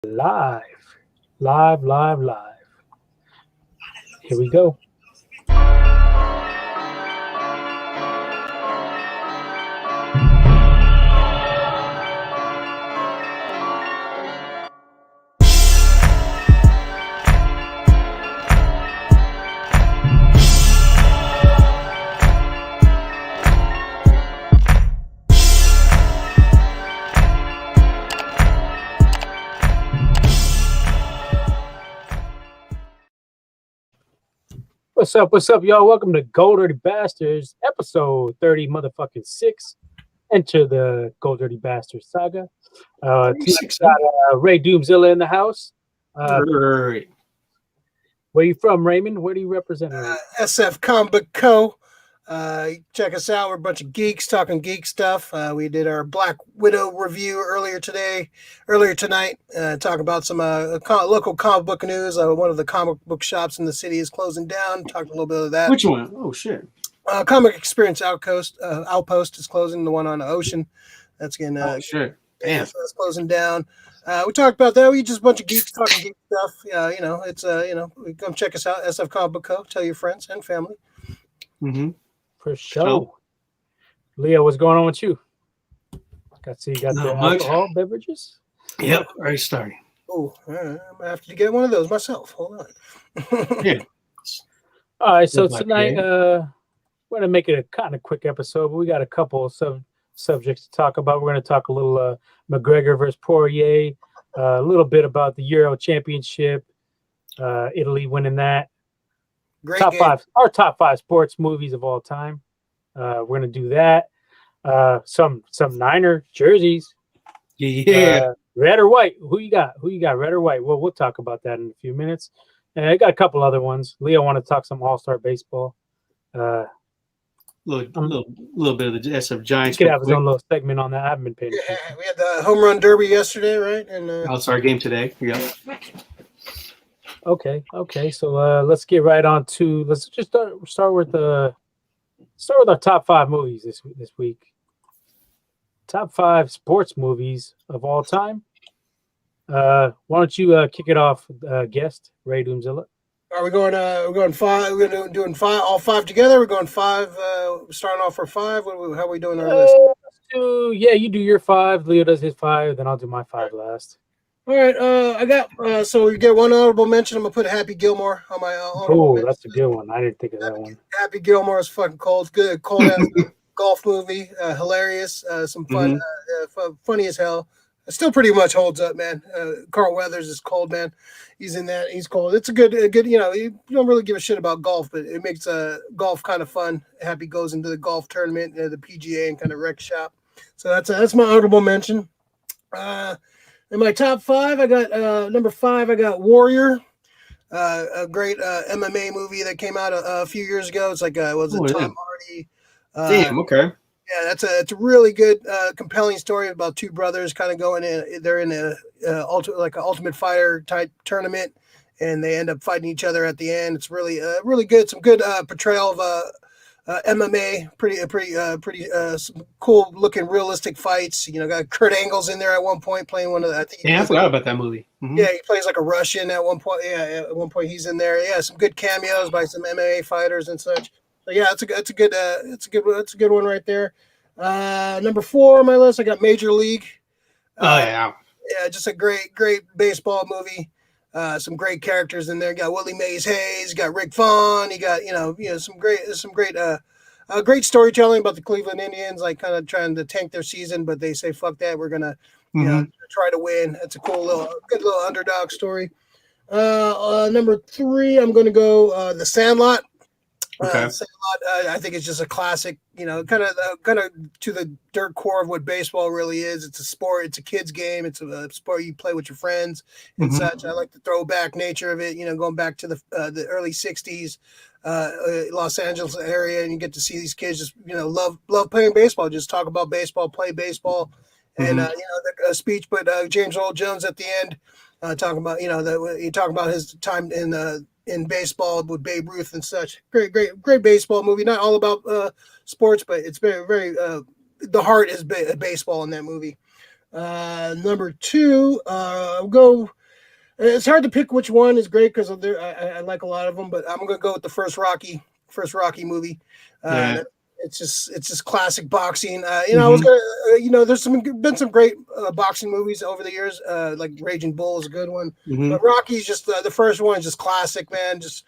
Live, live. Here we go. What's up, y'all? Welcome to Gold Dirty Bastards, episode 30 motherfucking 6. Enter the Gold Dirty Bastards saga. Tonight got Ray Doomzilla in the house. Where you from, Raymond? Where do you represent? SF Comic Co. Check us out. We're a bunch of geeks talking geek stuff. We did our Black Widow review earlier tonight, talking about some local comic book news. One of the comic book shops in the city is closing down. Talked a little bit of that. Which one? Oh, shit. Comic Experience Outpost is closing, the one on the ocean. That's getting shit. Damn. It's closing down. We talked about that. We just a bunch of geeks talking geek stuff. It's come check us out, SF Comic Co. Tell your friends and family. Mm-hmm. For sure. Oh. Leo, what's going on with you? You got the alcohol beverages? Yep, already starting. Oh, I'm going to have to get one of those myself. Hold on. Yeah. All right, so tonight we're going to make it a kind of quick episode, but we got a couple of subjects to talk about. We're going to talk a little Mcgregor versus Poirier, a little bit about the Euro Championship, Italy winning that. Our top five sports movies of all time. We're gonna do that. Some Niner jerseys. Yeah. Red or white? Who you got? Red or white? Well, we'll talk about that in a few minutes. And I got a couple other ones. Leo want to talk some All-Star baseball. Little bit of the SF Giants. He could have his own little segment on that. I haven't been paying attention. Yeah, we had the home run derby yesterday, right? And All-Star game today. Yeah. Okay. So let's get right on to. Let's just start with our top five movies this week. Top five sports movies of all time. Why don't you kick it off, guest Ray Doomzilla? Are we going? We're going five. We're doing five, all five together. We're going five. Starting off for five. How are we doing our list? You do your five. Leo does his five. Then I'll do my five last. All right, I got so we get one honorable mention. I'm gonna put Happy Gilmore on my Oh, that's a good one. I didn't think of that one. Happy Gilmore is fucking cold. Good, cold ass golf movie. Hilarious. Some fun. Funny as hell. It still pretty much holds up, man. Carl Weathers is cold, man. He's in that. He's cold. It's a good. You don't really give a shit about golf, but it makes golf kind of fun. Happy goes into the golf tournament, the PGA, and kind of wreck shop. So that's my honorable mention. In my top five, I got number five. I got Warrior, a great MMA movie that came out a few years ago. It's like Tom Hardy. Damn. Okay. Yeah, it's a really good, compelling story about two brothers kind of going in. They're in a Ultimate Fighter type tournament, and they end up fighting each other at the end. It's really really good. Some good portrayal of MMA, pretty some cool looking realistic fights. Got Kurt Angle's in there at one point playing one of the. I forgot about that movie. Mm-hmm. Yeah, he plays like a Russian at one point. Yeah, at one point he's in there. Yeah, some good cameos by some MMA fighters and such. So yeah, it's a good one right there. Number four on my list, I got Major League. Yeah, just a great baseball movie. Some great characters in there. You got Willie Mays Hayes, you got Rick Vaughn, you got some great storytelling about the Cleveland Indians, like kind of trying to tank their season, but they say fuck that, we're gonna try to win. That's a cool good little underdog story. Number three, I'm gonna go The Sandlot. Okay. Sandlot, I think it's just a classic, kind of to the dirt core of what baseball really is. It's a sport. It's a kid's game. It's a sport you play with your friends and such. I like the throwback nature of it, going back to the early 60s, Los Angeles area, and you get to see these kids just, love playing baseball, just talk about baseball, play baseball. And, the speech, but James Earl Jones at the end, talking about, you talk about his time in baseball with Babe Ruth and such. Great baseball movie. Not all about sports, but it's very, very. The heart is baseball in that movie. Number 2, I'll go. It's hard to pick which one is great because I like a lot of them, but I'm gonna go with the first Rocky movie. Yeah. It's just classic boxing. I was gonna, there's been some great boxing movies over the years. Like Raging Bull is a good one, but Rocky's just the first one is just classic, man. Just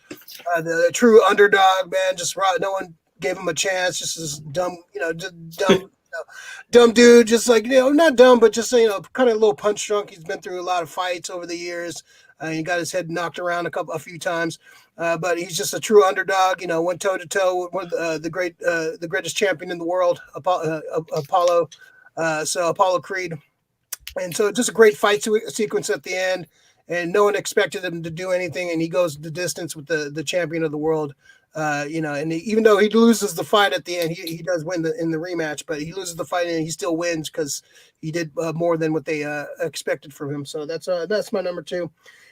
the true underdog, man. Just no one gave him a chance. Just this dumb, dumb dude. Just like not dumb, but just kind of a little punch drunk. He's been through a lot of fights over the years. He got his head knocked around a few times. But he's just a true underdog, went toe to toe with one of the greatest champion in the world, Apollo Creed. And so just a great fight sequence at the end, and no one expected him to do anything, and he goes the distance with the champion of the world. And even though he loses the fight at the end, he does win in the rematch, but he loses the fight and he still wins because he did more than what they expected from him. So that's my number 2.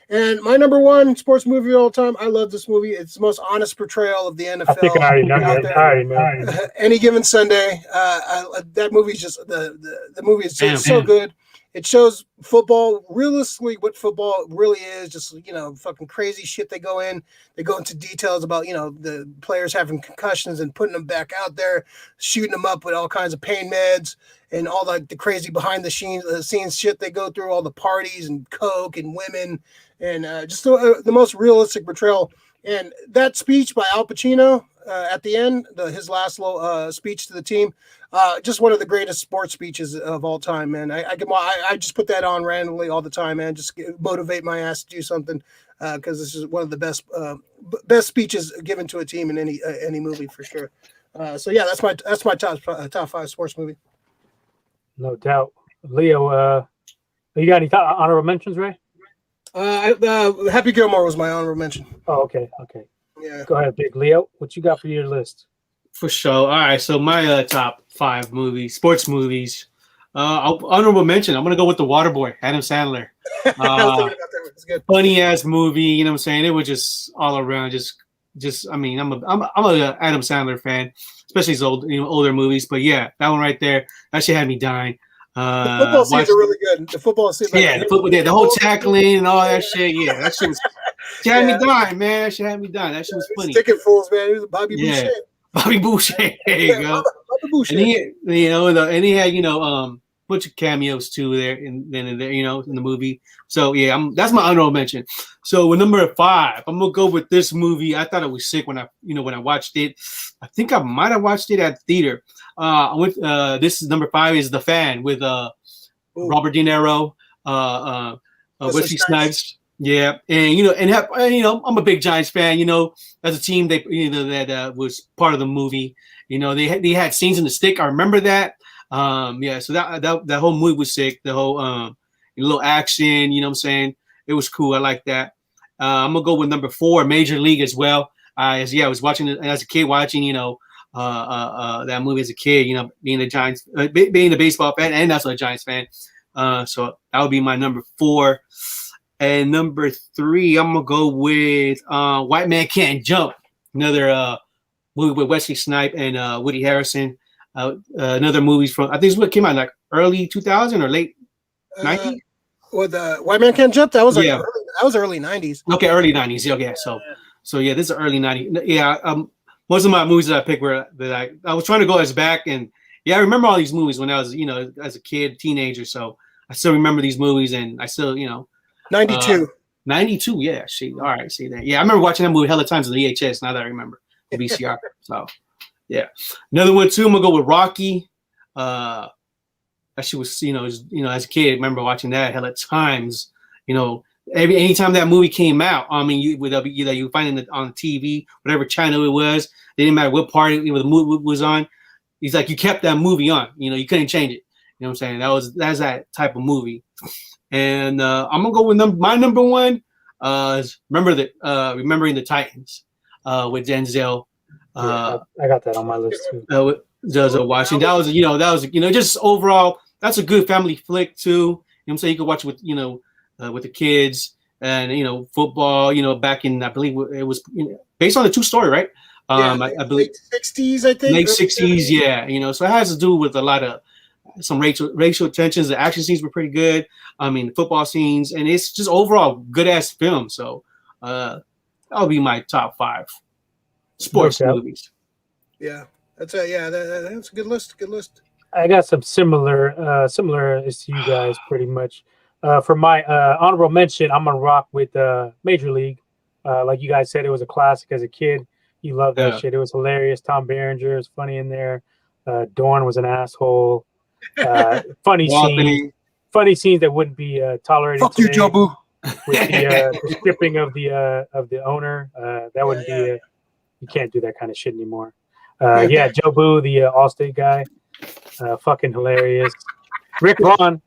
And my number 1 sports movie of all time. I love this movie. It's the most honest portrayal of the NFL. I think I already know. Any Given Sunday. That movie is just the movie is just so good. It shows football realistically what football really is. Just fucking crazy shit. They go into details about the players having concussions and putting them back out there, shooting them up with all kinds of pain meds and all the crazy behind the scenes shit they go through, all the parties and coke and women, and just the most realistic portrayal. And that speech by Al Pacino at the end, his last little speech to the team, just one of the greatest sports speeches of all time, man. I just put that on randomly all the time, man. Just motivate my ass to do something because this is one of the best speeches given to a team in any movie for sure. So yeah, that's my top 5 sports movie. No doubt, Leo. You got any honorable mentions, Ray? Happy Gilmore was my honorable mention. Oh, okay. Yeah. Go ahead, Big Leo. What you got for your list? For sure. All right. So my top 5 sports movies. Honorable mention. I'm gonna go with The Waterboy, Adam Sandler. I was thinking about that. It's good. Funny ass movie. You know what I'm saying? It was just all around. Just. I mean, I'm a Adam Sandler fan, especially his older movies. But yeah, that one right there, that shit had me dying. The football scenes are really good. The football scenes, the whole tackling and all that shit. Yeah, that shit was. She had me dying, man. That shit had me dying. That shit was funny. Sticking fools, man. He was Bobby Boucher. Bobby Boucher. There you go. Bobby Boucher. And he had bunch of cameos too there in the movie. So yeah, that's my honorable mention. So with number 5, I'm gonna go with this movie. I thought it was sick when I watched it. I think I might have watched it at the theater. This is number 5 is The Fan with Robert De Niro, Wesley Snipes. Yeah, and I'm a big Giants fan. As a team, that was part of the movie. They had scenes in the stick. I remember that. So that whole movie was sick. The whole little action. You know what I'm saying? It was cool. I like that. I'm gonna go with number 4, Major League as well. I was watching it as a kid, watching that movie as a kid. Being a Giants, being a baseball fan, and also a Giants fan. So that would be my number 4. And number 3, I'm gonna go with White Man Can't Jump. Another movie with Wesley Snipes and Woody Harrelson. Another movie from, I think it's what came out like early 2000 or late 90s. The White Man Can't Jump. That was early 90s. Okay, early 90s. Okay, so yeah, this is early 90s. Yeah, most of my movies that I picked were that I was trying to go as back, and yeah, I remember all these movies when I was as a kid, teenager. So I still remember these movies, and I still 92. 92, yeah. See, all right, see that. Yeah, I remember watching that movie hella times on the VHS. Now that I remember the VCR. So, yeah. Another one too. I'm gonna go with Rocky. That shit was, as a kid, I remember watching that hella times. Anytime that movie came out, I mean, you find it on the TV, whatever channel it was. It didn't matter what part the movie was on. He's like, you kept that movie on. You couldn't change it. You know what I'm saying? That's that type of movie. And I'm gonna go with my number 1. Remembering the Titans with Denzel. I got that on my list too. Denzel Washington. That was just overall. That's a good family flick too. You know what I'm saying? You could watch it with the kids and football. Back in, I believe it was based on a true story, right? I believe late 60s, I think. Late 60s, yeah. So it has to do with a lot of some racial tensions. The action scenes were pretty good. I mean, the football scenes, and it's just overall good ass film. So that'll be my top 5 sports movies. Yeah, that's a good list. Good list. I got some similar as to you guys, pretty much. For my honorable mention, I'm gonna rock with Major League. Like you guys said, it was a classic as a kid. You loved that shit. It was hilarious. Tom Berenger is funny in there. Dorn was an asshole. Funny scenes that wouldn't be tolerated. Fuck today. you, Joe Boo. With the stripping of the owner, that wouldn't be. You can't do that kind of shit anymore. Joe Boo, the Allstate guy, fucking hilarious. Rick Vaughn,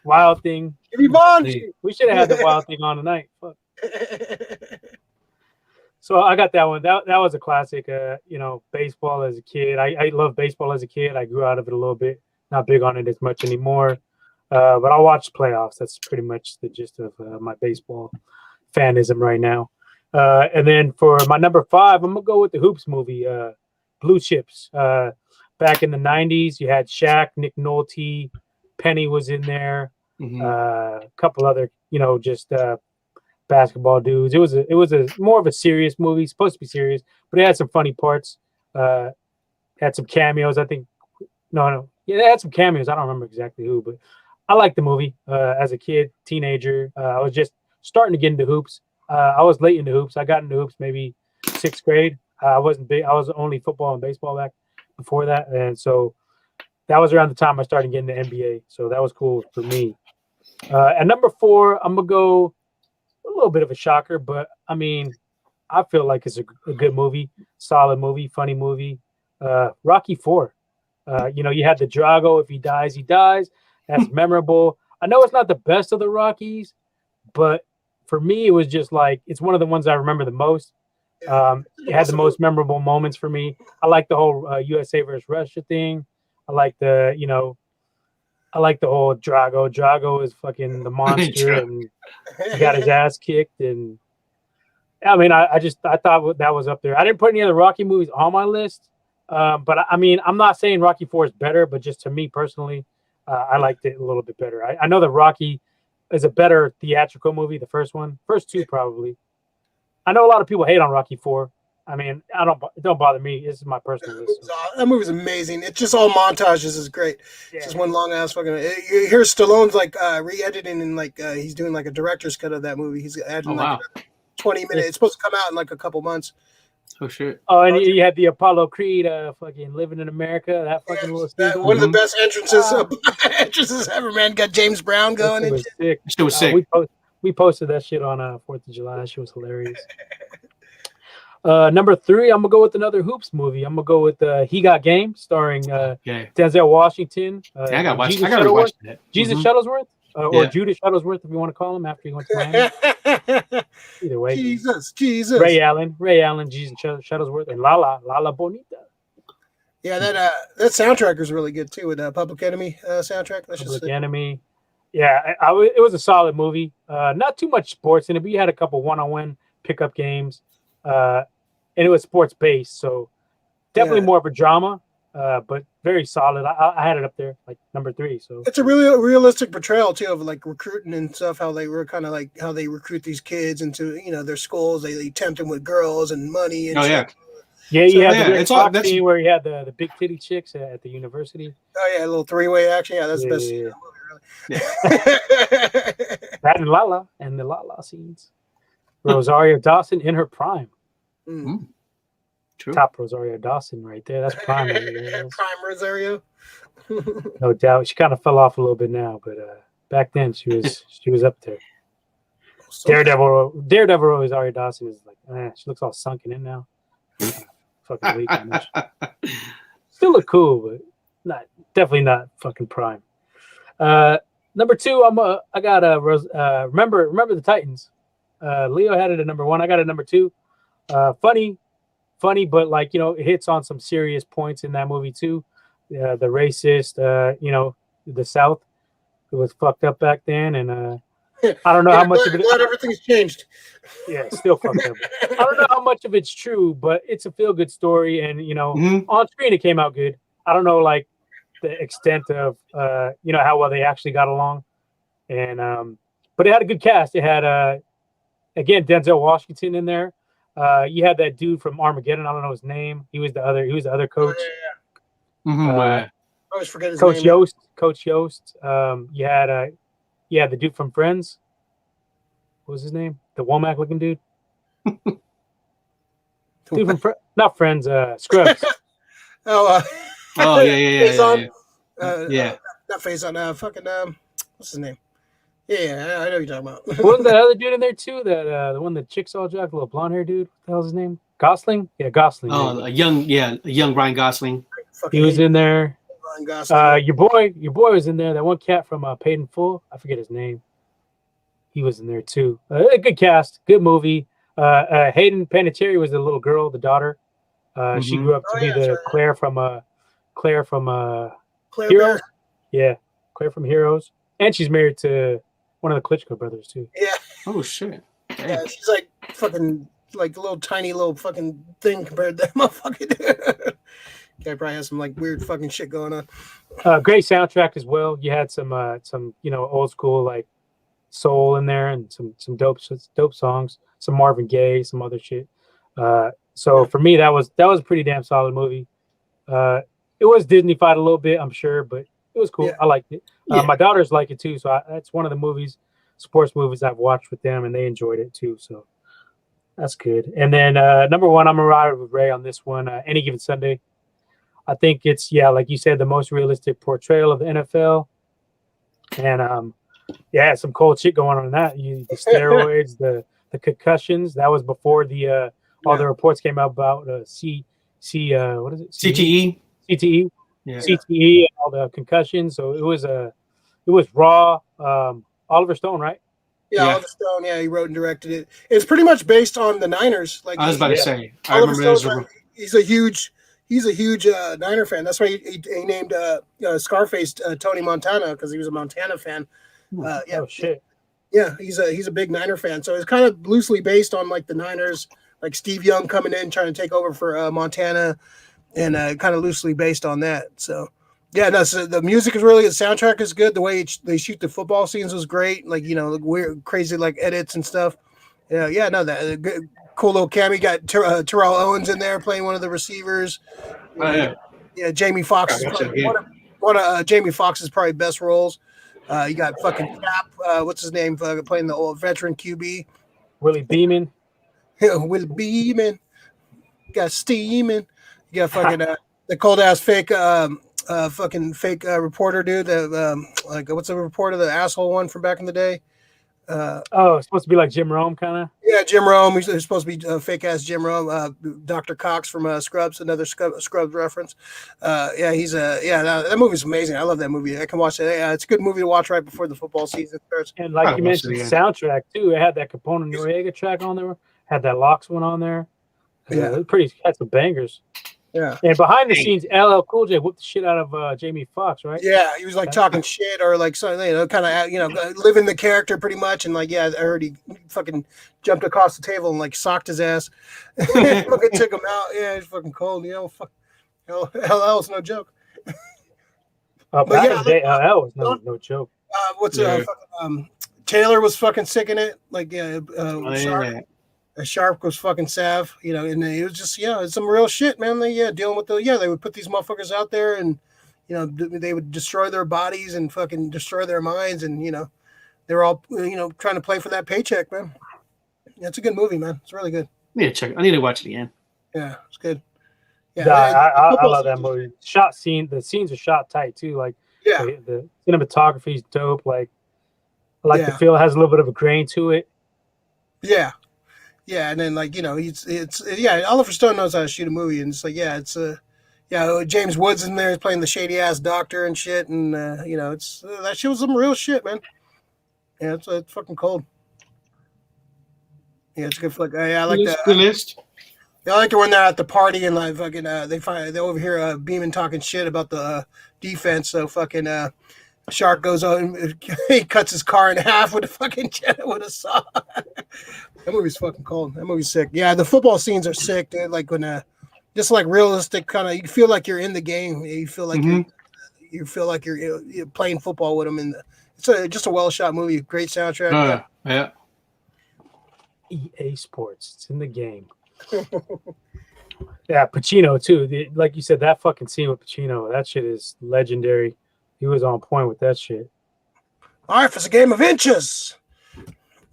Wild Thing. We should have had the Wild Thing on tonight. Fuck. So I got that one. That was a classic. Baseball as a kid. I loved baseball as a kid. I grew out of it a little bit. Not big on it as much anymore. But I'll watch playoffs. That's pretty much the gist of my baseball fanism right now. And then for my number 5, I'm gonna go with the Hoops movie, Blue Chips. Back in the 90s, you had Shaq, Nick Nolte, Penny was in there, a couple other, just basketball dudes. It was a more of a serious movie, supposed to be serious, but it had some funny parts. Had some cameos, I think. It had some cameos. I don't remember exactly who, but I liked the movie as a kid, teenager. I was just starting to get into hoops. I was late into hoops. I got into hoops maybe 6th grade. I wasn't big. I was only football and baseball back before that, and so that was around the time I started getting the NBA. So that was cool for me. At number 4, I'm gonna go a little bit of a shocker, but I mean, I feel like it's a good movie, solid movie, funny movie. Rocky 4. You had the Drago. If he dies, he dies. That's memorable. I know it's not the best of the Rockies, but for me, it was just like it's one of the ones I remember the most. It had the most memorable moments for me. I like the whole USA versus Russia thing. I like the whole Drago. Drago is fucking the monster, and he got his ass kicked. And I mean, I thought that was up there. I didn't put any other Rocky movies on my list, but I mean, I'm not saying Rocky 4 is better, but just to me personally, I liked it a little bit better. I know that Rocky is a better theatrical movie. The first 2 probably. I know a lot of people hate on Rocky 4. I mean, it don't bother me. This is my personal list. So. That movie's amazing. It's just all montages is great. Yeah. It's just one long ass fucking. You hear Stallone's like re-editing and like he's doing like a director's cut of that movie. He's adding 20 minutes. It's supposed to come out in like a couple months. Oh shit! Oh, and you had the Apollo Creed, fucking Living in America. That fucking little one of the best entrances ever, man. Got James Brown going. It was sick. It was sick. We posted that shit on 4th of July. That shit was hilarious. Number 3, I'm gonna go with another Hoops movie. I'm gonna go with He Got Game, starring Denzel Washington. I gotta watch that. Jesus Shuttlesworth, or Judas Shuttlesworth, if you want to call him, after he went to Miami. Either way, Jesus. Ray Allen, Jesus Shuttlesworth, and Lala Bonita. Yeah, that soundtrack was really good too with Public Enemy soundtrack. Public Enemy. Yeah, it was a solid movie. Not too much sports in it, but you had a couple one-on-one pickup games. And it was sports based, so definitely more of a drama, but very solid. I had it up there like number 3. So it's a really realistic portrayal too of like recruiting and stuff. How they were kind of like how they recruit these kids into their schools. They tempt them with girls and money. And you had the Fox scene where you had the big titty chicks at the university. Oh yeah, a little 3-way action. Yeah, that's the best scene in the movie, really. That and Lala and the Lala scenes. Rosario Dawson in her prime. True. Top Rosario Dawson right there. That's prime. Prime Rosario. No doubt. She kind of fell off a little bit now, but back then she was up there. Daredevil Rosario Dawson is like, she looks all sunken in now. Fucking weak. Still look cool, but definitely not fucking prime. Number 2, I got remember the Titans. Leo had it at number 1. I got it at number 2. Funny, but like it hits on some serious points in that movie too. The racist, the South, it was fucked up back then, and I don't know how much of it. Glad everything's changed. Yeah, it's still fucked up. I don't know how much of it's true, but it's a feel good story, and on screen it came out good. I don't know, like the extent of how well they actually got along, and but it had a good cast. It had again Denzel Washington in there. You had that dude from Armageddon. I don't know his name. He was the other coach. I always forget his Coach name. Yost. Coach Yost. You had the dude from Friends. What was his name? The Womack looking dude. Dude from not Friends. Scrubs. Oh yeah. Not Faison. Fucking what's his name? Yeah, I know what you're talking about. Wasn't that other dude in there too? That the one that chicks all jacked, little blonde hair dude. What the hell's his name? Gosling? Yeah, Gosling. Oh, a young Ryan Gosling. He was in there. Ryan Gosling. Your boy was in there. That one cat from Paid in Full. I forget his name. He was in there too. A good cast, good movie. Hayden Panettiere was the little girl, the daughter. She grew up to be the Claire from Heroes. Yeah, Claire from Heroes, and she's married to one of the Klitschko brothers too. Yeah. Oh shit. Damn. Yeah, she's like fucking like a little tiny little fucking thing compared to that motherfucker. Guy probably has some like weird fucking shit going on. Great soundtrack as well. You had some old school like soul in there and some dope songs, some Marvin Gaye, some other shit. So for me that was a pretty damn solid movie. It was Disney-fied a little bit, I'm sure, but it was cool. Yeah. I liked it. My daughters like it too, so that's one of the sports movies I've watched with them, and they enjoyed it too. So that's good. And then number one, I'm a rider with Ray on this one. Any Given Sunday. I think it's like you said, the most realistic portrayal of the NFL. And some cold shit going on in that. The steroids, the concussions. That was before the all the reports came out about what is it? CTE. CTE. Yeah. CTE and all the concussions. So it was raw. Oliver Stone, right? Yeah, Oliver Stone. Yeah, he wrote and directed it. It's pretty much based on the Niners. Like I was about to say, I Oliver remember Stone, he's a huge Niner fan. That's why he named Scarface Tony Montana, because he was a Montana fan. Oh shit. Yeah, he's a big Niner fan. So it's kind of loosely based on like the Niners, like Steve Young coming in trying to take over for Montana, and kind of loosely based on that. So yeah, no, so the music is really good. The soundtrack is good. The way they shoot the football scenes was great. Like, like weird, crazy like edits and stuff. Yeah, no, that good, cool little cameo. You got Terrell Owens in there playing one of the receivers. Oh yeah. Yeah, Jamie Foxx is one of Jamie Foxx's probably best roles. You got fucking Cap. What's his name? Playing the old veteran QB. Willie Beeman. Willie Beeman. You got Steeman. You got fucking the cold ass fake fucking fake reporter dude. Like what's the reporter? The asshole one from back in the day. It's supposed to be like Jim Rome, kind of. Yeah, Jim Rome. He's supposed to be fake ass Jim Rome. Dr. Cox from Scrubs, another Scrubs reference. That movie's amazing. I love that movie. I can watch it. It's a good movie to watch right before the football season starts. And like you mentioned, the soundtrack too. It had that Capone Noriega track on there. Had that Locks one on there. Yeah, had some bangers. Yeah. And behind the scenes, LL Cool J whipped the shit out of Jamie Foxx, right? Yeah, he was like talking shit or like something, kind of living the character pretty much. And like, I heard he fucking jumped across the table and like socked his ass. Fucking took him out. Yeah, he's fucking cold. Fuck. LL was no joke. LL was no joke. Taylor was fucking sick in it. Like, Sharp was fucking Sav, and it was just, it's some real shit, man. Dealing with they would put these motherfuckers out there and, they would destroy their bodies and fucking destroy their minds. And, they were all, trying to play for that paycheck, man. Yeah, it's a good movie, man. It's really good. I need to watch it again. Yeah, it's good. Yeah, I love that movie. The scenes are shot tight too. Like, the cinematography is dope. Like, I like the feel. It has a little bit of a grain to it. Yeah. Yeah, and then like Oliver Stone knows how to shoot a movie, and it's like James Woods in there playing the shady ass doctor and shit, and it's that shit was some real shit, man. Yeah, it's fucking cold. Yeah, it's a good flick. I like that. List. I like it when they're at the party and like fucking they overhear Beeman talking shit about the defense. So fucking Shark goes on, he cuts his car in half with a fucking with a saw. That movie's fucking cold. That movie's sick. Yeah, the football scenes are sick, dude. Like when just like realistic kind of, you feel like you're in the game. You feel like you feel like you're playing football with him. And it's just a well shot movie. Great soundtrack. Yeah. EA Sports. It's in the game. Yeah, Pacino too. Like you said, that fucking scene with Pacino, that shit is legendary. He was on point with that shit. Life is a game of inches.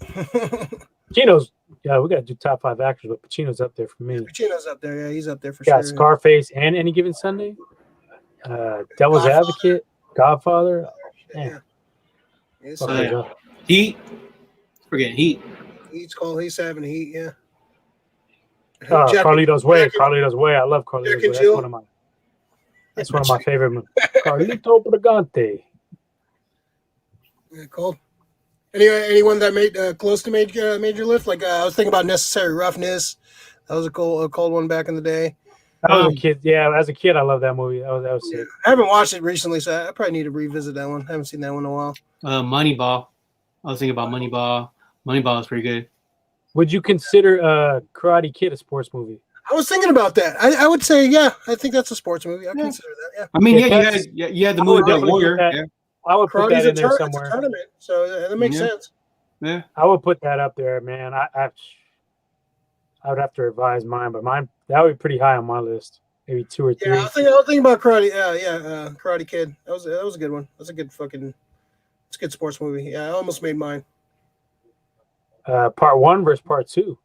Pacino's, yeah, we got to do top 5 actors, but Pacino's up there for me. Pacino's up there. Yeah, he's up there for Got sure. Scarface and Any Given Sunday. Devil's Advocate, Godfather. Yeah. Heat. Forget Heat. He's having Heat. Yeah. Carlito's Way. Carlito's Way. I love Carlito's Way. That's one of my favorite movies. Carlito Brigante. Yeah, cool. Anyone that made close to made your list? Like I was thinking about Necessary Roughness. That was a cold one back in the day. I was a kid. Yeah, as a kid, I loved that movie. That was sick. I haven't watched it recently, so I probably need to revisit that one. I haven't seen that one in a while. Moneyball. I was thinking about Moneyball. Moneyball is pretty good. Would you consider Karate Kid a sports movie? I was thinking about that. I would say, yeah, I think that's a sports movie. I consider that. Yeah. I mean, you had the movie The Warrior. I would put that in there somewhere. It's a tournament, so that makes sense. Yeah, I would put that up there, man. I would have to revise mine, but that would be pretty high on my list. Maybe 2 or 3. Yeah, I was thinking about Karate. Karate Kid. That was a good one. That's a good it's a good sports movie. Yeah, I almost made mine. Part 1 versus Part 2.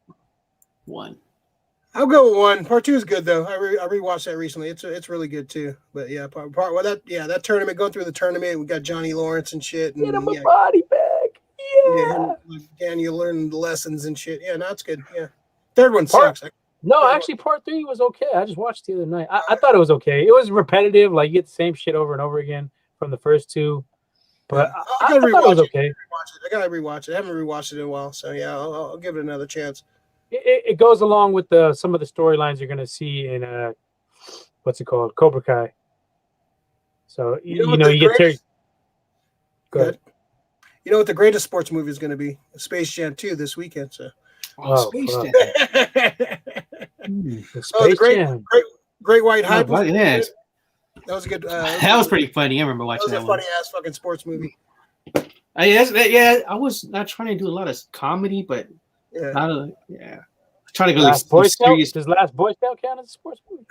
1. I'll go with 1. Part 2 is good though. I rewatched that recently. It's really good too. But yeah, that tournament, going through the tournament, we got Johnny Lawrence and shit. And, get him a body bag. Yeah, you learn the lessons and shit. Yeah, no, it's good. Yeah, third one sucks. No, actually, Part 3 was okay. I just watched it the other night. I thought it was okay. It was repetitive, like you get the same shit over and over again from the first 2. But I thought it was okay. I gotta rewatch it. I haven't rewatched it in a while, so yeah, I'll give it another chance. It goes along with some of the storylines you're gonna see in what's it called, Cobra Kai. So you get Terry. Go ahead. You know what the greatest sports movie is going to be? Space Jam 2 this weekend. So. Space Jam. Great White Hype. Yes. That was a good. That was pretty funny. I remember watching that. That was a funny ass fucking sports movie. I was not trying to do a lot of comedy, but trying to go Last Boy Scout. Does Last Boy Scout count as a sports movie?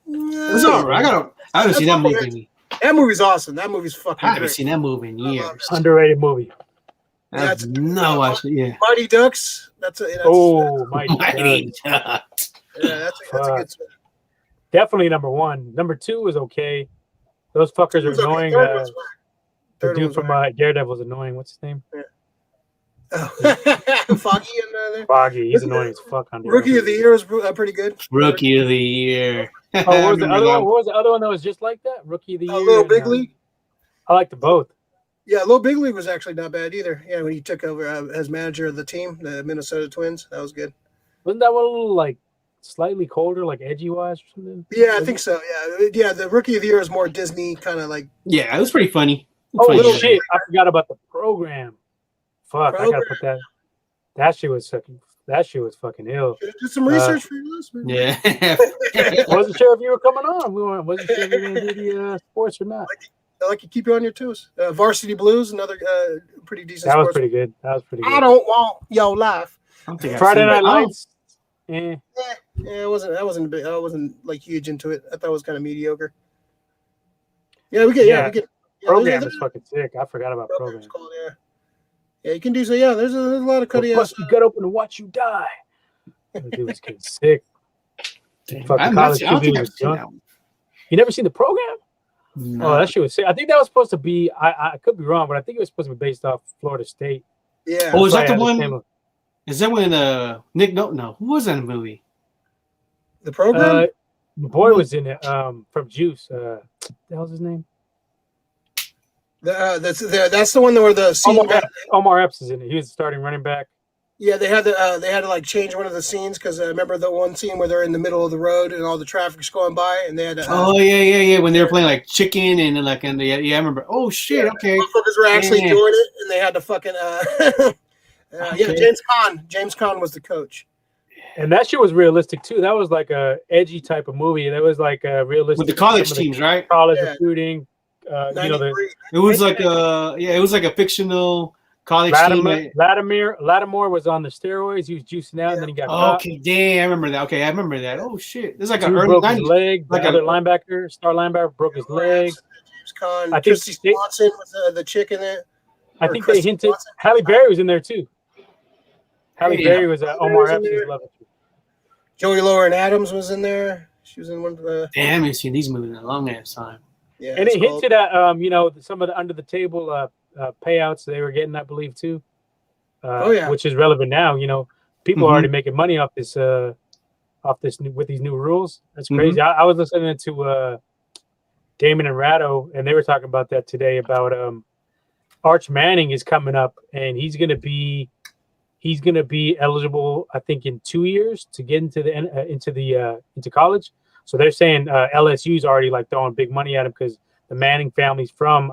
It's all right. I haven't seen that movie. That movie's awesome. That movie's fucking. I haven't seen that movie in years. Underrated movie. Mighty Ducks. Mighty Ducks. Yeah, that's a good. Definitely number 1. Number 2 is okay. Those fuckers are annoying. The dude from Daredevil is annoying. What's his name? Yeah. Foggy and there. Foggy. He's annoying as fuck on Daredevil. Rookie of the Year was pretty good. Rookie of the Year. What was the other one? What was the other one that was just like that? Rookie of the Year. Little Big League. I like the both. Yeah, Little Big League was actually not bad either. Yeah, when he took over as manager of the team, the Minnesota Twins, that was good. Wasn't that one a little like slightly colder, like edgy wise or something? Yeah, I think so. Yeah. The Rookie of the Year is more Disney kind of like. Yeah, it was pretty funny. Shit! I forgot about the program. Fuck, I gotta put that. That shit was fucking ill. Do some research for your list, man. Yeah. Wasn't sure if you were coming on. Wasn't sure if you were gonna do the sports or not. I like to keep you on your toes. Varsity Blues, another pretty decent. That was pretty good. I don't want your life. Friday Night Lights. Yeah, I wasn't like huge into it. I thought it was kind of mediocre. Yeah, we get. Program is fucking sick. I forgot about Program. Yeah, you can do so. Yeah, there's a lot of cutting ass. You got open to watch you die. That dude was getting sick. I don't think I've seen that one. You never seen the Program? No. Oh, that shit was sick. I think that was supposed to be. I could be wrong, but I think it was supposed to be based off Florida State. Yeah. Oh, is that the one? Is that when Nick? No. Who was that in the movie? The Program. The boy was in it. From Juice. What the hell's his name? That's the one where the scene Omar Epps is in it. He was the starting running back. Yeah, they had to like change one of the scenes because I remember the one scene where they're in the middle of the road and all the traffic's going by, and they had to. Yeah. When they were playing like chicken and I remember. Oh shit! Okay. Motherfuckers were actually doing it, and they had to fucking. Okay. Yeah, James Caan was the coach. And that shit was realistic too. That was like a edgy type of movie. That was like a realistic with the college teams, right? College recruiting. It was like a fictional college team. Lattimore was on the steroids. He was juicing out, and then he got caught. Okay, damn, I remember that. Okay, I remember that. Oh shit, it's like an early broke 90s. His leg. Like other linebacker, star linebacker, broke his leg. I think Swanson was the chick in there. I think they hinted. Halle Berry was in there too. Halle Berry was Omar Epps' love. Joey Lauren Adams was in there. She was in one of the. Damn, I haven't seen these movies in a long ass time. Yeah, and it hinted at some of the under the table payouts they were getting, I believe too. Which is relevant now. People are already making money off this with these new rules. That's crazy. I was listening to Damon and Ratto, and they were talking about that today about Arch Manning is coming up, and he's gonna be eligible, I think, in 2 years to get into college. So they're saying LSU's already like throwing big money at him because the Manning family's from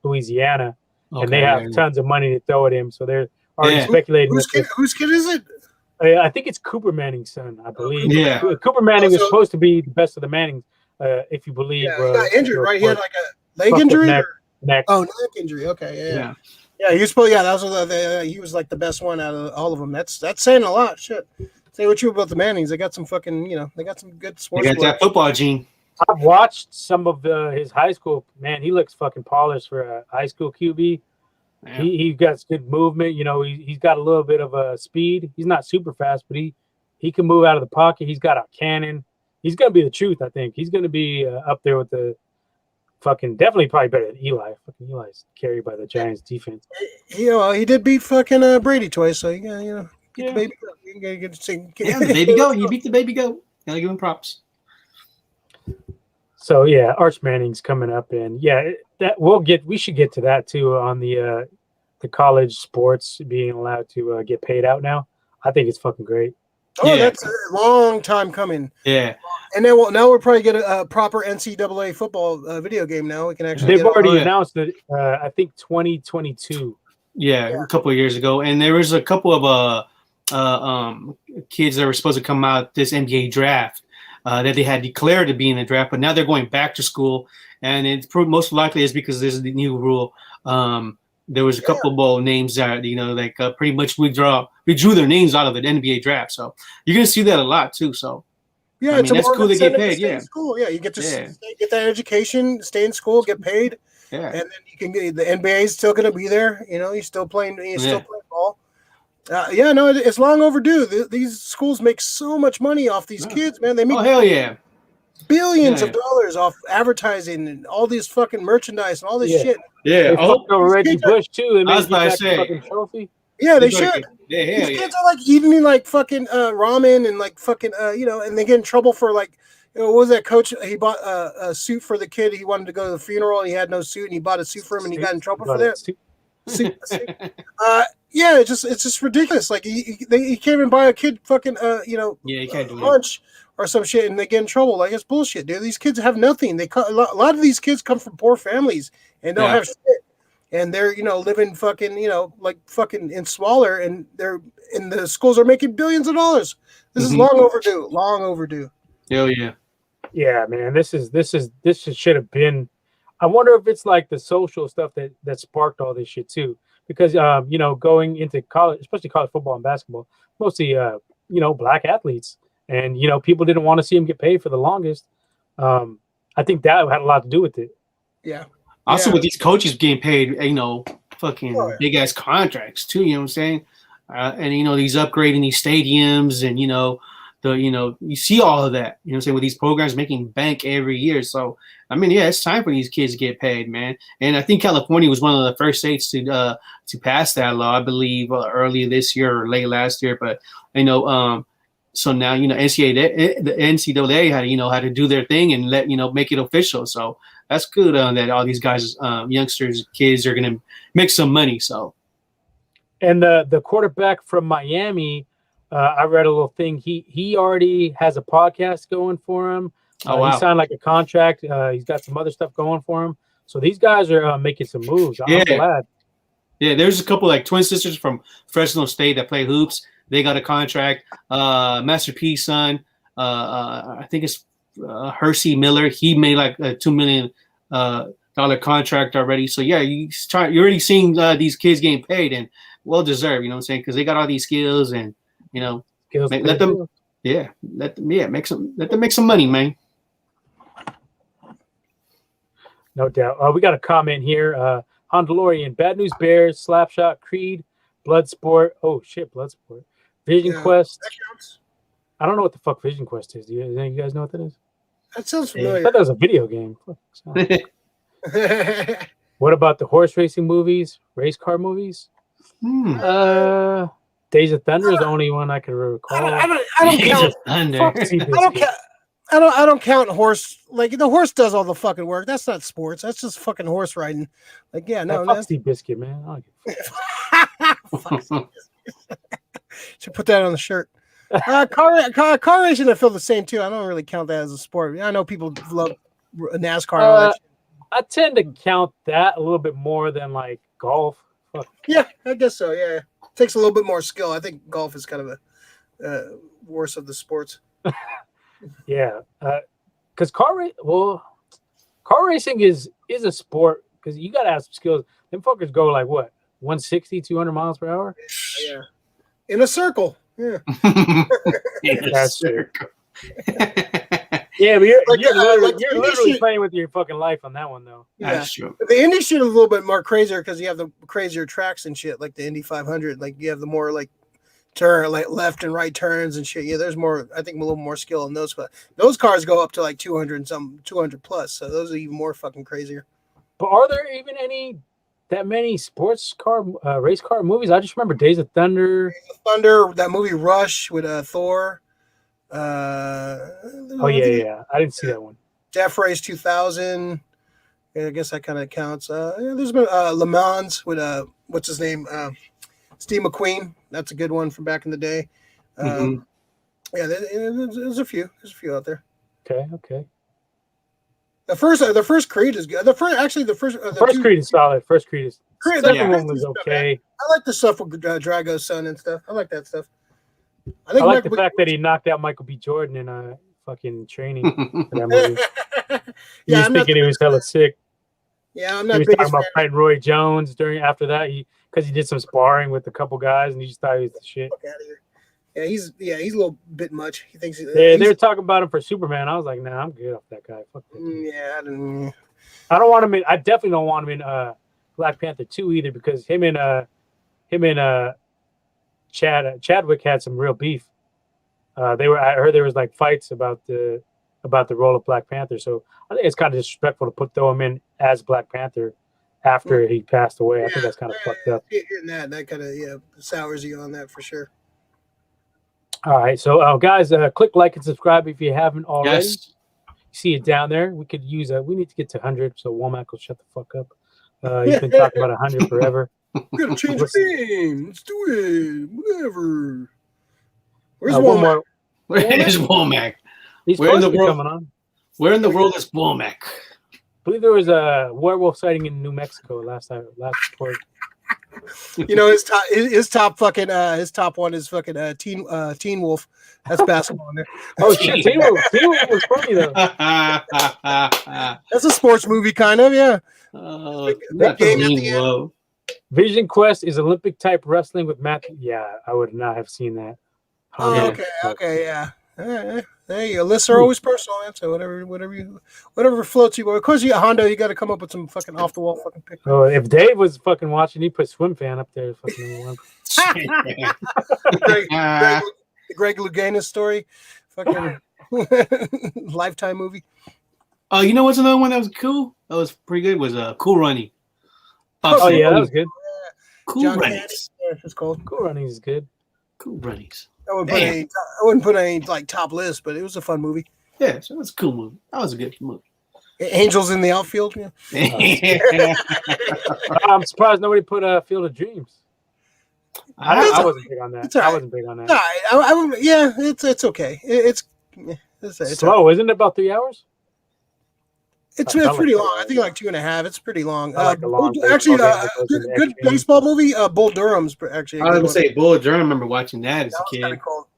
Louisiana, and they have tons of money to throw at him. So they're already speculating. Whose kid is it? I think it's Cooper Manning's son, I believe. Yeah, Cooper Manning was supposed to be the best of the Mannings, if you believe. Yeah, he got injured, right? He had like a leg injury. Neck. Oh, neck injury. Okay, yeah. Yeah, he was supposed. Yeah, that was he was like the best one out of all of them. That's saying a lot. Shit. Say what you about the Mannings. They got some fucking, they got some good sports. They got that football gene. I've watched some of his high school. Man, he looks fucking polished for a high school QB. Yeah. He got good movement. He's got a little bit of a speed. He's not super fast, but he can move out of the pocket. He's got a cannon. He's gonna be the truth. I think he's gonna be up there with the fucking definitely probably better than Eli. Fucking Eli's carried by the Giants defense. He did beat fucking Brady twice, so Yeah. The baby goat. You gotta get the baby goat. You beat the baby goat. Gotta give him props. So yeah, Arch Manning's coming up, and we should get to that too on the college sports being allowed to get paid out now. I think it's fucking great. Oh, that's a long time coming. Yeah. And then now we'll probably get a proper NCAA football video game now. We can actually. They've already announced that. I think 2022. Yeah, a couple of years ago, and there was a couple of kids that were supposed to come out this NBA draft that they had declared to be in the draft, but now they're going back to school, and it's most likely is because there's the new rule. There was a couple of names that pretty much we drew their names out of the NBA draft, so you're gonna see that a lot too. So yeah, that's cool to get paid. Yeah, school. Yeah, you get to get that education, stay in school, get paid. Yeah, and then you can get the NBA is still going to be there. You're still playing. Still playing ball. It's long overdue. These schools make so much money off these kids, man. They make billions of dollars off advertising and all these fucking merchandise and all this shit. Yeah, over Reggie Bush too. I was about to say. Fucking trophy. Yeah, they should. These kids are like eating like fucking ramen and like fucking and they get in trouble for like. What was that coach? He bought a suit for the kid. He wanted to go to the funeral. And he had no suit, and he bought a suit for him, and he got in trouble for that. It's just ridiculous. Like he can't even buy a kid fucking you can't do lunch or some shit, and they get in trouble. Like it's bullshit, dude. These kids have nothing. A lot of these kids come from poor families and don't have shit, and they're living fucking like fucking in squalor, and they're in the schools are making billions of dollars. This is long overdue. Long overdue. Hell yeah. Yeah, man. This should have been. I wonder if it's like the social stuff that sparked all this shit too. Because going into college, especially college football and basketball, mostly black athletes, and people didn't want to see them get paid for the longest. I think that had a lot to do with it. Yeah. Also, with these coaches getting paid, fucking big ass contracts too. You know what I'm saying? And these upgrading these stadiums, and you see all of that, what I'm saying, with these programs making bank every year. So, I mean, it's time for these kids to get paid, man. And I think California was one of the first states to pass that law, I believe, earlier this year or late last year. But, so now, the NCAA had to do their thing and make it official. So that's good that all these guys, youngsters, kids are going to make some money. So. And the quarterback from Miami, I read a little thing. He already has a podcast going for him. He signed like a contract. He's got some other stuff going for him. So these guys are making some moves. I'm glad. Yeah, there's a couple like twin sisters from Fresno State that play hoops. They got a contract. Master P's son, I think it's Hersey Miller. He made like a $2 million contract already. So yeah, you're already seeing these kids getting paid and well deserved. You know what I'm saying? Because they got all these skills and let them make some money, man. No doubt. We got a comment here. Hondalorian, Bad News Bears, Slapshot, Creed, Bloodsport. Oh shit, Bloodsport. Vision Quest. I don't know what the fuck Vision Quest is. Do you guys know what that is? That sounds familiar. I thought that was a video game. What about the horse racing movies, race car movies? Days of Thunder is the only one I can recall. I don't count Thunder. I don't count horse. Like the horse does all the fucking work. That's not sports. That's just fucking horse riding. Like no, fuck Steve Biscuit, man. I don't give should put that on the shirt. Car racing, I feel the same too. I don't really count that as a sport. I know people love NASCAR. And all that shit. I tend to count that a little bit more than like golf. Fuck. Yeah, I guess so. Yeah, it takes a little bit more skill. I think golf is kind of a worst of the sports. Yeah, because car racing is a sport because you gotta have some skills. Them fuckers go like what 160, 200 miles per hour. Yeah, in a circle. Yeah, that's true. Yeah, but you're literally playing with your fucking life on that one, though. Yeah. That's true. The Indy shit is a little bit more crazier because you have the crazier tracks and shit, like the Indy 500. Like you have the more like turn, like left and right turns and shit. Yeah, there's more. I think a little more skill in those. But those cars go up to like 200 plus. So those are even more fucking crazier. But are there even that many sports car race car movies? I just remember Days of Thunder. That movie Rush with Thor. I didn't see that one. Death Race 2000. I guess that kind of counts. There's been Le Mans with what's his name, Steve McQueen. That's a good one from back in the day. Yeah, there's a few. There's a few out there. Okay. The first Creed is good. The first Creed is solid. First Creed is. Creed, second one was okay. I like the stuff with Drago's son and stuff. I like that stuff. I like the fact that he knocked out Michael B. Jordan in fucking training for that movie. He was thinking he was hella sick. Yeah, I'm not. He was talking about fighting Roy Jones after that. Because he did some sparring with a couple guys, and he just thought he was the shit. Fuck out of here. Yeah, he's a little bit much. He thinks. They were talking about him for Superman. I was like, nah, I'm good off that guy. Fuck that. Yeah, I don't want him in. I definitely don't want him in Black Panther 2 either because him and Chadwick had some real beef. I heard there was like fights about the role of Black Panther. So I think it's kind of disrespectful to throw him in as Black Panther after he passed away. I think that's kind of fucked up. Hearing that kind of sours you on that for sure. All right, so guys, click like and subscribe if you haven't already. Yes. See it down there. We could use we need to get to 100, so Womack will shut the fuck up. You've been talking about 100 forever. We're gonna change the name. Let's do it. Whatever. Where's Womack? Where's Womack? He's supposed to be coming on. Where in the world is Womack? I believe there was a werewolf sighting in New Mexico last report. His top one is fucking Teen Wolf. That's basketball in there. Oh shit, Teen Wolf was funny though. That's a sports movie, kind of, yeah. Big game at the end. Vision Quest is Olympic type wrestling with Matthew. Yeah, I would not have seen that. Oh, okay, yeah. There you go. Lists are always personal, man. So whatever floats you. But of course, Hondo, you got to come up with some fucking off the wall fucking pictures. Oh, if Dave was fucking watching, he'd put Swim Fan up there. Fucking one. Greg Louganis story, fucking Lifetime movie. Oh, you know what's another one that was cool? That was pretty good. Was Cool Running. Oh yeah, that was good. Cool Runnings. It's called Cool Runnings is good. Cool Runnings. I wouldn't put any like top list, but it was a fun movie. Yeah, so that's a cool movie. That was a good movie. Angels in the Outfield. Yeah. I'm surprised nobody put Field of Dreams. I wasn't big on that. I wasn't big on that. It's okay. It's slow, isn't it? About 3 hours. It's pretty long. I think like 2.5. It's pretty long. Like Actually, good baseball movie. Bull Durham's actually. I was gonna say Bull Durham. I remember watching that as a kid. Kind of cool.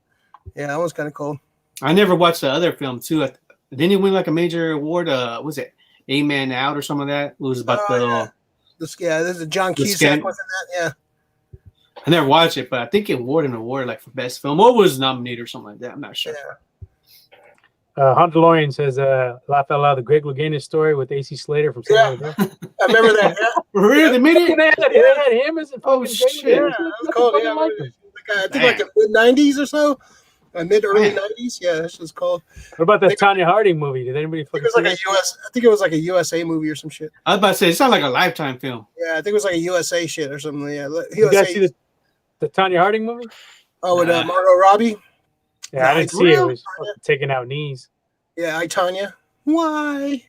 Yeah, that was kind of cool. I never watched the other film too. Didn't he win like a major award? Was it A Man Out or something like that? It was about this is John Cusack was in that. Yeah. I never watched it, but I think it won an award like for best film. Or was nominated or something like that. I'm not sure. Yeah. Hunter Lorian says, laugh out loud, the Greg Louganis story with AC Slater from Saturday. I remember that. Yeah. Really? They had him as a oh, shit. Yeah, that's cool. Yeah, I think like the mid-90s or so. Mid-early 90s. Yeah, that's just cool. What about that Tanya Harding movie? Did anybody I think it was like a USA movie or some shit. I was about to say, it's not like a Lifetime film. Yeah, I think it was like a USA shit or something. Yeah. You guys see the Tanya Harding movie? Oh, with Margot Robbie? Yeah, I didn't see it. It was taking out knees. Yeah, I Tanya. Why?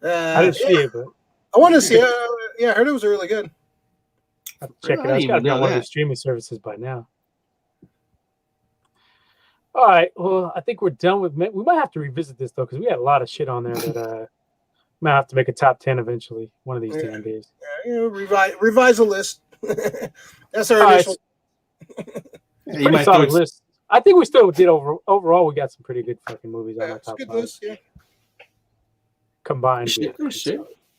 I didn't see it, but I want to see it. Yeah, I heard it was really good. I'll check it out. It's got to be on one of the streaming services by now. All right. Well, I think we're done with. We might have to revisit this though, because we had a lot of shit on there that might have to make a top 10 eventually, one of these damn days. Yeah, revise the list. That's our initial. Pretty solid list. I think we still did overall. We got some pretty good fucking movies on our top 5. List, yeah. Combined. Shit.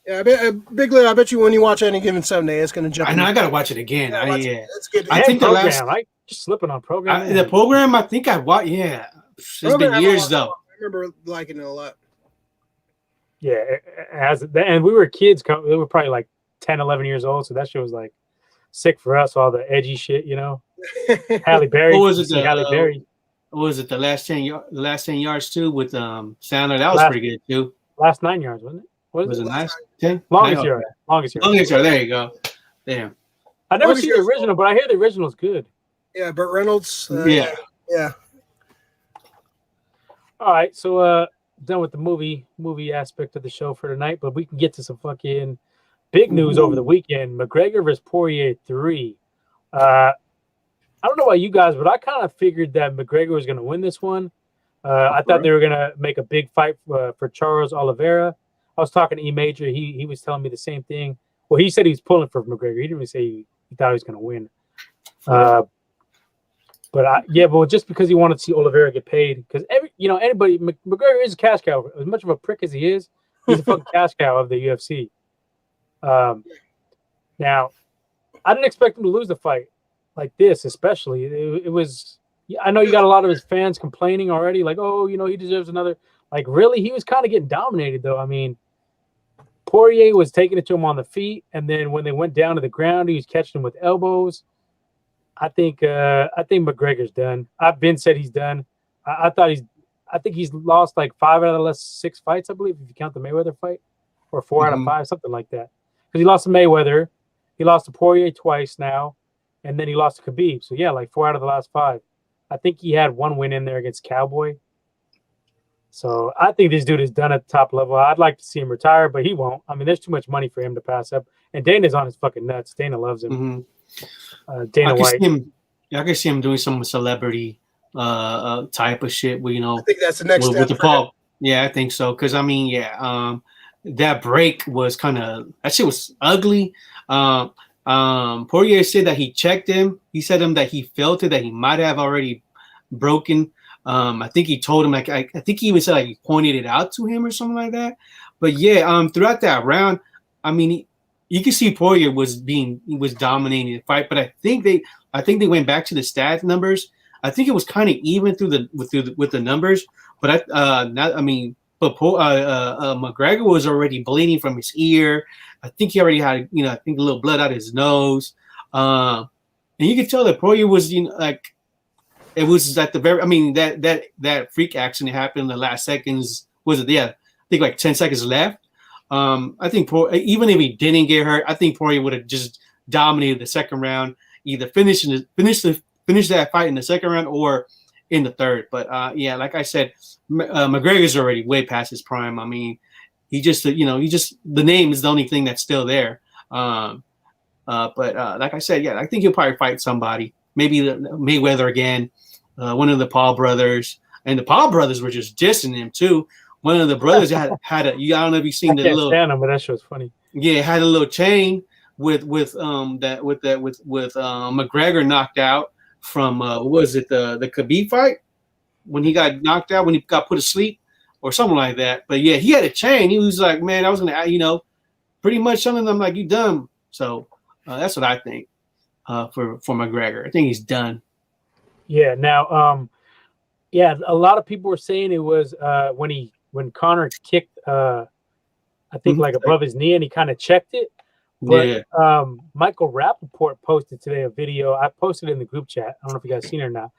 Yeah, Big Lid, I bet you when you watch Any Given Sunday, it's going to jump. I know. I got to watch it again. It's good. I think the last. I just slipping on program. The program, I think I watched. Yeah, it's been years though. I remember liking it a lot. Yeah, and we were kids. We were probably like 10, 11 years old, so that shit was like sick for us. All the edgy shit, you know. Halle Berry. What was it? Halle Berry. What was it? The last 10 yards too with Sandler. That was pretty good too. Last 9 yards, wasn't it? Was it last 10? Longest yard. Longest yard. There you go. Damn. I never seen the original, but I hear the original is good. Yeah, Burt Reynolds. Yeah. All right, so done with the movie aspect of the show for tonight, but we can get to some fucking big news over the weekend. Mcgregor versus Poirier 3. I don't know about you guys, but I kind of figured that McGregor was going to win this one. I thought they were going to make a big fight for Charles Oliveira. I was talking to E Major. He was telling me the same thing. Well, he said he was pulling for McGregor. He didn't really say he thought he was going to win. But just because he wanted to see Oliveira get paid, because anybody, McGregor is a cash cow. As much of a prick as he is, he's a fucking cash cow of the UFC. Now, I didn't expect him to lose the fight like this, especially. It was. I know you got a lot of his fans complaining already, like, oh, he deserves another. Like, really, he was kind of getting dominated, though. I mean, Poirier was taking it to him on the feet, and then when they went down to the ground, he was catching him with elbows. I think McGregor's done. I've been said he's done. I think he's lost like 5 out of the last 6 fights, I believe, if you count the Mayweather fight, or 4 out of 5, something like that. Because he lost to Mayweather, he lost to Poirier twice now, and then he lost to Khabib. So yeah, like 4 out of the last 5. I think he had 1 win in there against Cowboy. So I think this dude is done at the top level. I'd like to see him retire, but he won't. I mean, there's too much money for him to pass up. And Dana's on his fucking nuts. Dana loves him. Dana White. I can see him doing some celebrity type of shit. Where, I think that's the next step with the Paul. Yeah, I think so. Because I mean, that break was that shit was ugly. Poirier said that he checked him. He said that he felt it, that he might have already broken. I think he told him, like, I think he even said, like, he pointed it out to him or something like that. But yeah, throughout that round, I mean, you can see Poirier was dominating the fight. But I think they went back to the stats numbers. I think it was kind of even with the numbers. But McGregor was already bleeding from his ear. I think he already had, I think a little blood out of his nose. And you could tell that Poirier was, like, it was at the very, I mean, that freak accident happened in the last seconds. Was it? Yeah, I think like 10 seconds left. I think even if he didn't get hurt, I think Poirier would have just dominated the second round, either finish that fight in the second round or in the third. But like I said, McGregor's already way past his prime. I mean, the name is the only thing that's still there. But like I said, I think he'll probably fight somebody, maybe Mayweather again, one of the Paul brothers. And the Paul brothers were just dissing him too one of the brothers had a. I don't know if you've seen I the can't little. stand him, but that show's funny. Yeah, it had a little chain with McGregor knocked out from what was it the Khabib fight when he got knocked out when he got put asleep or something like that. But yeah, he had a chain. He was like, man, I was gonna pretty much telling them like you done. So that's what I think for McGregor. I think he's done. Yeah. Now, yeah, a lot of people were saying it was when Conor kicked I think like above his knee and he kind of checked it. But Michael Rappaport posted today a video. I posted it in the group chat. I don't know if you guys seen it or not.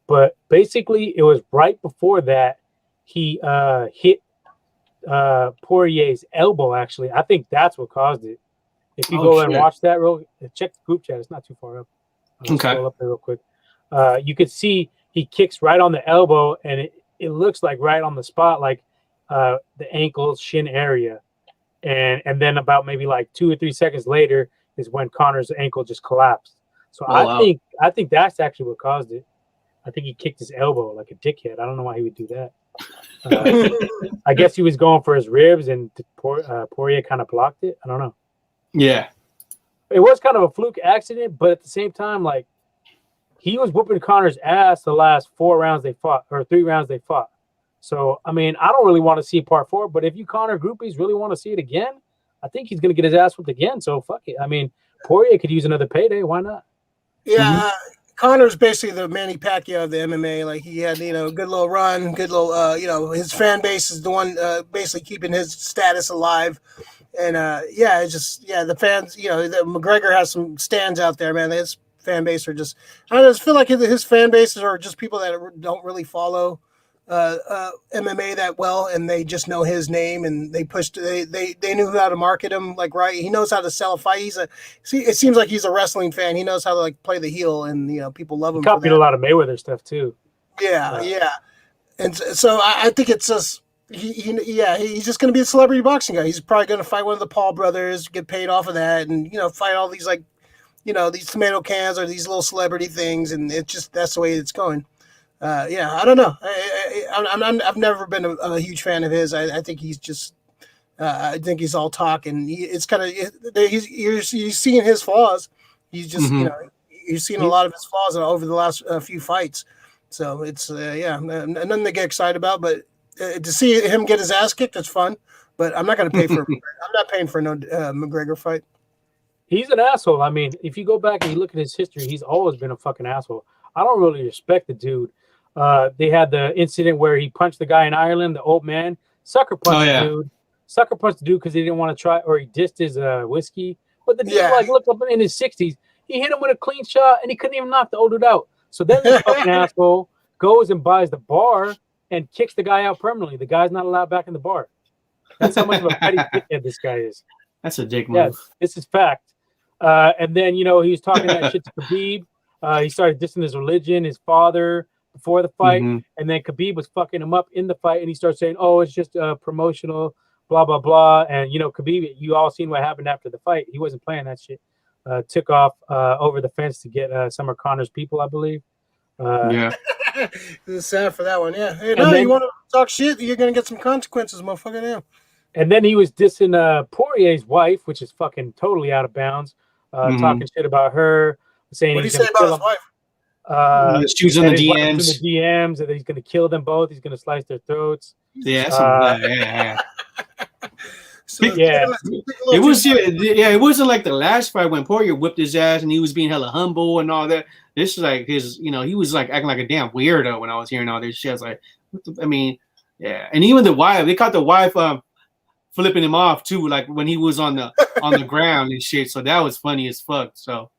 But basically, it was right before that he hit Poirier's elbow, actually. I think that's what caused it. If you go and watch that, check the group chat. It's not too far up. I'll scroll up there real quick. You could see he kicks right on the elbow, and it looks like right on the spot, like the ankle, shin area. And then about maybe like 2 or 3 seconds later is when Conor's ankle just collapsed. So I think that's actually what caused it. I think he kicked his elbow like a dickhead. I don't know why he would do that. I guess he was going for his ribs and Poirier kind of blocked it. I don't know. Yeah. It was kind of a fluke accident, but at the same time, like he was whooping Conor's ass the last 4 rounds they fought or 3 rounds they fought. So, I mean, I don't really want to see part 4, but if you Conor groupies really want to see it again, I think he's going to get his ass whooped again. So, fuck it. I mean, Poirier could use another payday. Why not? Yeah, Conor's basically the Manny Pacquiao of the MMA. Like, he had, a good little run, good little, his fan base is the one basically keeping his status alive. And, it's just, the fans, McGregor has some stands out there, man. His fan base are just, I just feel like his fan bases are just people that don't really follow MMA that well, and they just know his name, and they knew how to market him like right. He knows how to sell a fight. It seems like he's a wrestling fan. He knows how to like play the heel, and people love him. He copied a lot of Mayweather stuff too. Yeah. And so I think it's just he's just going to be a celebrity boxing guy. He's probably going to fight one of the Paul brothers, get paid off of that, and fight all these these tomato cans or these little celebrity things, and that's the way it's going. I don't know. I've never been a huge fan of his. I think he's just. I think he's all talk, and it's kind of you're seeing his flaws. He's just you're seeing a lot of his flaws over the last few fights. So it's nothing to get excited about. But to see him get his ass kicked, that's fun. But I'm not going to pay for. I'm not paying for no McGregor fight. He's an asshole. I mean, if you go back and you look at his history, he's always been a fucking asshole. I don't really respect the dude. They had the incident where he punched the guy in Ireland, the old man, sucker punched the dude. Sucker punched the dude because he didn't want to try, or he dissed his whiskey. But the dude looked up in his 60s. He hit him with a clean shot, and he couldn't even knock the old dude out. So then this fucking asshole goes and buys the bar and kicks the guy out permanently. The guy's not allowed back in the bar. That's how much of a petty dickhead this guy is. That's a dick move. Yeah, this is fact. And then, he was talking that shit to Khabib. He started dissing his religion, his father, before the fight, and then Khabib was fucking him up in the fight, and he started saying, "Oh, it's just promotional, blah blah blah." And Khabib, you all seen what happened after the fight. He wasn't playing that shit. Took off over the fence to get some of Conor's people, I believe. It's sad for that one. Yeah. Hey, no, you want to talk shit? You're gonna get some consequences, motherfucker. Yeah. And then he was dissing Poirier's wife, which is fucking totally out of bounds. Talking shit about her, saying what did he say about his wife? She was in the DMs. And he's going to kill them both. He's going to slice their throats. Yeah. It wasn't like the last fight when Poirier whipped his ass and he was being hella humble and all that. This is like his, he was like acting like a damn weirdo when I was hearing all this shit. I was like, and even the wife, they caught the wife flipping him off too, like when he was on the ground and shit. So that was funny as fuck. So.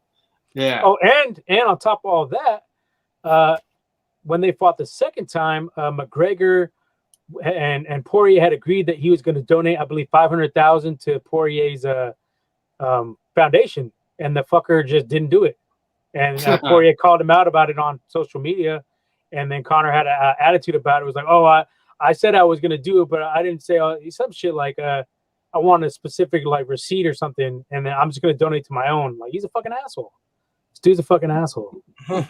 Yeah. Oh, and on top of all that, when they fought the second time, McGregor and Poirier had agreed that he was going to donate, I believe, $500,000 to Poirier's foundation, and the fucker just didn't do it. And Poirier called him out about it on social media, and then Conor had an attitude about it. It was like, "Oh, I said I was going to do it, but I didn't say some shit like I want a specific like receipt or something, and then I'm just going to donate to my own." Like, he's a fucking asshole. This dude's a fucking asshole. And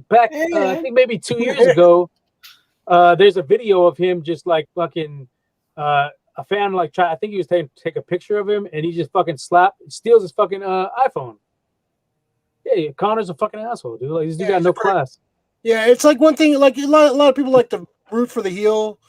back, I think maybe 2 years ago, There's a video of him just like fucking a fan like I think he was take a picture of him, and he just fucking steals his fucking iPhone. Yeah, Connor's a fucking asshole, dude. Like, this dude got no class. Yeah, it's like one thing. Like a lot of people like to root for the heel,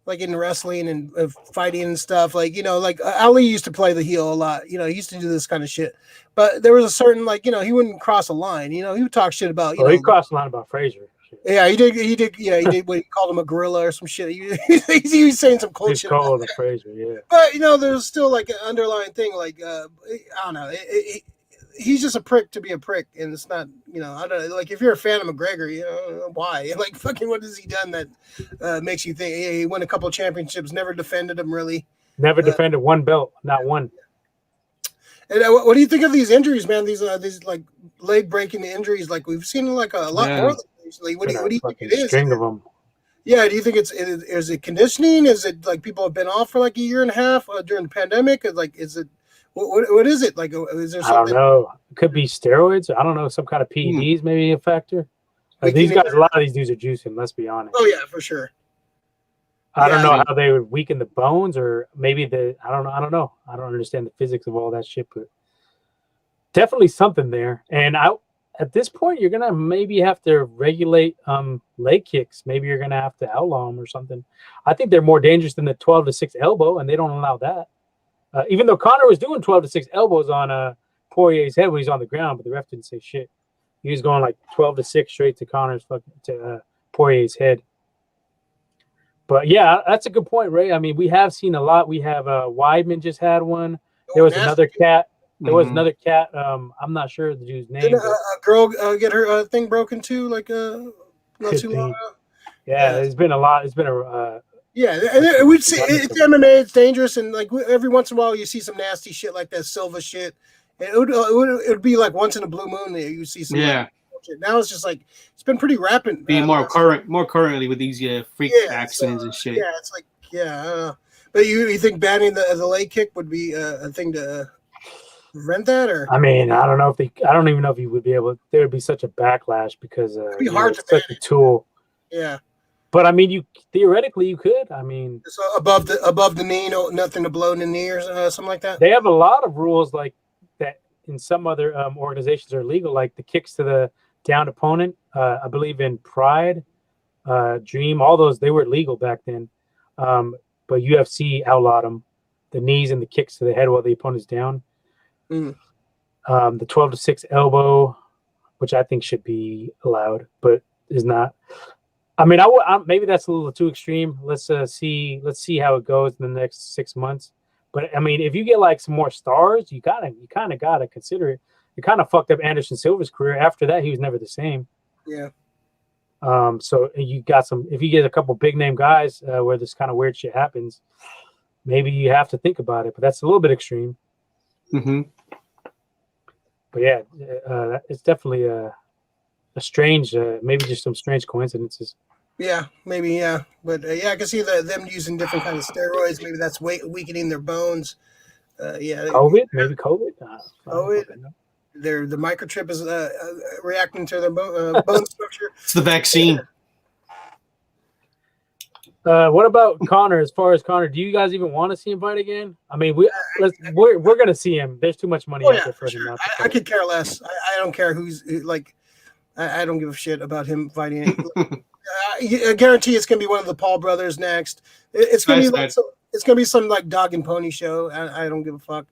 like in wrestling and fighting and stuff. Like, you know, like Ali used to play the heel a lot. You know, he used to do this kind of shit. But there was a certain, like, you know, he wouldn't cross a line. You know, he would talk shit about. You know, he crossed the line about Frazier. Yeah, he did. Yeah, he did. When he called him a gorilla or some shit. He was saying some cool shit. Called him Frazier, yeah. But you know, there's still like an underlying thing. Like, I don't know. He's just a prick to be a prick, and it's not. You know, I don't like if you're a fan of McGregor. You know why? Like, fucking, what has he done that makes you think? He won a couple of championships, never defended them really. Never defended one belt, not one. And what do you think of these injuries, man? These like leg breaking injuries. Like we've seen like a lot more of them recently. What do you think it is? String of them. Yeah, do you think is it conditioning? Is it like people have been off for like a year and a half during the pandemic? Like, is it what is it like? Is there something? I don't know. It could be steroids. I don't know. Some kind of PEDs maybe a factor. These guys, a lot of these dudes are juicing. Let's be honest. Oh yeah, for sure. I don't know how they would weaken the bones, or maybe I don't know. I don't understand the physics of all that shit, but definitely something there. And at this point, you're gonna maybe have to regulate leg kicks. Maybe you're gonna have to outlaw them or something. I think they're more dangerous than the 12-6 elbow, and they don't allow that. Even though Connor was doing 12-6 elbows on Poirier's head when he's on the ground, but the ref didn't say shit. He was going like 12-6 straight to Poirier's head. But yeah, that's a good point, Ray. I mean, we have seen a lot. We have Weidman just had one. There was another cat. Another cat. I'm not sure the dude's name. Did a girl get her thing broken too? Like not too long ago. Yeah, it's been a lot. It's been a. Yeah, and we'd see it's MMA. It's dangerous, and like every once in a while you see some nasty shit like that Silva shit. And it would be like once in a blue moon that you see some. Yeah. Like, now it's just like it's been pretty rapid. Being more currently with these freak accidents and shit. Yeah, it's like I don't know. But you think banning the leg kick would be a thing to prevent that, or? I mean, I don't know I don't even know if you would be able. There would be such a backlash because it'd be hard to such a tool. Yeah. But I mean, theoretically you could. I mean, so above the knee, nothing to blow in the knee or something like that. They have a lot of rules like that in some other organizations are legal, like the kicks to the downed opponent. I believe in Pride, Dream, all those, they were legal back then. But UFC outlawed them, the knees and the kicks to the head while the opponent's down. The 12-6 elbow, which I think should be allowed, but is not. I mean, maybe that's a little too extreme. Let's see how it goes in the next 6 months. But I mean, if you get like some more stars, you kind of gotta consider it. It kind of fucked up Anderson Silva's career. After that, he was never the same. Yeah. So you got if you get a couple big name guys where this kind of weird shit happens, maybe you have to think about it. But that's a little bit extreme. Mm-hmm. But yeah, it's definitely a strange, maybe just some strange coincidences. Yeah, maybe, yeah. But I can see them using different kinds of steroids. Maybe that's weakening their bones. COVID. The microchip is reacting to their bone structure. It's the vaccine. What about Connor? As far as Connor, do you guys even want to see him fight again? I mean, we're gonna see him. There's too much money out there for him. Sure. I could care less. I don't care who's like. I don't give a shit about him fighting. I guarantee it's gonna be one of the Paul brothers next. It's gonna be like it's gonna be some like dog and pony show. I don't give a fuck.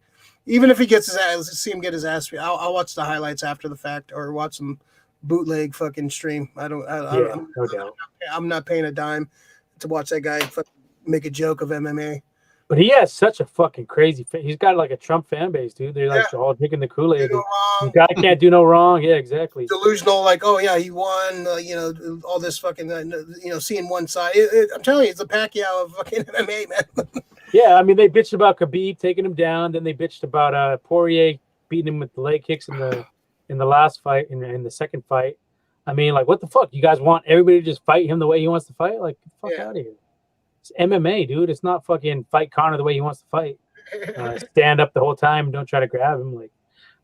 Even if he gets his ass, see him get his ass. I'll watch the highlights after the fact or watch some bootleg fucking stream. I'm not paying a dime to watch that guy make a joke of MMA. But he has such a fucking crazy. He's got like a Trump fan base, dude. They're like all drinking the Kool-Aid. The guy can't do no wrong. Yeah, exactly. Delusional, like, oh yeah, he won. All this fucking, seeing one side. I'm telling you, it's a Pacquiao of fucking MMA, man. Yeah, I mean, they bitched about Khabib taking him down. Then they bitched about Poirier beating him with the leg kicks in the last fight, in the second fight. I mean, like, what the fuck? You guys want everybody to just fight him the way he wants to fight? Like, get the fuck out of here. It's MMA, dude. It's not fucking fight Conor the way he wants to fight. Stand up the whole time and don't try to grab him. Like,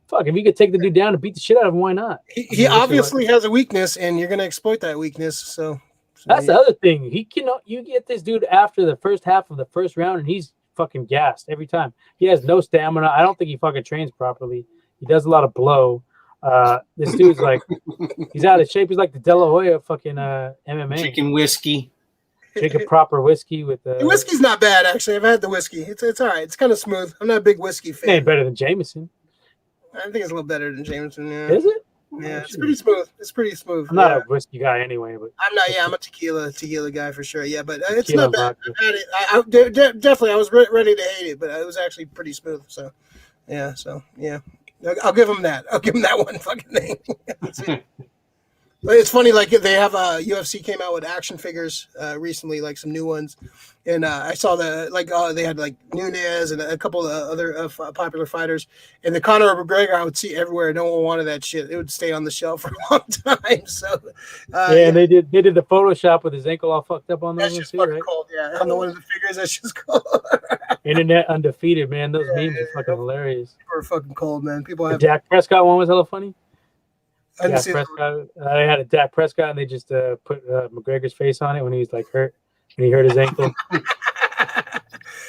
fuck, if you could take the dude down and beat the shit out of him, why not? He obviously has a weakness, and you're going to exploit that weakness. So That's the other thing. He cannot. You get this dude after the first half of the first round, and he's fucking gassed every time. He has no stamina. I don't think he fucking trains properly. He does a lot of blow. This dude's like, he's out of shape. He's like the De La Hoya of fucking MMA. Drinking whiskey. Drinking proper whiskey with the whiskey's not bad actually. I've had the whiskey. It's all right. It's kind of smooth. I'm not a big whiskey fan. It ain't better than Jameson. I think it's a little better than Jameson. Yeah. Is it? Yeah, it's pretty smooth. It's pretty smooth. I'm not a whiskey guy anyway, but I'm not. Yeah, I'm a tequila guy for sure. Yeah, but it's not bad. I've had it. Definitely, I was ready to hate it, but it was actually pretty smooth. So, yeah. I'll give him that. I'll give him that one fucking thing. But it's funny, like they have UFC came out with action figures recently, like some new ones, and I saw they had like Nunes and a couple of other popular fighters, and the Conor McGregor I would see everywhere. No one wanted that shit; it would stay on the shelf for a long time. So and they did the Photoshop with his ankle all fucked up on those ones too, right? Cold, yeah. On the one of the figures, that's just cold. Internet undefeated, man. Those memes are fucking hilarious. People are fucking cold, man. People have the Dak Prescott one was hella funny. I didn't see Prescott. I had a Dak Prescott, and they just put McGregor's face on it when he was like hurt, and he hurt his ankle.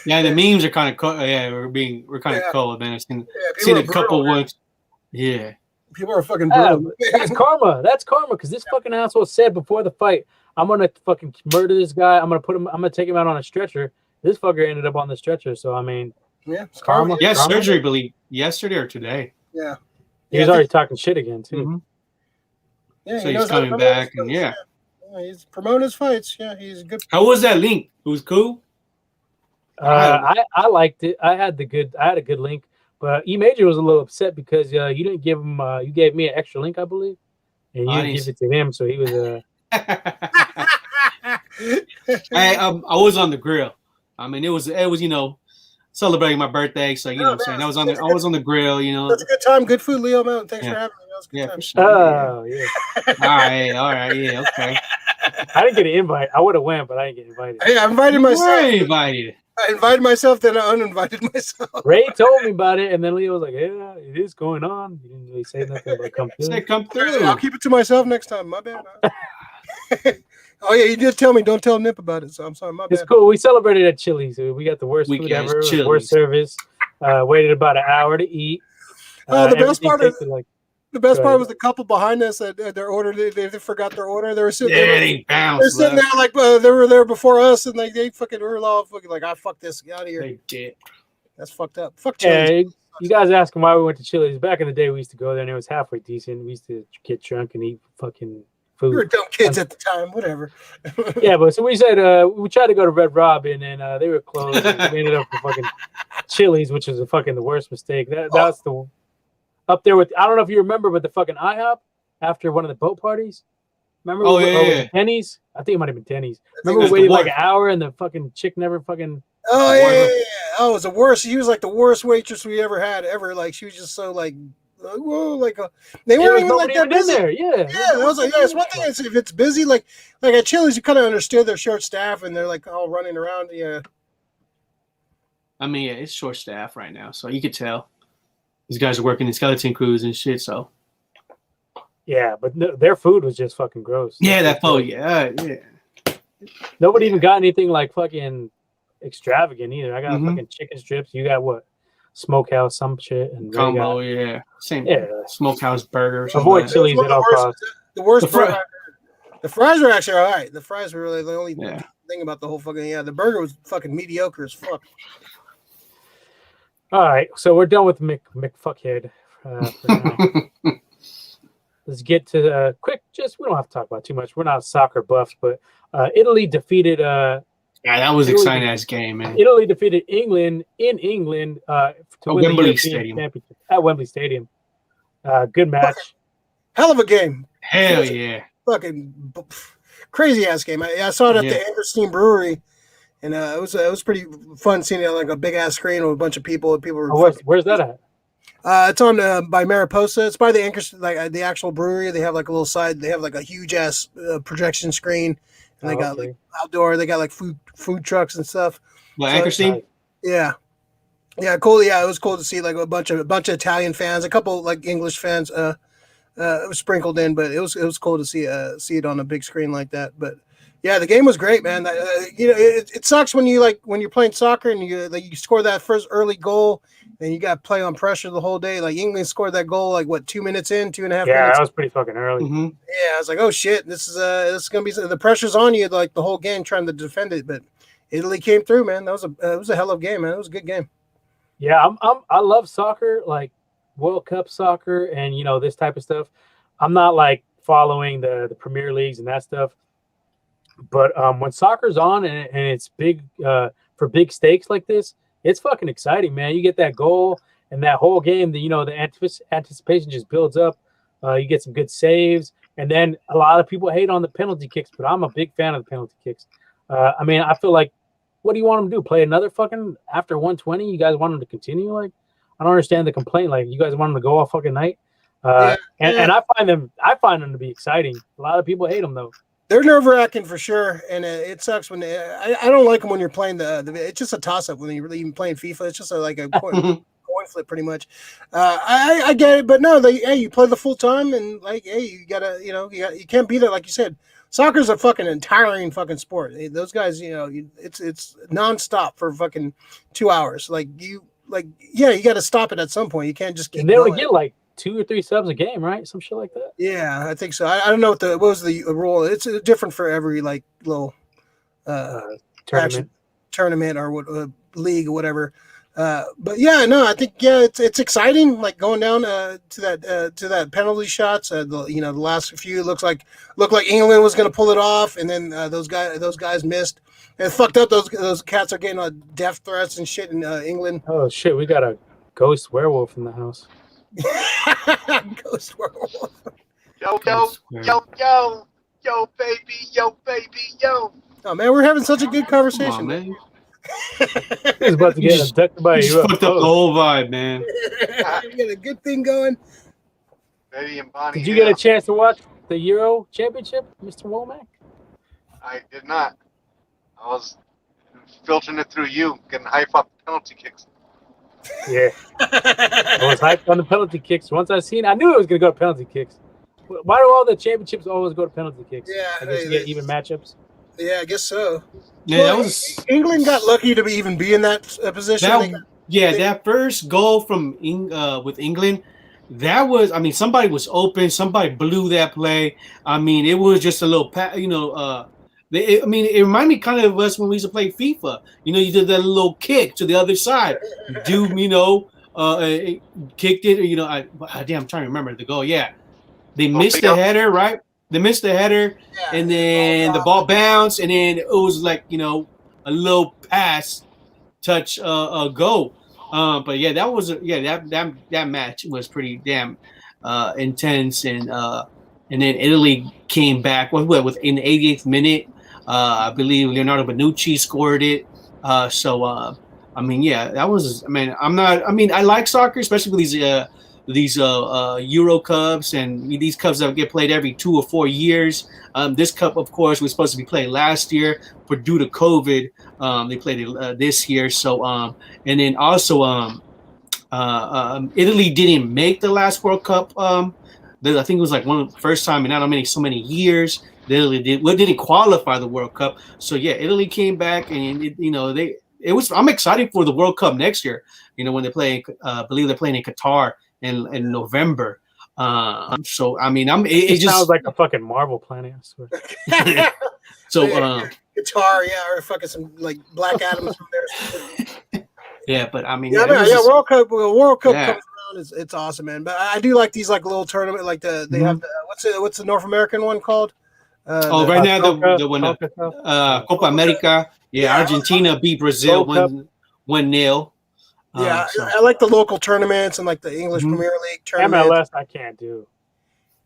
Yeah, the memes are kind of cold. Yeah, we're kind of cold, man. I've seen a couple ones. Yeah, people are fucking brutal. That's karma. That's karma because this fucking asshole said before the fight, "I'm gonna fucking murder this guy. I'm gonna take him out on a stretcher." This fucker ended up on the stretcher. So I mean, yeah, it's karma. Yeah, karma. Surgery, believe yesterday or today. Yeah, he was already talking shit again too. Mm-hmm. Yeah, so he's coming back, and yeah, he's promoting his fights. Yeah, he's good. How was that link? It was cool. I liked it. I had a good link, but E Major was a little upset because you didn't give him. You gave me an extra link, I believe, and you didn't give it to him, so he was. I was on the grill. I mean, it was celebrating my birthday, so what I'm saying. I was on the grill. That's a good time. Good food, Leo Mountain. Thanks for having me. Yeah, for sure. Oh, yeah. All right, yeah, okay. I didn't get an invite. I would have went, but I didn't get invited. Hey, I invited myself. I invited myself, then I uninvited myself. Ray told me about it, and then Leo was like, "Yeah, it is going on." He didn't really say nothing, but come through. Come through. I'll keep it to myself next time. My bad. Oh yeah, you did tell me. Don't tell Nip about it. So I'm sorry. My bad. It's cool. We celebrated at Chili's. We got the worst food ever. The worst service. Waited about an hour to eat. The best part is the best part was the couple behind us that their order. They forgot their order. They were sitting. They're sitting there like they were there before us, and like they fucking were all fucking like, "I fuck this. Get out of here." They did. That's fucked up. Fuck Chili's. Yeah, you guys asking why we went to Chili's. Back in the day, we used to go there, and it was halfway decent. We used to get drunk and eat fucking food. We were dumb kids at the time. Whatever. Yeah, but so we said we tried to go to Red Robin, and they were closed. And we ended up with fucking Chili's, which was the worst mistake. That's the up there with, I don't know if you remember, but the fucking IHOP after one of the boat parties. Remember? Oh, yeah. Denny's? I think it might have been Denny's. Remember we waited like an hour and the fucking chick never fucking. Oh, yeah. Oh, it was the worst. She was like the worst waitress we ever had, ever. Like, she was just so like, whoa, like they weren't even like that busy. There. Yeah. I was like, it's one thing if it's busy, like at Chili's, you kind of understood their short staff and they're like all running around. Yeah. I mean, yeah, it's short staff right now, so you could tell. These guys are working in skeleton crews and shit, so. Yeah, but their food was just fucking gross. Yeah, that food, yeah. Nobody even got anything like fucking extravagant either. I got fucking chicken strips. You got what? Smokehouse, some shit. And combo, yeah. Same. Yeah. Smokehouse burger. Avoid Chili's at all costs. The worst the fries were actually all right. The fries were really the only thing about the whole fucking, the burger was fucking mediocre as fuck. All right, so we're done with McFuckhead for now. Let's get to quick. We don't have to talk about too much. We're not soccer buffs, but Italy defeated. Yeah, that was an exciting ass game, man. Italy defeated England in England to win Wembley the European Championship at Wembley Stadium. Good match. Hell of a game. Hell yeah. Fucking crazy ass game. I saw it at the Amberstein Brewery. And it was pretty fun seeing it on like a big ass screen with a bunch of people. And people were. Where's that at? It's on by Mariposa. It's by the Anchor, like the actual brewery. They have like a little side. They have like a huge ass projection screen, and they got like outdoor. They got like food trucks and stuff. Well, Anchorstein. Yeah, cool. Yeah, it was cool to see like a bunch of Italian fans, a couple like English fans, it was sprinkled in, but it was cool to see it on a big screen like that. But Yeah, the game was great, man. It sucks when you're playing soccer and you score that first early goal, and you got to play on pressure the whole day. Like England scored that goal 2 minutes in, 2.5 Yeah, minutes. that was pretty fucking early. Mm-hmm. Yeah, I was like, oh shit, this is gonna be the pressure's on you like the whole game trying to defend it, but Italy came through, man. That was a hell of a game, man. It was a good game. Yeah, I love soccer, like World Cup soccer, and this type of stuff. I'm not like following the Premier Leagues and that stuff. But when soccer's on and it's big for big stakes like this, it's fucking exciting, man. You get that goal and that whole game, the anticipation just builds up. You get some good saves, and then a lot of people hate on the penalty kicks, but I'm a big fan of the penalty kicks. I feel like, what do you want them to do? Play another fucking after 120? You guys want them to continue? Like, I don't understand the complaint. Like, you guys want them to go all fucking night? And I find them to be exciting. A lot of people hate them though. They're nerve-wracking for sure, and it sucks when I don't like them when you're playing it's just a toss-up when you're even playing FIFA. It's just like a coin flip pretty much. I get it, but no, you play the full time, and you gotta, you can't be there like you said. Soccer's a fucking tiring fucking sport. Those guys, it's nonstop for fucking 2 hours. You got to stop it at some point. You can't just keep. And they going. would get like 2 or 3 subs a game, right? Some shit like that. Yeah, I think so. I don't know what was the rule. It's different for every little tournament or what league or whatever. But yeah, no, I think it's exciting. Like going down to that penalty shots. The last few looked like England was going to pull it off, and then those guys missed. And it's fucked up. Those cats are getting death threats and shit in England. Oh shit, we got a ghost werewolf in the house. Ghost werewolf. Yo, baby, yo. Oh man, we're having such a good conversation, man. He's about to get abducted by you. Fucked up the whole vibe, man. We got a good thing going. Baby and Bonnie. Did you get a chance to watch the Euro Championship, Mr. Womack? I did not. I was filtering it through you, getting hype up penalty kicks. Yeah, I was hyped on the penalty kicks. Once I knew it was gonna go to penalty kicks. Why do all the championships always go to penalty kicks? Yeah, I guess you get even matchups. Yeah, I guess so. Yeah, well, England got lucky to even be in that position. That first goal from with England, that was. I mean, somebody was open. Somebody blew that play. I mean, it was just a little, it reminded me kind of us when we used to play FIFA. You did that little kick to the other side. Dude, kicked it. I'm trying to remember the goal. Yeah, they missed the header, right? They missed the header, and then the ball bounced, and then it was like a little pass, touch, goal. But yeah, that was that match was pretty damn intense, and then Italy came back with in the 88th minute. I believe Leonardo Bonucci scored it. That was. I like soccer, especially with these Euro Cups and these cups that get played every 2 or 4 years. This cup, of course, was supposed to be played last year, but due to COVID, they played it this year. So, and then also, Italy didn't make the last World Cup. I think it was like one of the first time in so many years. Italy didn't qualify the World Cup. So yeah, Italy came back, and I'm excited for the World Cup next year. When they play, I believe they're playing in Qatar in November. It just sounds like a fucking Marvel planet. I swear. So Qatar, or fucking some like Black Adams from there. Yeah, but World Cup comes around. It's awesome, man. But I do like these little tournament, they have what's the North American one called? Right now the one Copa America. Yeah, Argentina beat Brazil 1-0. I like the local tournaments and the English Premier League tournaments. MLS I can't do.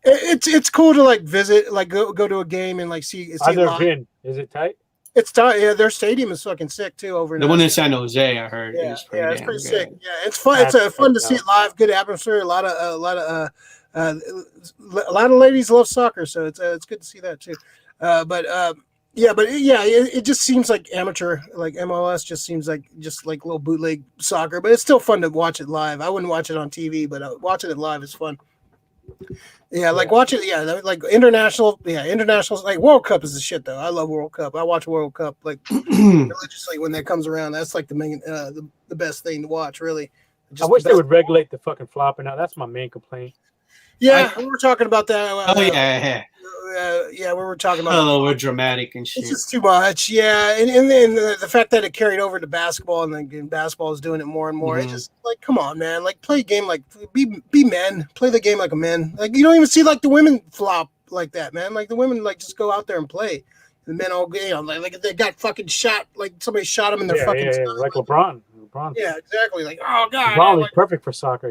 It's cool to visit, go to a game and see. I've never been. Is it tight? It's tight. Yeah, their stadium is fucking sick too. Over in the one in San Jose, I heard. Yeah, it's pretty sick. Yeah, it's fun. It's fun to see it live. Good atmosphere. A lot of ladies love soccer, so it's good to see that too. It just seems like amateur, MLS just seems like little bootleg soccer, but it's still fun to watch it live. I wouldn't watch it on TV, but watching it live is fun. Yeah, like watch it. Yeah, like international. Yeah, international. Like World Cup is the shit though. I love World Cup. I watch World Cup like religiously when that comes around. That's like the main, the best thing to watch. Really. I wish they would regulate the fucking flopping out. That's my main complaint. Yeah, we were talking about that. Yeah, we were talking about. Oh, we're dramatic and shit. It's just too much. Yeah, and then the fact that it carried over to basketball, and then basketball is doing it more and more. It's just like, come on, man. Like, play a game like be men. Play the game like a man. Like, you don't even see like the women flop like that, man. Like the women like just go out there and play. The men all, like they got fucking shot. Like somebody shot them in their fucking. Yeah, like LeBron. Yeah, exactly. Like, oh god. LeBron was perfect for soccer.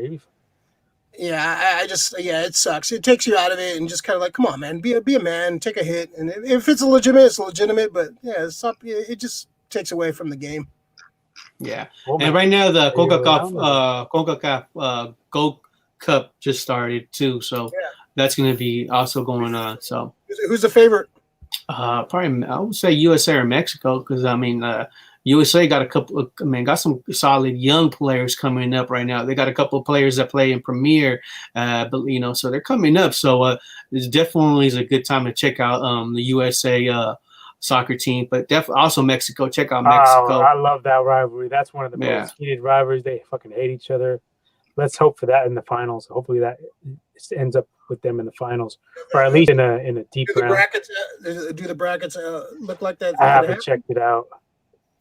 Yeah, it sucks. It takes you out of it and just kind of like, come on, man, be a man, take a hit, and if it's legitimate, it's legitimate. But yeah, it just takes away from the game. Yeah, and right now the CONCACAF Gold Cup just started too, so that's going to be also going on. So who's the favorite? Probably I would say USA or Mexico, because I mean USA got got some solid young players coming up right now. They got a couple of players that play in Premier, but so they're coming up. So it's definitely a good time to check out the USA soccer team, but definitely also Mexico. Check out Mexico. I love that rivalry. That's one of the most heated rivalries. They fucking hate each other. Let's hope for that in the finals. Hopefully that ends up with them in the finals, or at least in a deep round. Do the brackets look like that? I haven't checked it out.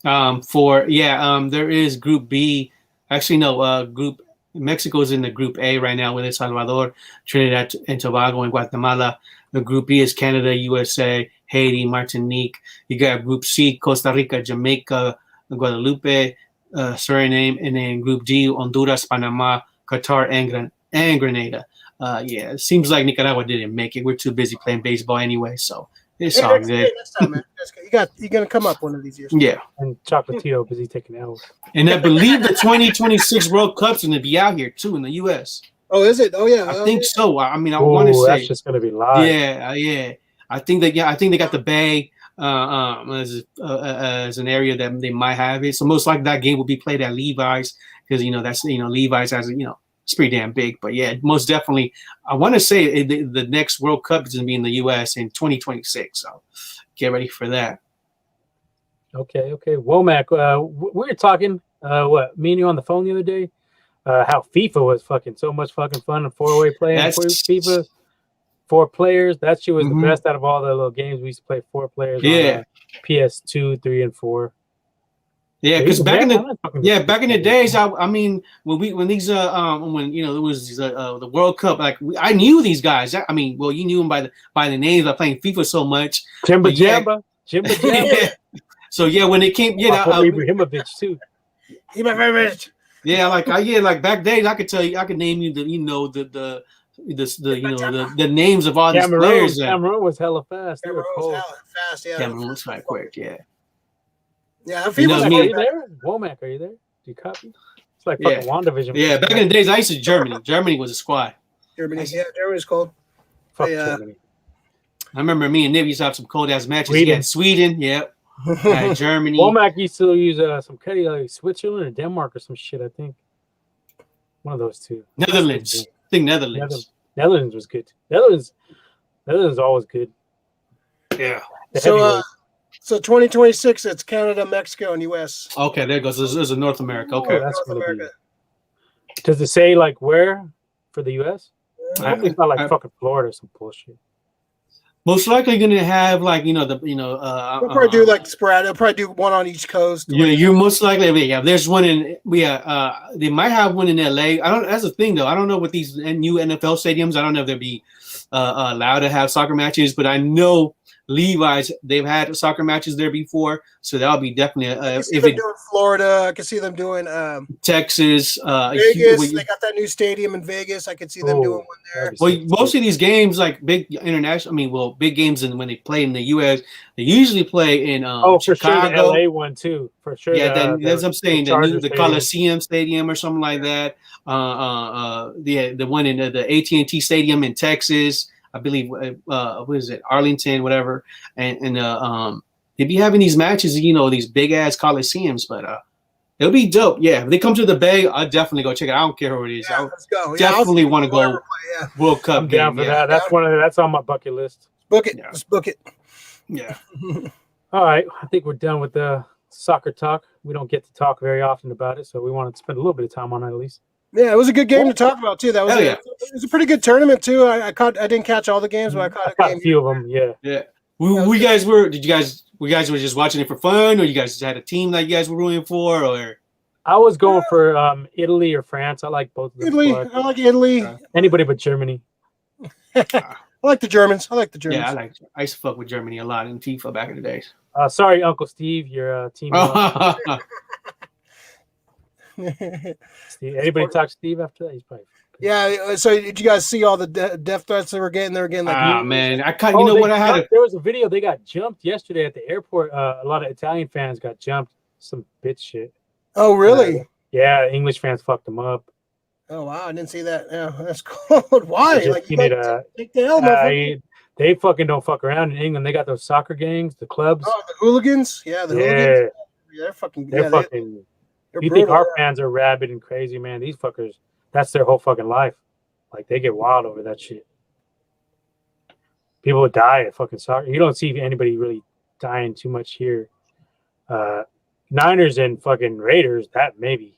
There is Group B. Actually, no. Mexico is in the Group A right now with El Salvador, Trinidad and Tobago, and Guatemala. The Group B is Canada, USA, Haiti, Martinique. You got Group C, Costa Rica, Jamaica, Guadalupe, Suriname, and then Group D, Honduras, Panama, Qatar, and Grenada. It seems like Nicaragua didn't make it. We're too busy playing baseball anyway, so it's all good. Next time, man. You're gonna come up one of these years. Yeah. And Chocolatito busy taking L's. And I believe the 2026 World Cup's gonna be out here too in the US. Oh, is it? Oh yeah. I think so. I mean, I want to say that's just gonna be live. Yeah. I think they got the Bay as an area that they might have it. So most likely that game will be played at Levi's, because that's Levi's has it's pretty damn big. But yeah, most definitely, I want to say the next World Cup is gonna be in the US in 2026. So get ready for that. Okay. Womack, we were talking, me and you on the phone the other day, how FIFA was fucking so much fucking fun and four-way playing. FIFA, 4 players. That shit was the best out of all the little games we used to play. 4 players. Yeah. On, PS2, 3, and 4. Yeah, because back in the days, I mean, when it was the World Cup, like I knew these guys. I mean, well, you knew them by the names by playing FIFA so much. Jimba Jamba. Yeah. So yeah, when it came, Ibrahimovic too. Yeah, like back days, I could tell you, I could name you the names of all these players. Cameroon was hella fast. They were cold. Cameroon was quite quick. Yeah. Yeah, are you there? Womack, are you there? Do you copy? It's like fucking WandaVision. Yeah, back in the days, I used to Germany. Germany was a squad. Germany's cold. Fuck Germany. I remember me and Nib used to have some cold ass matches. He had Sweden, Germany. Womack used to use some kind of like Switzerland or Denmark or some shit. I think one of those two. Netherlands. I think Netherlands. Netherlands was good. Netherlands is always good. Yeah. So 2026, it's Canada, Mexico, and US. Okay, there goes. This is North America. Okay, North America. Does it say like where for the US? It's not like fucking Florida or some bullshit. Most likely going to have like they'll probably do like sporadic. They'll probably do one on each coast. Yeah, you're most likely. Yeah, there's one in. They might have one in LA. I don't. That's the thing though. I don't know with these new NFL stadiums. I don't know if they'll be allowed to have soccer matches, but I know Levi's, they've had soccer matches there before, so that'll be definitely I can see them doing Florida. I can see them doing Texas, Vegas. They got that new stadium in Vegas. I could see them doing one there. Well, most of these games, like big international, big games, and when they play in the US, they usually play in for Chicago. Sure, the LA one too, for sure. Yeah, that's what I'm saying. The Coliseum Stadium or something like that. The one in the AT&T Stadium in Texas. I believe, what is it, Arlington, whatever, and they be having these matches, these big ass coliseums. But It'll be dope. Yeah, if they come to the Bay, I'll definitely go check it. I don't care who it is. Yeah, let's go. Definitely want to go Yeah. World Cup I'm down game. for that. That's on my bucket list. Book it. Yeah. Let's book it. Yeah. All right, I think we're done with the soccer talk. We don't get to talk very often about it, so we want to spend a little bit of time on it at least. Yeah, it was a good game to talk about too. That was Hell it was a pretty good tournament too. I didn't catch all the games, but I caught a few of them. Yeah. Yeah. You guys were just watching it for fun, or you guys just had a team that you guys were rooting for, or? I was going for Italy or France. I like both of them. Italy. I like Italy. Anybody but Germany. I like the Germans. Yeah, I used to fuck with Germany a lot in FIFA back in the days. Sorry, Uncle Steve, your team. Steve, anybody talk to Steve after that? He's probably. Yeah. So did you guys see all the death threats they were getting? They were getting like. Man, I cut. You know what? There was a video. They got jumped yesterday at the airport. A lot of Italian fans got jumped. Some bitch shit. Oh really? Yeah, English fans fucked them up. Oh wow, I didn't see that. Yeah, that's cold. Why? Like you take the helmet. They fucking don't fuck around in England. They got those soccer gangs, the clubs. Oh, the hooligans. Yeah, the hooligans. Yeah, they're fucking. They're fucking. You think our fans are rabid and crazy, man? These fuckers. That's their whole fucking life. Like they get wild over that shit. People would die at fucking soccer. You don't see anybody really dying too much here. Niners and fucking Raiders. That maybe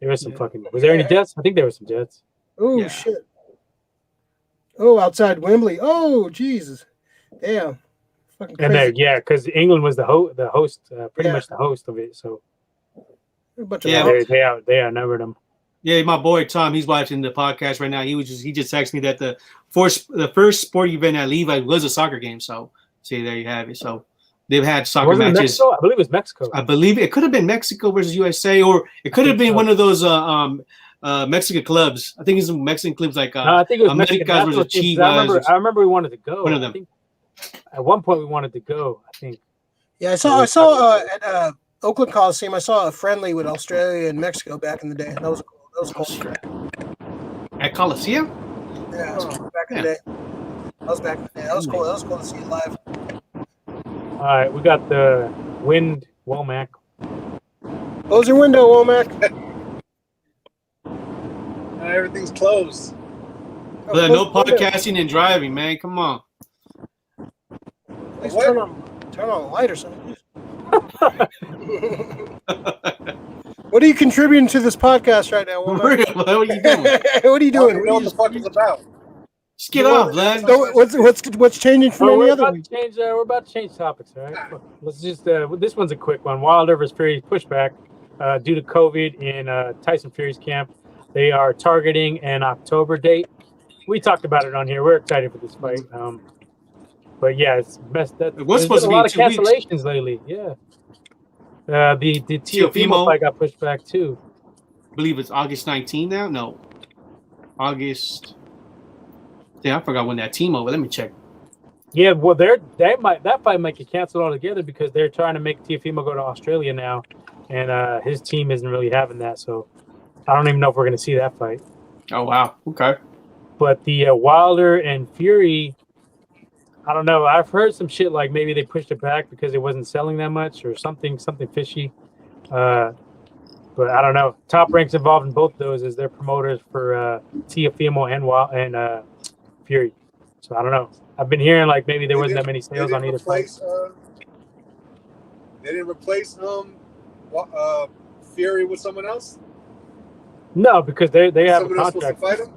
there was some fucking. Was there any deaths? I think there were some deaths. Oh shit. Oh, outside Wembley. Oh Jesus. Damn. Fucking crazy. And there, because England was the host, pretty much the host of it. So they outnumbered them. Yeah, my boy Tom, he's watching the podcast right now. He just texted me that the first sporting event at Levi was a soccer game. So see, there you have it. So they've had soccer matches. Mexico? I believe it was Mexico. I believe it could have been Mexico versus USA, or it could have been one of those Mexican clubs. I think it's Mexican clubs like no, I think it was Americas versus Chivas. I remember we wanted to go. One of them. I think at one point we wanted to go. I think. Yeah, I saw at Oakland Coliseum. I saw a friendly with Australia and Mexico back in the day. That was cool. That was cool. At Coliseum? Yeah, that was cool back in the day. That was back in the day. That was cool. That was cool to see it live. All right, we got the wind, Womack. Close your window, Womack. Everything's closed. No podcasting and driving, man. Come on. At least turn on a light or something. What are you contributing to this podcast right now, Womack? What are you doing? What are you doing? I don't know what the fuck it's about. Just get off, lad. So what's changing from any other? We're about to change topics. All right, let's just. This one's a quick one. Wilder versus Fury pushback due to COVID in Tyson Fury's camp. They are targeting an October date. We talked about it on here. We're excited for this fight. But yeah, it's best. It was supposed to be a lot of 2 weeks. cancellations lately. Yeah. The Teofimo fight got pushed back too. I believe it's August 19 now. No, August. Yeah, I forgot when that team over. Let me check. Yeah, well, that fight might get canceled altogether because they're trying to make Teofimo go to Australia now, and his team isn't really having that. So I don't even know if we're going to see that fight. Oh wow, okay. But the Wilder and Fury, I don't know. I've heard some shit like maybe they pushed it back because it wasn't selling that much or something fishy. But I don't know. Top Rank's involved in both of those as their promoters for Teofimo and Fury. So I don't know. I've been hearing like maybe there wasn't that many sales on either fight. They didn't replace Fury with someone else? No, because they have a someone else contract. supposed to fight him?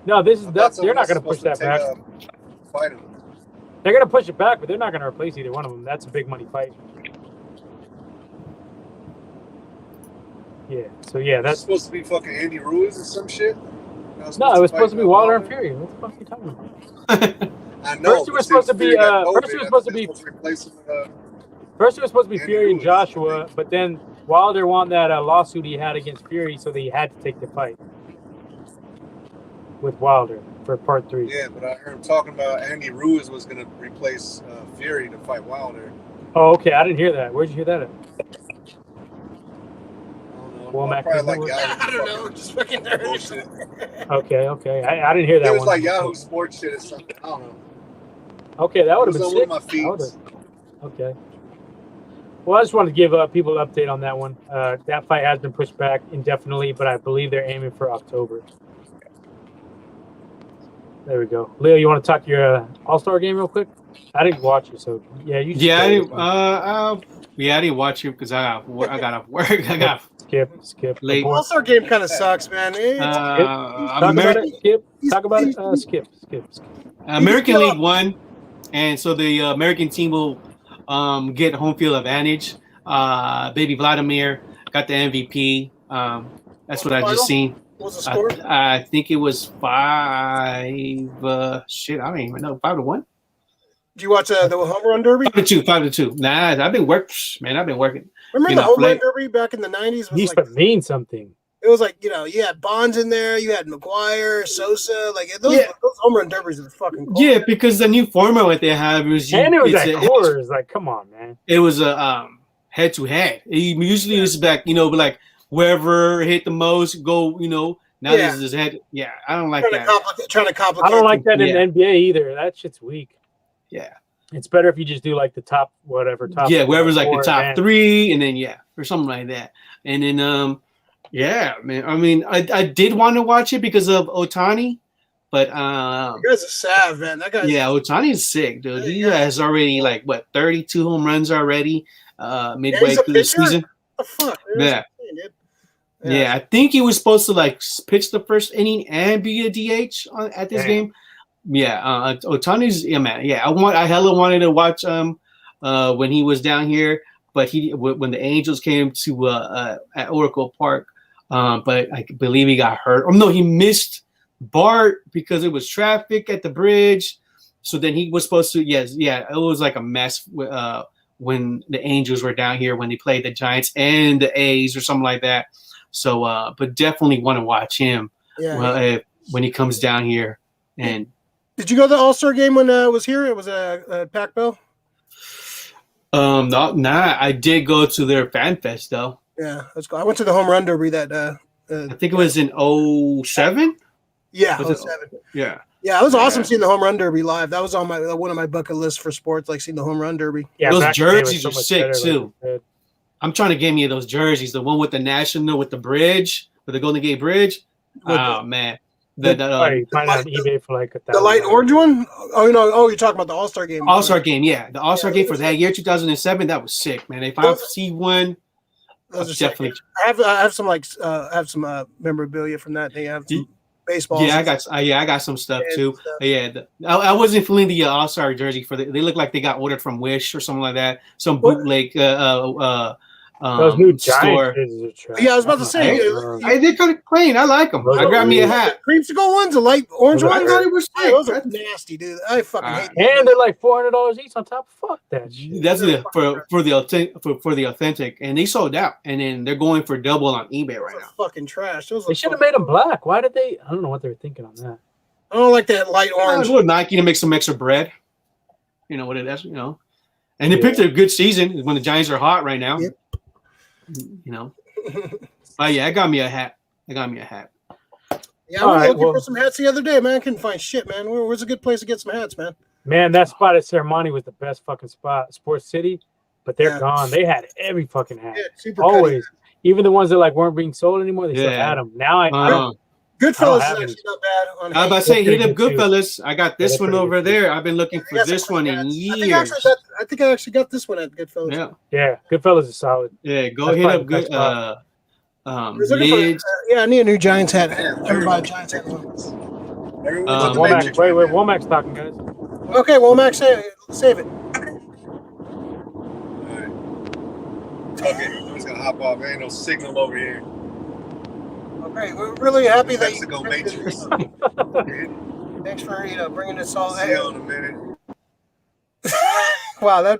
No, they're not going to push that back. Fight him. They're going to push it back, but they're not going to replace either one of them. That's a big money fight. Yeah. So yeah, that's supposed to be fucking Andy Ruiz or some shit. No, it was supposed to be Wilder and Fury. What the fuck are you talking about? I know. First it was supposed to be Fury and Joshua, but then Wilder won that lawsuit he had against Fury, so they had to take the fight with Wilder for part 3. Yeah, but I heard him talking about Andy Ruiz was going to replace Fury to fight Wilder. Oh, okay. I didn't hear that. Where'd you hear that at? Womack, I don't know. Just fucking bullshit. Okay. I didn't hear that. It was one. like Yahoo Sports shit or something. I don't know. Okay, that would have It been was sick. on one of my feeds. Okay. Well, I just wanted to give people an update on that one. That fight has been pushed back indefinitely, but I believe they're aiming for October. There we go. Leo, you want to talk your All-Star game real quick? I didn't watch it, so yeah, you. Yeah, I didn't watch it because I got work. I got skip. late. All-Star game kind of sucks, man. Talk about it. Skip. Talk about it. Skip. American League won, and so the American team will get home field advantage. Baby Vladimir got the MVP. That's what I just seen. What was the score? I think it was 5. I don't even know. 5-1. Did you watch the home run derby? 5-2. Nah, I've been working. Remember the home run derby back in the 90s? Used to mean something. It was like, you had Bonds in there, you had McGuire, Sosa, like those home run derbies are fucking cool. Yeah, because the new format what they have is and it was at Coors. Like, come on, man. It was a head to head. Usually it was back, like wherever hit the most, go, now this is head. Yeah, I don't like that. Trying to complicate. I don't like that in the NBA either. That shit's weak. Yeah. It's better if you just do like the top whatever. Whoever's like the top 3, and then or something like that. And then yeah, man. I mean, I did want to watch it because of Ohtani, but you guys are sad, man. That guy. Yeah, Ohtani's sick, dude. He has already 32 home runs already. Midway through the season. What the fuck? Yeah. Yeah, I think he was supposed to pitch the first inning and be a DH at this game. Yeah, Ohtani's man. Yeah, I hella wanted to watch when he was down here, but when the Angels came to at Oracle Park, but I believe he got hurt. Oh no, he missed Bart because it was traffic at the bridge. So then he was supposed to. It was like a mess when the Angels were down here when they played the Giants and the A's or something like that. So, but definitely want to watch him when he comes down here. And did you go to the All-Star game when it was here? It was a Pac Bell. I did go to their fan fest though. Yeah, let's go. I went to the home run derby that. I think it was in 07. Yeah, 07. Yeah. Yeah, it was awesome seeing the home run derby live. That was on one of my bucket lists for sports, like seeing the home run derby. Yeah, those jerseys are sick too. I'm trying to get me those jerseys. The one with the national, with the bridge, with the Golden Gate Bridge. Oh man, you find it on eBay for like the light orange one. Oh no! Oh, you're talking about the All-Star game. All-Star game, yeah, the All-Star game for that year, 2007. That was sick, man. If I see one, definitely. I have some memorabilia from that. They have some baseball. Yeah, I got some stuff too. I wasn't feeling the All-Star jersey for they look like they got ordered from Wish or something like that. Some bootleg those new store. Yeah, I was about to say. They're kind of clean. I like them. I grabbed me a hat. Creamsicle ones, the light orange ones. Those are nasty, dude. I fucking hate them. And they're like $400 each on top. Fuck that shit. That's for the authentic, and they sold out. And then they're going for double on eBay right now. Fucking trash. They should have made them black. Why did they? I don't know what they were thinking on that. I don't like that light orange. Nike to make some extra bread. You know what it is. And they picked a good season when the Giants are hot right now. Yep. But yeah, I got me a hat. Yeah, I was looking for some hats the other day, man. I couldn't find shit, man. Where's a good place to get some hats, man? Man, that spot at Sermoni was the best fucking spot, Sports City. But they're gone. They had every fucking hat. Super always. Even the ones that weren't being sold anymore, they still had them. Now I don't. Goodfellas is actually not bad. I was about to say, hit up Goodfellas. I got this one over there. I've been looking for this one in years. I think I actually got this one at Goodfellas. Yeah, Goodfellas is solid. Yeah, go hit up good. Lids. I need a new Giants hat. Everybody Giants hat. Womac's talking, guys. Okay, Womack, save it. Okay, I'm just gonna hop off. There ain't no signal over here. Okay, we're really happy that Mexico Matrix. Thanks for bringing this all. See you in a minute. Wow, that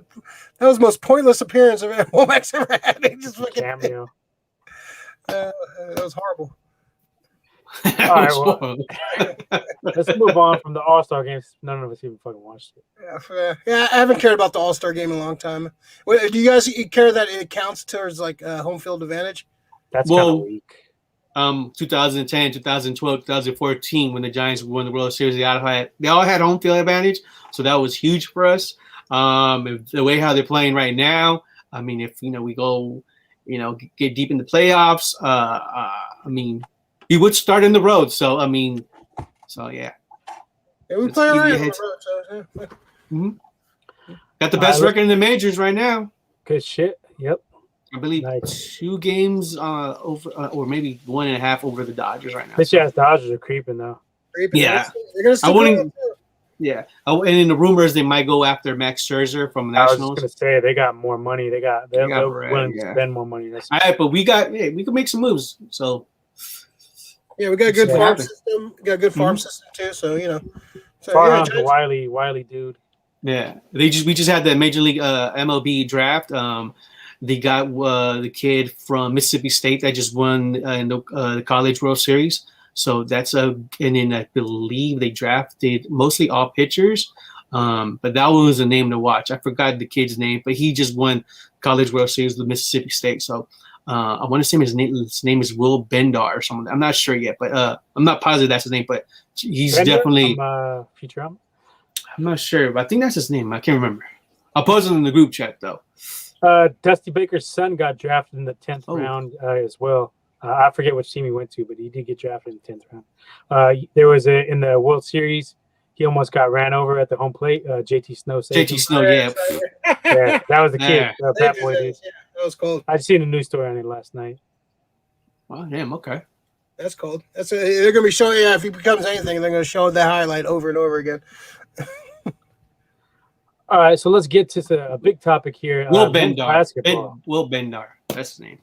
was the most pointless appearance of Womack's ever had. He just fucking cameo. That was horrible. All right, well, let's move on from the All-Star games. None of us even fucking watched it. Yeah, I haven't cared about the All-Star game in a long time. Do you guys care that it counts towards home field advantage? That's kind of weak. 2010, 2012, 2014, when the Giants won the World Series, they all had home field advantage, so that was huge for us. The way how they're playing right now, I mean, if we go, get deep in the playoffs, I mean, he would start in the road. So I mean, yeah. Yeah, we Let's play all give you right a on head- the road, so yeah. Got the best record in the majors right now. Good shit. Yep. I believe Nice. 2 games over, or maybe 1.5 over the Dodgers right now. This year's Dodgers are creeping though. Yeah. They're gonna stick I wouldn't- around, too. Yeah. Oh, and in the rumors, they might go after Max Scherzer from I was just Nationals. gonna say they got more money. They're bread, willing yeah. to spend more money. That's All right, but we can make some moves. So Yeah, we got a good See what farm happens. system. We got a good farm system too. So So Farhan's Giants- a wily dude. yeah, we just had the Major League MLB draft. They got the kid from Mississippi State that just won in the College World Series. So that's and then I believe they drafted mostly all pitchers. But that one was a name to watch. I forgot the kid's name, but he just won College World Series with Mississippi State. So I want to say his name is Will Bendar or something. I'm not sure yet, but I'm not positive that's his name. But he's Bender definitely. from, Futurama. I'm not sure, but I think that's his name. I can't remember. I'll post it in the group chat though. Dusty Baker's son got drafted in the 10th round as well. I forget which team he went to, but he did get drafted in the 10th round. There was in the World Series, he almost got ran over at the home plate. JT Snow saved him. JT Snow, yeah. Yeah, that was the kid. Yeah. Bat Boy did. Yeah, that was cold. I seen a news story on it last night. Well, damn, okay. That's cold. They're gonna be showing. Yeah, if he becomes anything, they're gonna show the highlight over and over again. All right, so let's get to a big topic here. Will men's Bendar. basketball. Will Bendar. That's his name.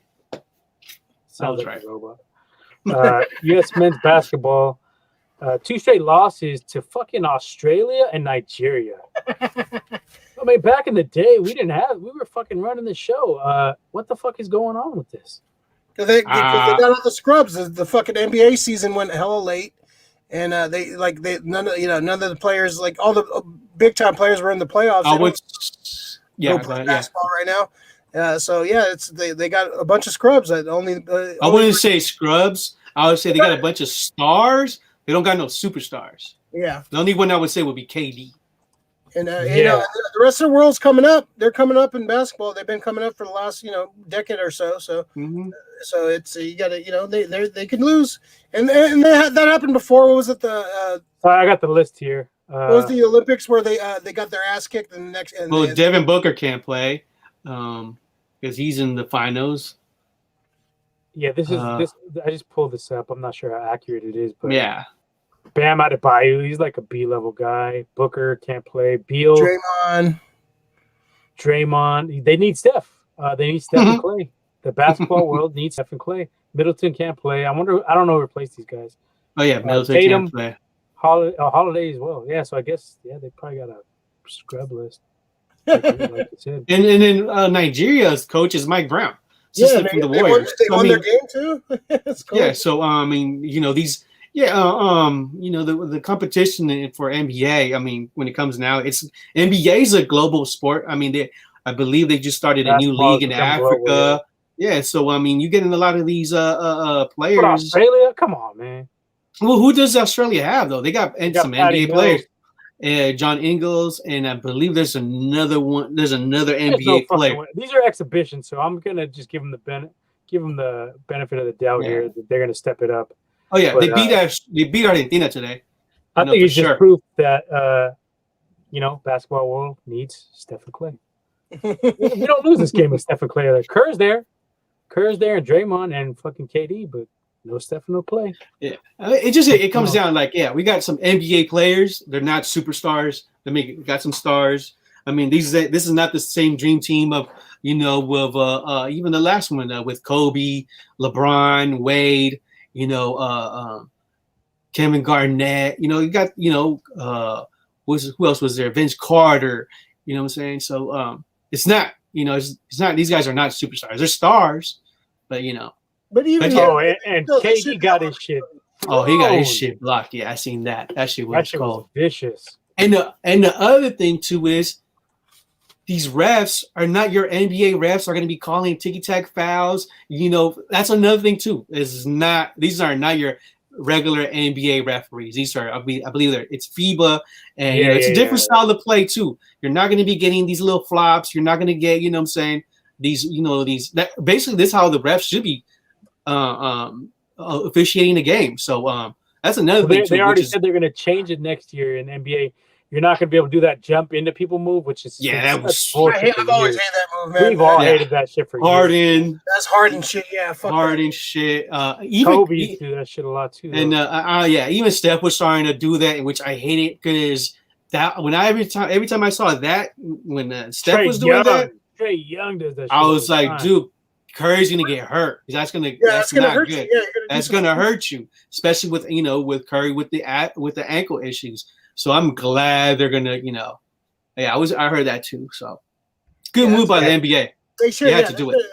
Sounds was like right. a robot. U.S. men's basketball, 2 straight losses to fucking Australia and Nigeria. I mean, back in the day, we were fucking running the show. What the fuck is going on with this? Because they got all the scrubs. The fucking NBA season went hella late, and none of the players, like all the big time players, were in the playoffs. Yeah, basketball right now. So yeah, they got a bunch of scrubs that only. I wouldn't say scrubs. I would say they got a bunch of stars. They don't got no superstars. Yeah. The only one I would say would be KD. And the rest of the world's coming up. They're coming up in basketball. They've been coming up for the last decade or so. So so it's you got to they can lose, and that happened before. What was it? I got the list here. What was the Olympics where they got their ass kicked in the next? Well, Devin Booker can't play because he's in the finals. Yeah, this is this. I just pulled this up. I'm not sure how accurate it is, but Yeah. Bam Adebayo, he's like a B-level guy. Booker can't play. Beal, Draymond. They need Steph. They need Steph and Clay. The basketball world needs Steph and Clay. Middleton can't play. I don't know who replaced these guys. Oh yeah, Middleton Tatum, can't play. Holiday as well. Yeah, so I guess they probably got a scrub list. Like you said. And then Nigeria's coach is Mike Brown, assistant from the Warriors. They won their game too. That's cool. Yeah, so I mean, these. Yeah, the competition for NBA. I mean, when it comes now, NBA is a global sport. I mean, I believe they just started a new league in Africa. Global, yeah, so I mean, you're getting a lot of these players. But Australia, come on, man. Well, who does Australia have though? They got some NBA players. John Ingles, and I believe there's another one. There's another NBA player. These are exhibitions, so I'm gonna just give them the benefit of the doubt here that they're gonna step it up. Oh yeah, but, they beat Argentina today. I think it's just proof that basketball world needs Steph and Clay. We don't lose this game with Steph and Clay. Kerr's there, and Draymond and fucking KD, but no Steph and no Clay. Yeah, it comes down we got some NBA players. They're not superstars. We got some stars. I mean, this is not the same dream team of with even the last one with Kobe, LeBron, Wade. Kevin Garnett, you got, who else was there? Vince Carter, you know what I'm saying? So it's not, it's not, these guys are not superstars. They're stars, but But even and KD got his shit. Oh, he got his shit blocked. Yeah, I seen that. That shit was vicious. And the other thing too is these refs are not your NBA refs. Are going to be calling ticky-tack fouls. That's another thing too. These are not your regular NBA referees. These are, I believe it's FIBA, and it's a different style of play too. You're not going to be getting these little flops. You're not going to get, what I'm saying, these basically this is how the refs should be officiating the game. So that's another thing. They already said they're going to change it next year in NBA. You're not going to be able to do that jump into people move, which is that was. I've always hated that move, man. We've all hated that shit for Harden. years. That's Harden shit. Yeah, fuck Harden that. shit. Even Kobe used to do that shit a lot too. And even Steph was starting to do that, which I hated because that every time I saw that when Steph was doing that, Trae Young does that shit. I was like, dude, Curry's gonna get hurt. That's not hurt good. you. Yeah, that's gonna hurt you, especially with Curry with the ankle issues. So I'm glad they're gonna I heard that too. So good move by the NBA. They should have to do it.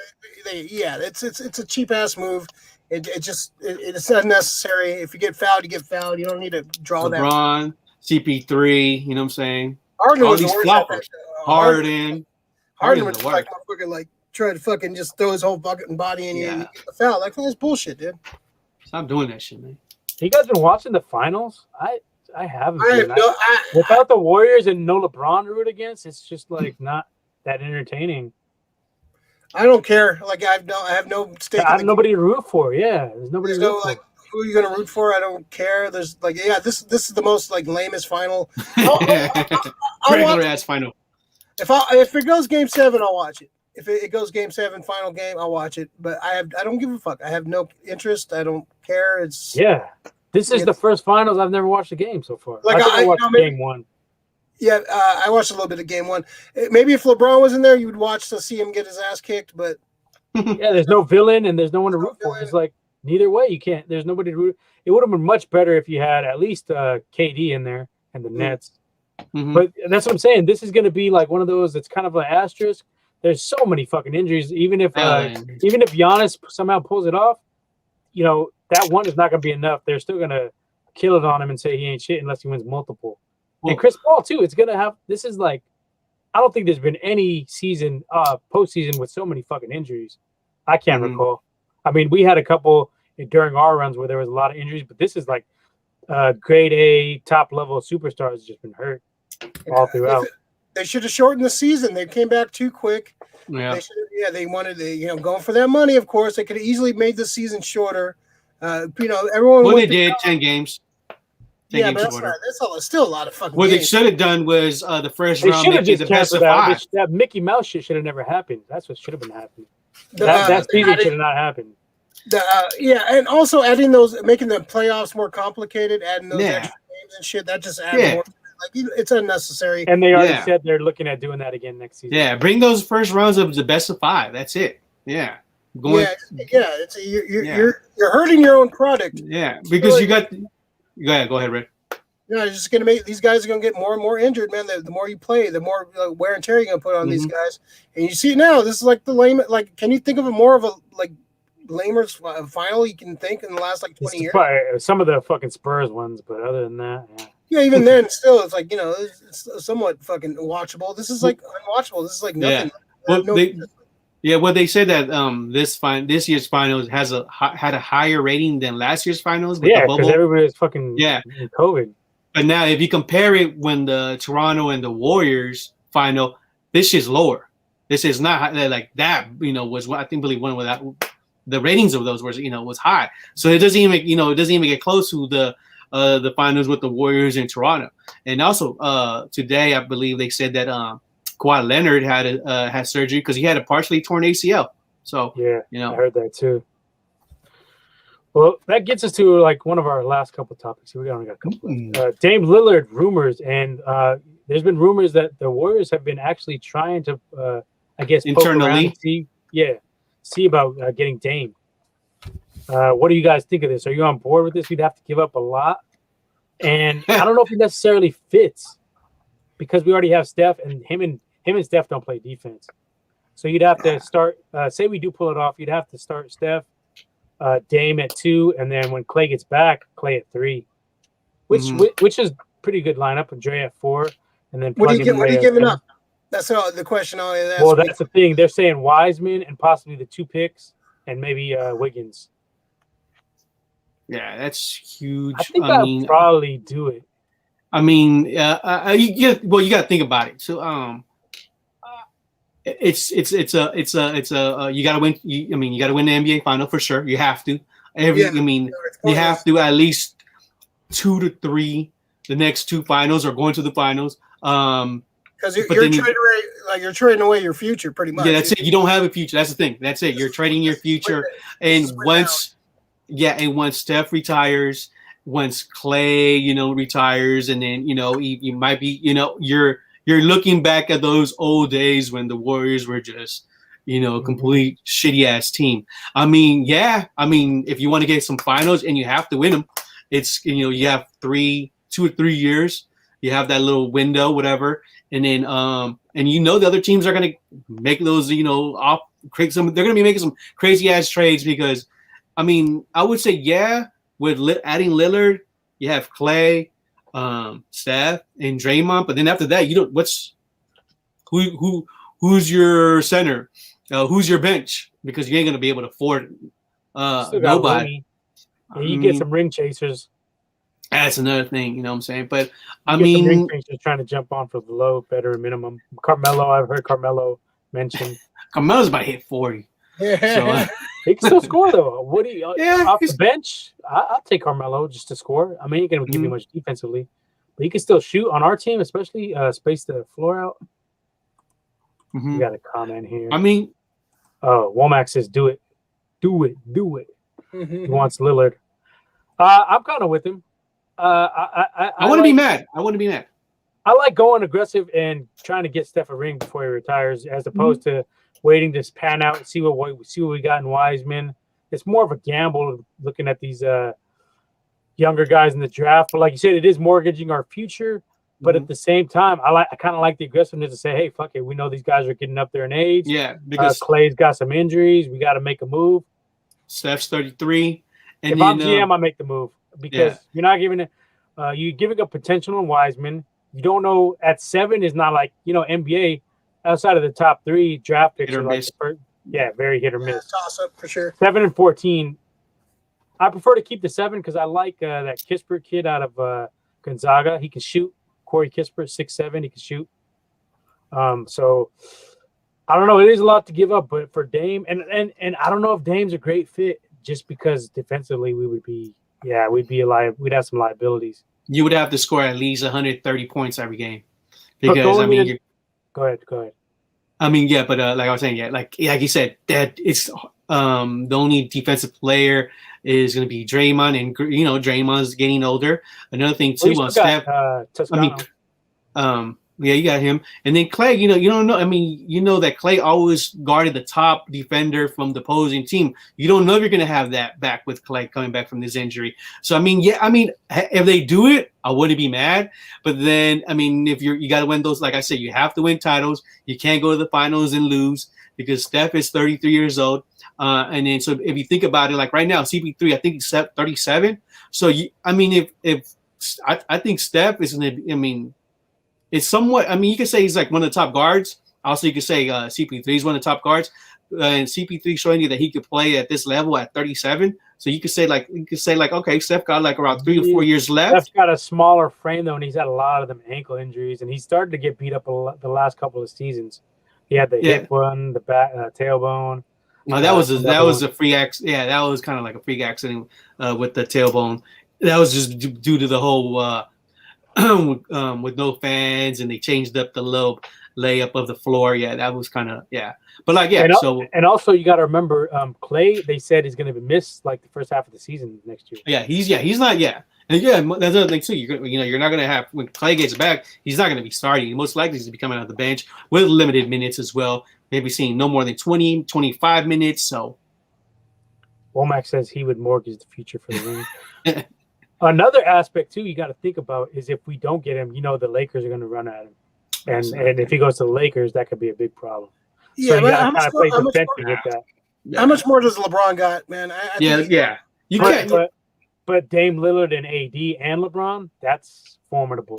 It's a cheap ass move. It's unnecessary. If you get fouled, you get fouled. You don't need to draw that. LeBron, CP3, you know what I'm saying? Harden all these floppers. Harden was like motherfucker, like try to fucking just throw his whole fucking body in you and you get the foul. Like that's bullshit, dude. Stop doing that shit, man. You guys been watching the finals? I haven't. Without the Warriors and no LeBron to root against, it's just like not that entertaining. I don't care. Like I have no stake. I have nobody to root for. Yeah, there's nobody. There's no like who are you gonna root for? I don't care. There's like this is the most like lamest final. Regular ass final. If it goes game 7, I'll watch it. If it goes game 7, final game, I'll watch it. But I don't give a fuck. I have no interest. I don't care. This is the first finals I've never watched a game so far. Like I watched game 1. Yeah, I watched a little bit of game 1. Maybe if LeBron was in there, you would watch to see him get his ass kicked. But there's no villain and there's no one to root for. It's like neither way you can't. There's nobody to root. It would have been much better if you had at least KD in there and the Nets. Mm-hmm. But that's what I'm saying. This is going to be like one of those that's kind of an asterisk. There's so many fucking injuries. Even if Giannis somehow pulls it off, that one is not going to be enough. They're still going to kill it on him and say he ain't shit unless he wins multiple. And Chris Paul too. It's going to have. This is like, I don't think there's been any season, postseason with so many fucking injuries. I can't recall. I mean, we had a couple during our runs where there was a lot of injuries, but this is like grade A, top level superstars just been hurt all throughout. They should have shortened the season. They came back too quick. Yeah. They wanted to, going for that money. Of course, they could have easily made the season shorter. Everyone. Well, they did 10 games. 10 yeah, games but that's still a lot of fucking. What games. they should have done was the first they round make it the best of 5. That Mickey Mouse shit should have never happened. That's what should have been happening. That season should have not happened. And also making the playoffs more complicated, adding those extra games and shit. That just adds more. Like it's unnecessary. And they already said they're looking at doing that again next season. Yeah, bring those first rounds of the best of 5. That's it. Yeah. You're hurting your own product. Yeah, because you got. Go ahead, Red. It's just gonna make these guys are gonna get more and more injured, man. The more you play, the more wear and tear you're gonna put on these guys. And you see it now. This is like the lame. Like, can you think of more of a lamer final you can think in the last 20 years? Some of the fucking Spurs ones, but other than that, yeah, even then, still, it's like it's somewhat fucking watchable. This is like unwatchable. This is like nothing. Yeah. Well, they said that this year's finals had a higher rating than last year's finals. With the bubble. Because everybody was fucking COVID. But now, if you compare it when the Toronto and the Warriors final, this is lower. This is not like that. Was what I believe one without the ratings of those was high. So it doesn't even get close to the finals with the Warriors in Toronto. And also today, I believe they said that Kawhi Leonard had surgery because he had a partially torn ACL. So I heard that too. Well, that gets us to one of our last couple topics. We only got a couple. Dame Lillard rumors, and there's been rumors that the Warriors have been actually trying to, internally see about getting Dame. What do you guys think of this? Are you on board with this? You'd have to give up a lot, and I don't know if he necessarily fits because we already have Steph, and him and Steph don't play defense. So you'd have to start. Say we do pull it off, you'd have to start Steph, Dame at 2, and then when Clay gets back, Clay at 3, which is pretty good lineup. And Dre at 4, and then what are you giving up? That's the question. Well, that's the thing. They're saying Wiseman and possibly the 2 picks, and maybe Wiggins. Yeah, that's huge. I think I'll probably do it. I mean, you got to think about it. So, it's you gotta win. You gotta win the NBA final for sure. You have to. You have to at least 2 to 3. The next 2 finals or going to the finals. Because you're trading away your future pretty much. Yeah, that's it. You don't have a future. That's the thing. That's it. You're trading your future. And once Steph retires, once Clay, retires, and then you might be, you're looking back at those old days when the Warriors were just, a complete shitty ass team. If you want to get some finals and you have to win them, it's you have 2 or 3 years. You have that little window, whatever, and then the other teams are gonna make those they're gonna be making some crazy ass trades because, I would say with adding Lillard, you have Clay, Steph, and Draymond, but then after that who's your center, who's your bench, because you ain't gonna be able to afford nobody. You get some ring chasers. That's another thing, you know what I'm saying? But ring chasers trying to jump on for the low, better minimum. Carmelo, I've heard Carmelo mentioned. Carmelo's about to hit 40. Yeah. So, he can still score though. What do you off the bench? I'll take Carmelo just to score. He ain't gonna give you much defensively, but he can still shoot on our team, especially space the floor out. You got a comment here. Womack says, "Do it. He wants Lillard. I'm kind of with him. I want to be mad. I want to be mad. I like going aggressive and trying to get Steph a ring before he retires, as opposed to waiting to pan out and see what we got in Wiseman. It's more of a gamble looking at these younger guys in the draft. But like you said, it is mortgaging our future. But at the same time, I kind of like the aggressiveness to say, hey, fuck it, we know these guys are getting up there in age. Yeah, because Clay's got some injuries. We got to make a move. Steph's 33. And if I'm GM, I make the move because you're not giving it. You're giving up potential on Wiseman. You don't know at 7 is not like NBA outside of the top 3 draft picks. Very hit or miss. Toss up for sure. 7 and 14. I prefer to keep the 7 because I like that Kispert kid out of Gonzaga. He can shoot. Corey Kispert, 6'7", he can shoot. So I don't know. It is a lot to give up, but for Dame and I don't know if Dame's a great fit just because defensively we'd have some liabilities. You would have to score at least 130 points every game. Because go ahead. But like I was saying, like you said, that it's the only defensive player is going to be Draymond, and Draymond's getting older. Another thing too on Steph. You got him, and then Clay. You don't know. That Clay always guarded the top defender from the opposing team. You don't know if you're going to have that back with Clay coming back from this injury. So if they do it, I wouldn't be mad. But then if you got to win those, like I said, you have to win titles. You can't go to the finals and lose because Steph is 33 years old. And then, so if you think about it, like right now, CP3, I think he's 37. So I think Steph is it's somewhat. You could say he's like one of the top guards. Also, you could say CP3 is one of the top guards, and CP3 showing you that he could play at this level at 37. So you could say okay, Steph got like around 3 or 4 years left. Steph's got a smaller frame though, and he's had a lot of them ankle injuries, and he started to get beat up the last couple of seasons. He had the hip one, the back tailbone. No, that was a freak accident. Yeah, that was kind of like a freak accident with the tailbone. That was just due to the whole with no fans, and they changed up the little layup of the floor. Yeah, that was kind of But and also you got to remember Clay. They said he's going to be missed like the first half of the season next year. He's not. And that's another thing too. You're not going to have when Clay gets back. He's not going to be starting. Most likely he's going to be coming out the bench with limited minutes as well. Maybe seeing no more than 20, 25 minutes. So Womack says he would mortgage the future for the ring. Another aspect too you got to think about is if we don't get him, the Lakers are going to run at him, and if he goes to the Lakers, that could be a big problem. Yeah, so you got to kind of play defensive with that. How much more does LeBron got, man? You can't. But Dame Lillard and AD and LeBron, that's formidable.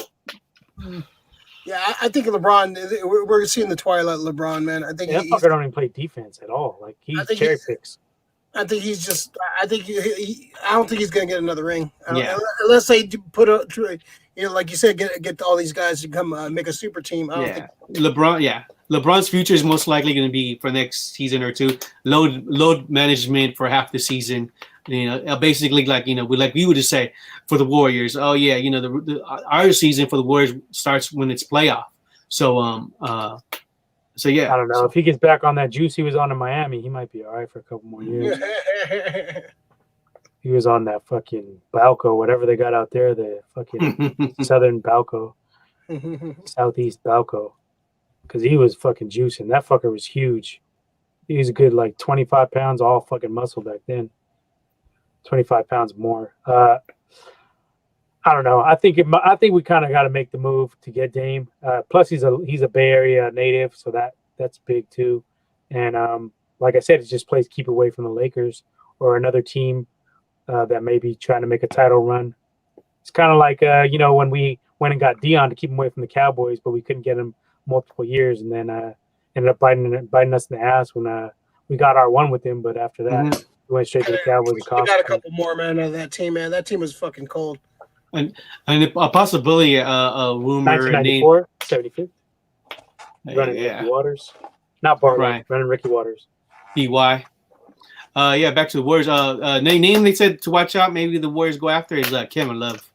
Yeah, I think LeBron. We're seeing the twilight of LeBron, man. I think that fucker don't even play defense at all. Like he cherry picks. I think he's just. I don't think he's gonna get another ring. Unless they put like you said, get all these guys to come make a super team. I don't think LeBron. Yeah, LeBron's future is most likely going to be for next season or two. Load management for half the season. Basically like we would just say for the Warriors. Oh yeah, our season for the Warriors starts when it's playoff. So yeah. I don't know if he gets back on that juice he was on in Miami, he might be all right for a couple more years. He was on that fucking Balco, whatever they got out there, the fucking Southern Balco, Southeast Balco, because he was fucking juicing. That fucker was huge. He was a good 25 pounds, all fucking muscle back then. 25 pounds more. I don't know. I think we kind of got to make the move to get Dame. Plus, he's a Bay Area native, so that's big too. And like I said, it just plays keep away from the Lakers or another team that may be trying to make a title run. It's kind of like when we went and got Dion to keep him away from the Cowboys, but we couldn't get him multiple years, and then ended up biting us in the ass when we got our one with him. But after that, we went straight to the Cowboys. We got a couple more, man, out of that team, man. That team was fucking cold. And a possibility, a rumor. 1994, 75th. Running Ricky Waters. Not Barlow, right. Running Ricky Waters. BY. Back to the Warriors. Name they said to watch out. Maybe the Warriors go after is Kevin Love.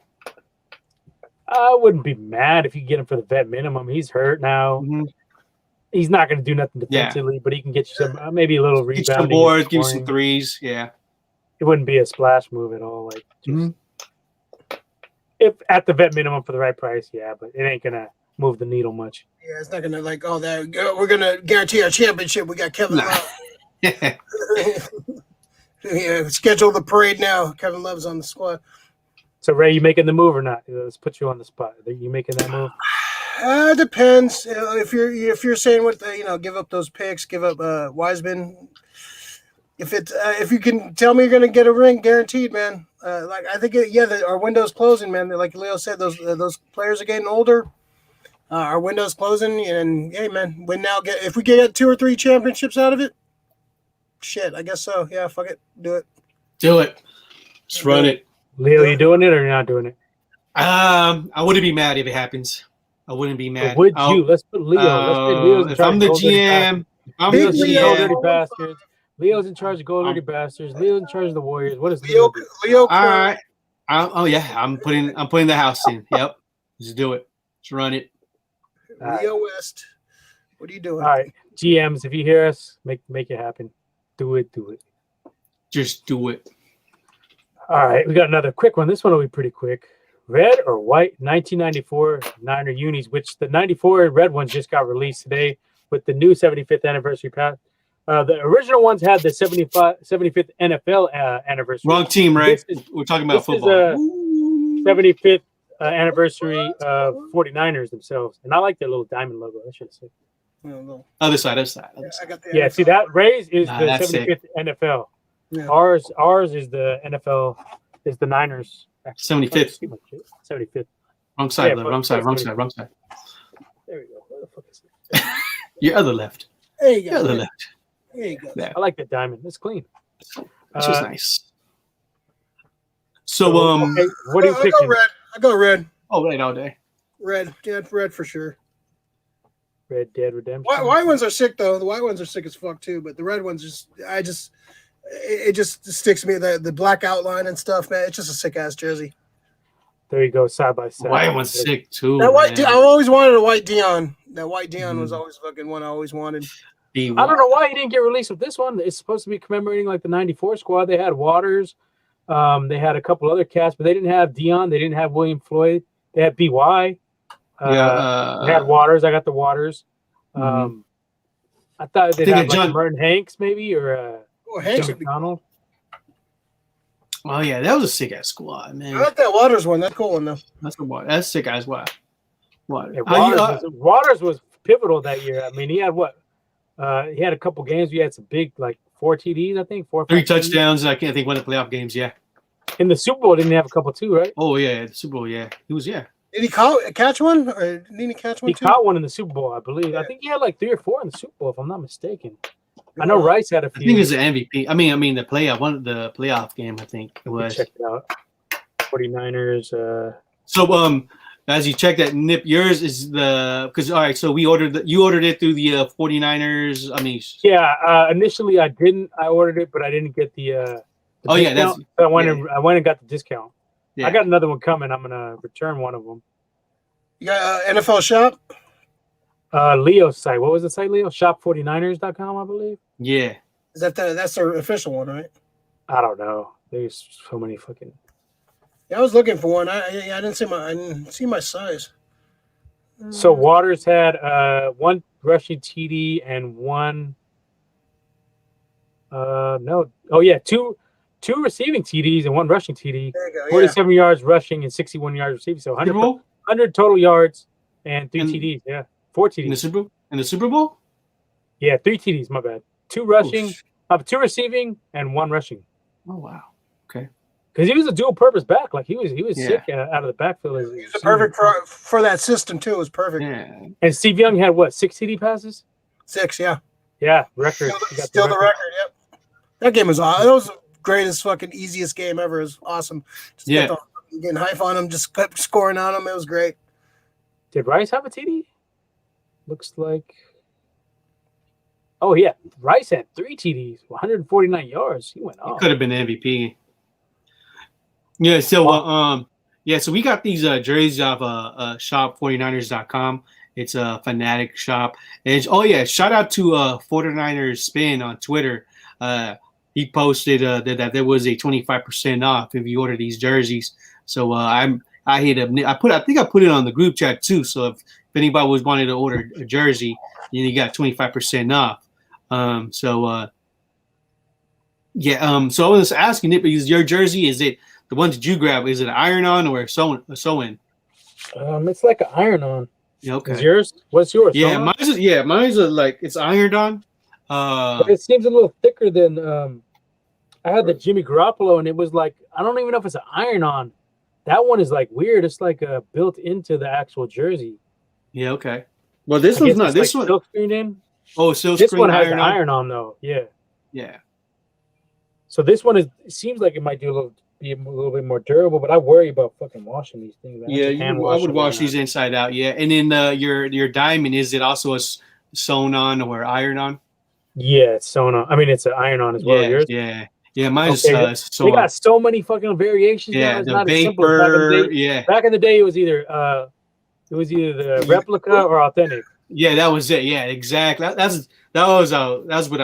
I wouldn't be mad if you get him for the vet minimum. He's hurt now. Mm-hmm. He's not going to do nothing defensively, but he can get you some, maybe a little rebounding. Get some boards, give you some threes. Yeah. It wouldn't be a splash move at all. If at the vet minimum for the right price, yeah, but it ain't going to move the needle much. Yeah, it's not going to we're going to guarantee our championship. We got Kevin Love. Yeah, schedule the parade now. Kevin Love's on the squad. So, Ray, you making the move or not? Let's put you on the spot. Are you making that move? Depends. If you're saying give up those picks, give up Wiseman. If you can tell me you're going to get a ring guaranteed, man. I think our window's closing, man. Like Leo said, those players are getting older. Our window's closing, and hey, man, if we get 2 or 3 championships out of it, shit, I guess so. Yeah, fuck it, do it. Do it. Just run it. Leo, you doing it or you're not doing it? I wouldn't be mad if it happens. I wouldn't be mad. Would you? Let's put Leo. If I'm the GM, Dirty Bastards. Leo's in charge of Gold Dirty Bastards. Leo's in charge of the Warriors. What is Leo? Leo. All right. I'm putting the house in. Yep. Just do it. Just run it. Leo West. What are you doing? All right, GMs, if you hear us, make it happen. Do it. Just do it. All right, we got another quick one. This one will be pretty quick. Red or white 1994 Niner unis, which the 94 red ones just got released today with the new 75th anniversary pass. The original ones had the 75th NFL anniversary. Wrong team, right? We're talking about football. Is 75th anniversary of 49ers themselves. And I like their little diamond logo. I should have said. Other side. Yeah, see that Rays is the 75th sick. NFL. Yeah. Ours is the NFL, is the Niners. 75th. 75th. Wrong side, Yeah, wrong side. There we go. Where the fuck is it? Your other left. There you go. Your other left. There you go. There. I like the diamond. It's clean. It's just nice. So, okay, what are you picking? I go red. Oh, right, all day. Red. Yeah, red for sure. Red Dead Redemption. White ones are sick though. The white ones are sick as fuck too. But the red ones it just sticks to me. The black outline and stuff, man. It's just a sick ass jersey. There you go, side by side. White one's sick too. That white, I always wanted a white Dion. That white Dion was always fucking one I always wanted. I don't know why he didn't get released with this one. It's supposed to be commemorating like the '94 squad. They had Waters, they had a couple other cats, but they didn't have Dion. They didn't have William Floyd. They had BY. They had Waters. I got the Waters. I thought they'd have like Merton Hanks maybe or Hanks McDonald. Oh yeah, that was a sick ass squad, man. I like that Waters one. That's cool one though. That's sick ass squad. Waters was pivotal that year. I mean, he had what? He had a couple games. We had some big, like 4 TDs, I think. 4 or 5 3 touchdowns. I can't think one of the playoff games. Yeah. In the Super Bowl, didn't he have a couple too, right? Oh yeah, the Super Bowl. Yeah, he was. Yeah. Did he catch one, or didn't he catch one? He caught one in the Super Bowl, I believe. Yeah. I think he had like 3 or 4 in the Super Bowl, if I'm not mistaken. I know Rice had a few. I think it was the MVP. I mean the playoff game. I think it was. Check it out. 49ers. So As you check that, Nip, yours is because all right. So you ordered it through the 49ers. I mean, initially I didn't. I ordered it, but I didn't get the oh yeah, that's discount. So I went and got the discount. yeah. I got another one coming. I'm gonna return one of them. You got NFL Shop? Leo's site. What was the site, Leo? Shop49ers.com, I believe. Yeah. Is that's their official one, right? I don't know. There's so many fucking. Yeah, I was looking for one. I didn't see my size. So Waters had one rushing TD and one. Two receiving TDs and one rushing TD. There you go. 47 yards rushing and 61 yards receiving. So 100 total yards and 3 TDs. Yeah, 4 TDs. In the Super Bowl? Yeah, 3 TDs. My bad. 2 rushing, 2 receiving, and 1 rushing. Oh wow. Okay. Because he was a dual purpose back. Like he was sick out of the backfield. He's perfect for that system too. It was perfect. Yeah. And Steve Young had what, 6 TD passes? 6, yeah. Yeah, record. Still the record. Yep. That game was awesome. That was the greatest fucking easiest game ever. It was awesome. Just kept on getting hype on him. Just kept scoring on him. It was great. Did Rice have a TD? Looks like. Oh yeah, Rice had 3 TDs, 149 yards. He went off. He could have been MVP. Yeah. So so we got these jerseys off shop49ers.com. It's a Fanatic shop. And shout out to 49ers Spin on Twitter. He posted that there was a 25% off if you order these jerseys. So I hit up. I think I put it on the group chat too. So if anybody was wanting to order a jersey, you got 25% off. So I was asking it, because your jersey, is it the one that you grab? Is it an iron-on or a sew-in? It's like an iron-on. Yeah, okay. Is yours? What's yours? Yeah, mine's like it's ironed-on. But it seems a little thicker than I had the Jimmy Garoppolo, and it was like, I don't even know if it's an iron-on. That one is like weird. It's like built into the actual jersey. Yeah, okay. Well, this one's not. This one silk screened in. Oh, silk this screen one has iron-on. an iron-on though. Yeah. Yeah. So this one it seems like it might be a little bit more durable, but I worry about fucking washing these things. I would wash these inside out. Yeah, and then your diamond, is it also a sewn on or iron on? Yeah, it's sewn on. I mean, it's an iron on as well. Yours? Yeah. Mine's sewn. They got so many fucking variations. Yeah, now. It's the not vapor. Back in the day, it was either the replica or authentic. Yeah, that was it. Yeah, exactly. That's what I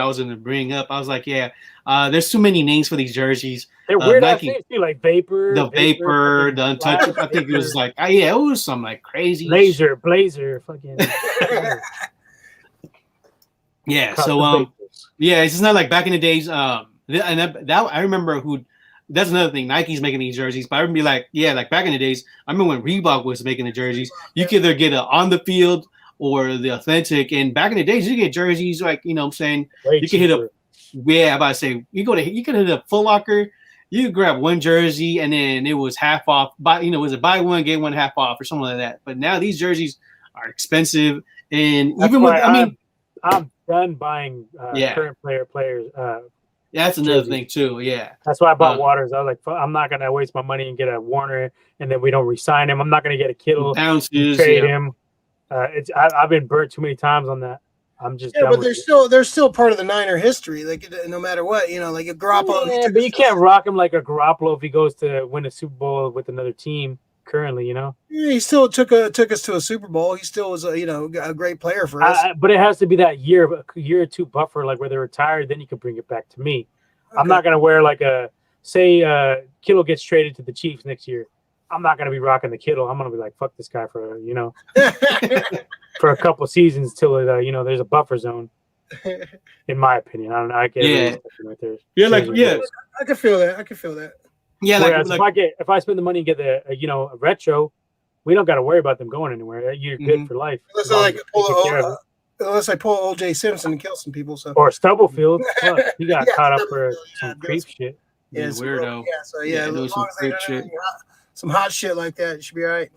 was going to bring up. I was like, there's too many names for these jerseys. They're weird names too, like Vapor. The Untouchable. I think it was like, it was some like crazy Blazer, fucking. Yeah. So it's just not like back in the days. And that I remember that's another thing. Nike's making these jerseys, but I would be like, like back in the days, I remember when Reebok was making the jerseys. You could either get it on the field or the authentic. And back in the days, you get jerseys like, you know what I'm saying? You can hit up. Yeah, I'm about to say you can hit a Foot Locker. You could grab one jersey and then it was half off. Was it buy one get one half off or something like that? But now these jerseys are expensive, and I'm done buying current players. That's another thing too. Yeah, that's why I bought Waters. I was like, I'm not gonna waste my money and get a Warner, and then we don't re-sign him. I'm not gonna get a Kittle, trade him. I've been burnt too many times on that. I'm just but they're still part of the Niner history. Like no matter what, like a Garoppolo. Yeah, but you can't rock him like a Garoppolo if he goes to win a Super Bowl with another team. Currently, Yeah, he still took us to a Super Bowl. He still was a great player for us. But it has to be that year or two buffer, like where they're retired. Then you can bring it back to me. Okay. I'm not gonna wear like Kittle gets traded to the Chiefs next year. I'm not gonna be rocking the Kittle. I'm gonna be like, fuck this guy for for a couple seasons till there's a buffer zone. In my opinion, I don't know. I get right there. I can feel that. Yeah, if I spend the money and get a retro, we don't got to worry about them going anywhere. You're good for life. Unless I pull O.J. Simpson and kill some people, or Stubblefield, he got caught up for some creep shit. Yeah, weirdo. Doing some creep shit. Some hot shit like that, you should be all right.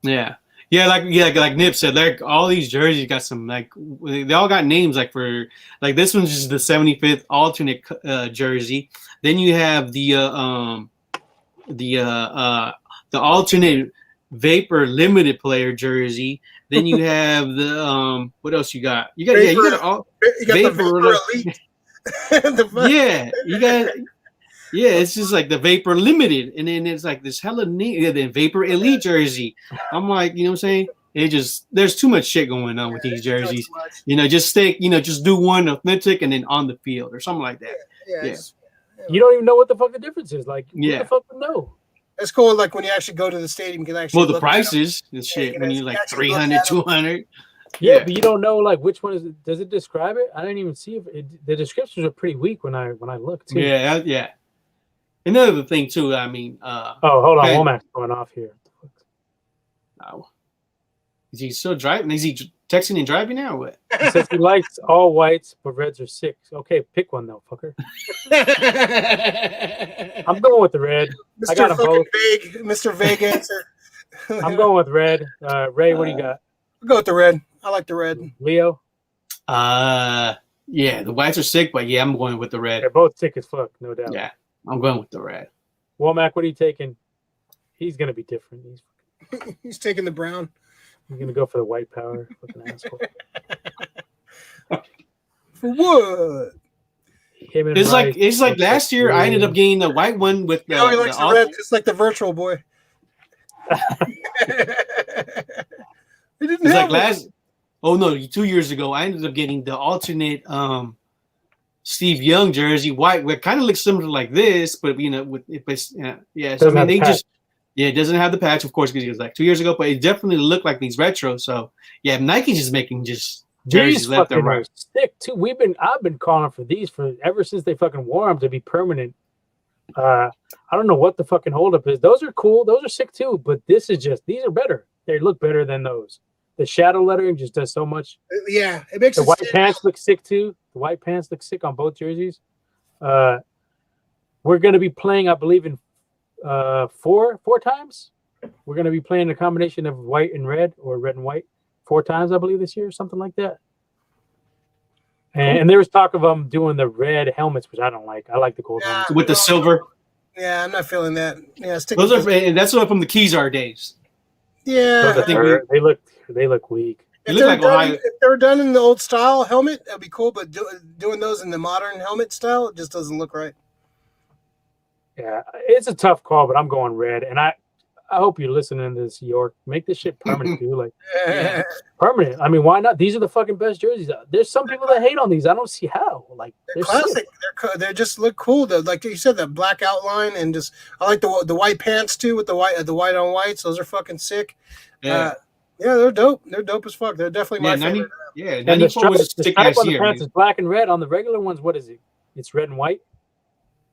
Yeah. Like Nip said, like all these jerseys got some they all got names for this one's just the 75th alternate jersey. Then you have the alternate Vapor limited player jersey. Then you have the what else you got? You got Vapor, you got all you got Vapor, the Vapor Elite. you got it's just like the Vapor limited, and then it's like this hella neat. Yeah, then Vapor Elite jersey. I'm like, you know what I'm saying? It just there's too much shit going on with these jerseys. Just stick, just do one authentic and then on the field or something like that. Yeah. You don't even know what the fuck the difference is. Like, who the fuck would know? It's cool. Like when you actually go to the stadium, you can actually. Well, the prices and shit when you're like 300, 200. Yeah, but you don't know like which one is. Does it describe it? I didn't even see if the descriptions are pretty weak when I looked too. Yeah. Another thing too. I mean, hold on, Womack's going off here. Oh. Is he still driving? Is he texting and driving now or what? He says he likes all whites, but reds are sick. Okay, pick one though, fucker. I'm going with the red. Mr. I got them both. Vague, Mr. Vague answer. I'm going with red. Ray, what do you got? I'll go with the red. I like the red. Leo? Yeah, the whites are sick, but yeah, I'm going with the red. They're both sick as fuck, no doubt. Yeah, I'm going with the red. Womack, what are you taking? He's gonna be different. He's taking the brown. He's gonna go for the white power. Fucking asshole. For what? It's like last year. I ended up getting the white one with the. He likes the red, just like the virtual boy. It's like last. Oh no! 2 years ago, I ended up getting the alternate Steve Young jersey, white. It kind of looks similar like this, but with if it's So I mean, it doesn't have the patch, of course, because it was like 2 years ago, but it definitely looked like these retro. So yeah, Nike's just making jerseys left and right. Stick too. I've been calling for these ever since they fucking wore them to be permanent. I don't know what the fucking holdup is. Those are cool. Those are sick too. But these are better. They look better than those. The shadow lettering just does so much. Yeah, it makes the white pants look sick too. The white pants look sick on both jerseys. We're going to be playing, I believe, in four times. We're going to be playing a combination of white and red, or red and white, 4 times, I believe, this year, something like that. And there was talk of them doing the red helmets, which I don't like. I like the gold helmets with the silver. Yeah, I'm not feeling that. Yeah, that's what from the Kezar days. Yeah, they look weak. If they're done in the old style helmet, that'd be cool. But doing those in the modern helmet style, it just doesn't look right. Yeah, it's a tough call, but I'm going red. And I hope you're listening to this, York. Make this shit permanent, dude. Permanent. I mean, why not? These are the fucking best jerseys. There's some people that hate on these. I don't see how. They're classic. They just look cool. Like you said, the black outline, and I like the white pants too with the white on whites. Those are fucking sick. Yeah, they're dope. They're dope as fuck. They're definitely my favorite. Yeah, and the stripe on the pants is black and red. On the regular ones, what is it? It's red and white.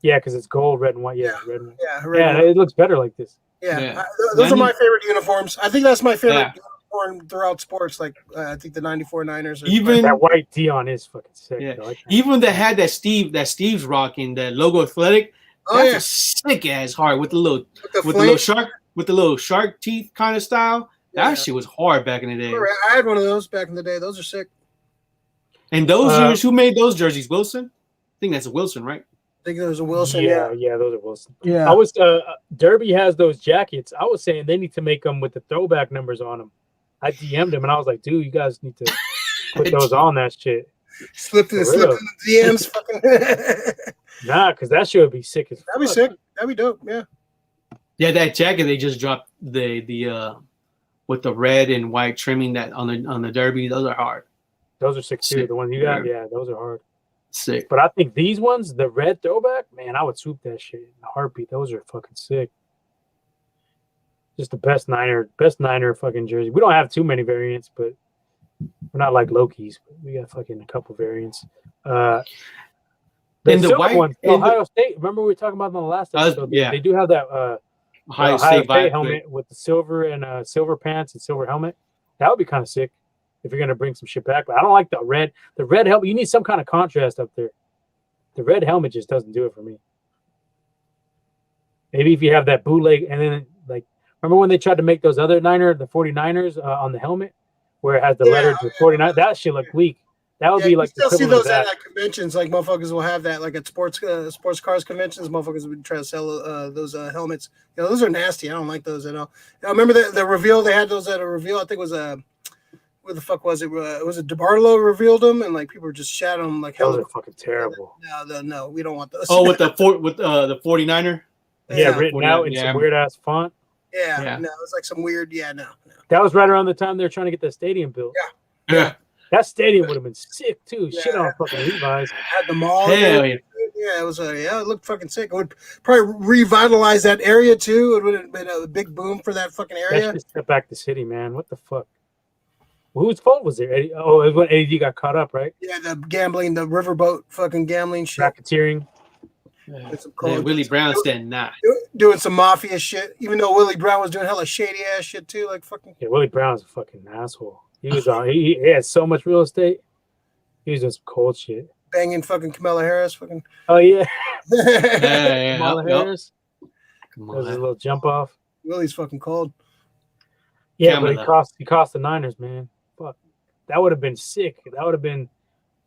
Yeah, because it's gold, red and white. Yeah, red and white. Yeah, it looks better like this. Yeah. Those are my favorite uniforms. I think that's my favorite uniform throughout sports. I think the '94 Niners. Even that white Dion is fucking sick. Yeah. Even they had that Steve's rocking the logo athletic. That's a sick ass hard with the little shark teeth kind of style. That shit was hard back in the day. I had one of those back in the day. Those are sick. And those years, who made those jerseys? Wilson? I think that's a Wilson, right? I think there was a Wilson. Yeah, those are Wilson. Yeah. I was Derby has those jackets. I was saying they need to make them with the throwback numbers on them. I DM'd him and I was like, dude, you guys need to put those on that shit. Slip in the DMs, fucking. Nah, because that shit would be sick as fuck. That'd be sick. That'd be dope. Yeah. Yeah, that jacket they just dropped the with the red and white trimming that on the Derby. Those are hard. Those are sick too. The ones you got, those are hard. Sick. But I think these ones, the red throwback, man, I would swoop that shit in a heartbeat. Those are fucking sick. Just the best Niner fucking jersey. We don't have too many variants, but we're not like Loki's. But we got fucking a couple variants. And the white ones, Ohio State. Remember we were talking about in the last episode? They do have that Ohio State helmet with the silver and silver pants and silver helmet. That would be kind of sick. If you're gonna bring some shit back, but I don't like the red. The red helmet, you need some kind of contrast up there. The red helmet just doesn't do it for me. Maybe if you have that bootleg, and then remember when they tried to make those other the 49ers on the helmet, where it has the letters with 49. That shit looked weak. That would be like you still the see equivalent those of at that. conventions. Like motherfuckers will have that, like at sports cars conventions. Motherfuckers would try to sell those helmets. You know, those are nasty. I don't like those at all. I remember the reveal. They had those at a reveal. I think it was where the fuck was it? Was it DeBartolo revealed them, and like people were just shouting them like hell. Those are fucking terrible. No, we don't want those. Oh, with the 49er. Yeah, written out in yeah. some weird ass font. Yeah. No, it's like some weird. No. That was right around the time they were trying to get that stadium built. Yeah. That stadium would have been sick too. Yeah. Shit on fucking Levi's. Had the mall. Hell yeah. Yeah, it was it looked fucking sick. It would probably revitalize that area too. It would have been a big boom for that fucking area. That shit stepped back the city, man. What the fuck? Well, whose fault was it? Eddie? Oh, it was when Eddie got caught up, right? Yeah, the gambling, the riverboat fucking gambling shit. Racketeering. With some Yeah, cold- Willie Brown said nah. doing some mafia shit, even though Willie Brown was doing hella shady ass shit too, like fucking. Yeah, Willie Brown's a fucking asshole. He was on. He had so much real estate. He was doing some cold shit. Banging fucking Kamala Harris, fucking. Oh yeah, Yeah. Kamala Yep. Harris. Come That was his on. little jump off. Willie's fucking cold. Yeah, but Kamala. he cost the Niners, man. Fuck, that would have been sick. That would have been.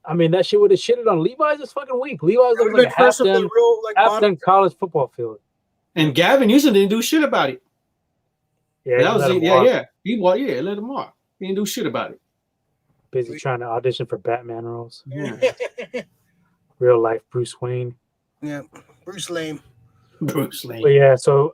I mean, that shit would have shitted on Levi's this fucking week. Levi's That looks would've like a been first of the half-done, real, like, modern- college football field. And Gavin Newsom didn't do shit about it. Yeah, That was let him it. walk. Yeah. He let him off. He didn't do shit about it. Busy trying to audition for Batman roles. Yeah. Real life Bruce Wayne. Yeah, Bruce Lame. Bruce But Lee. yeah, so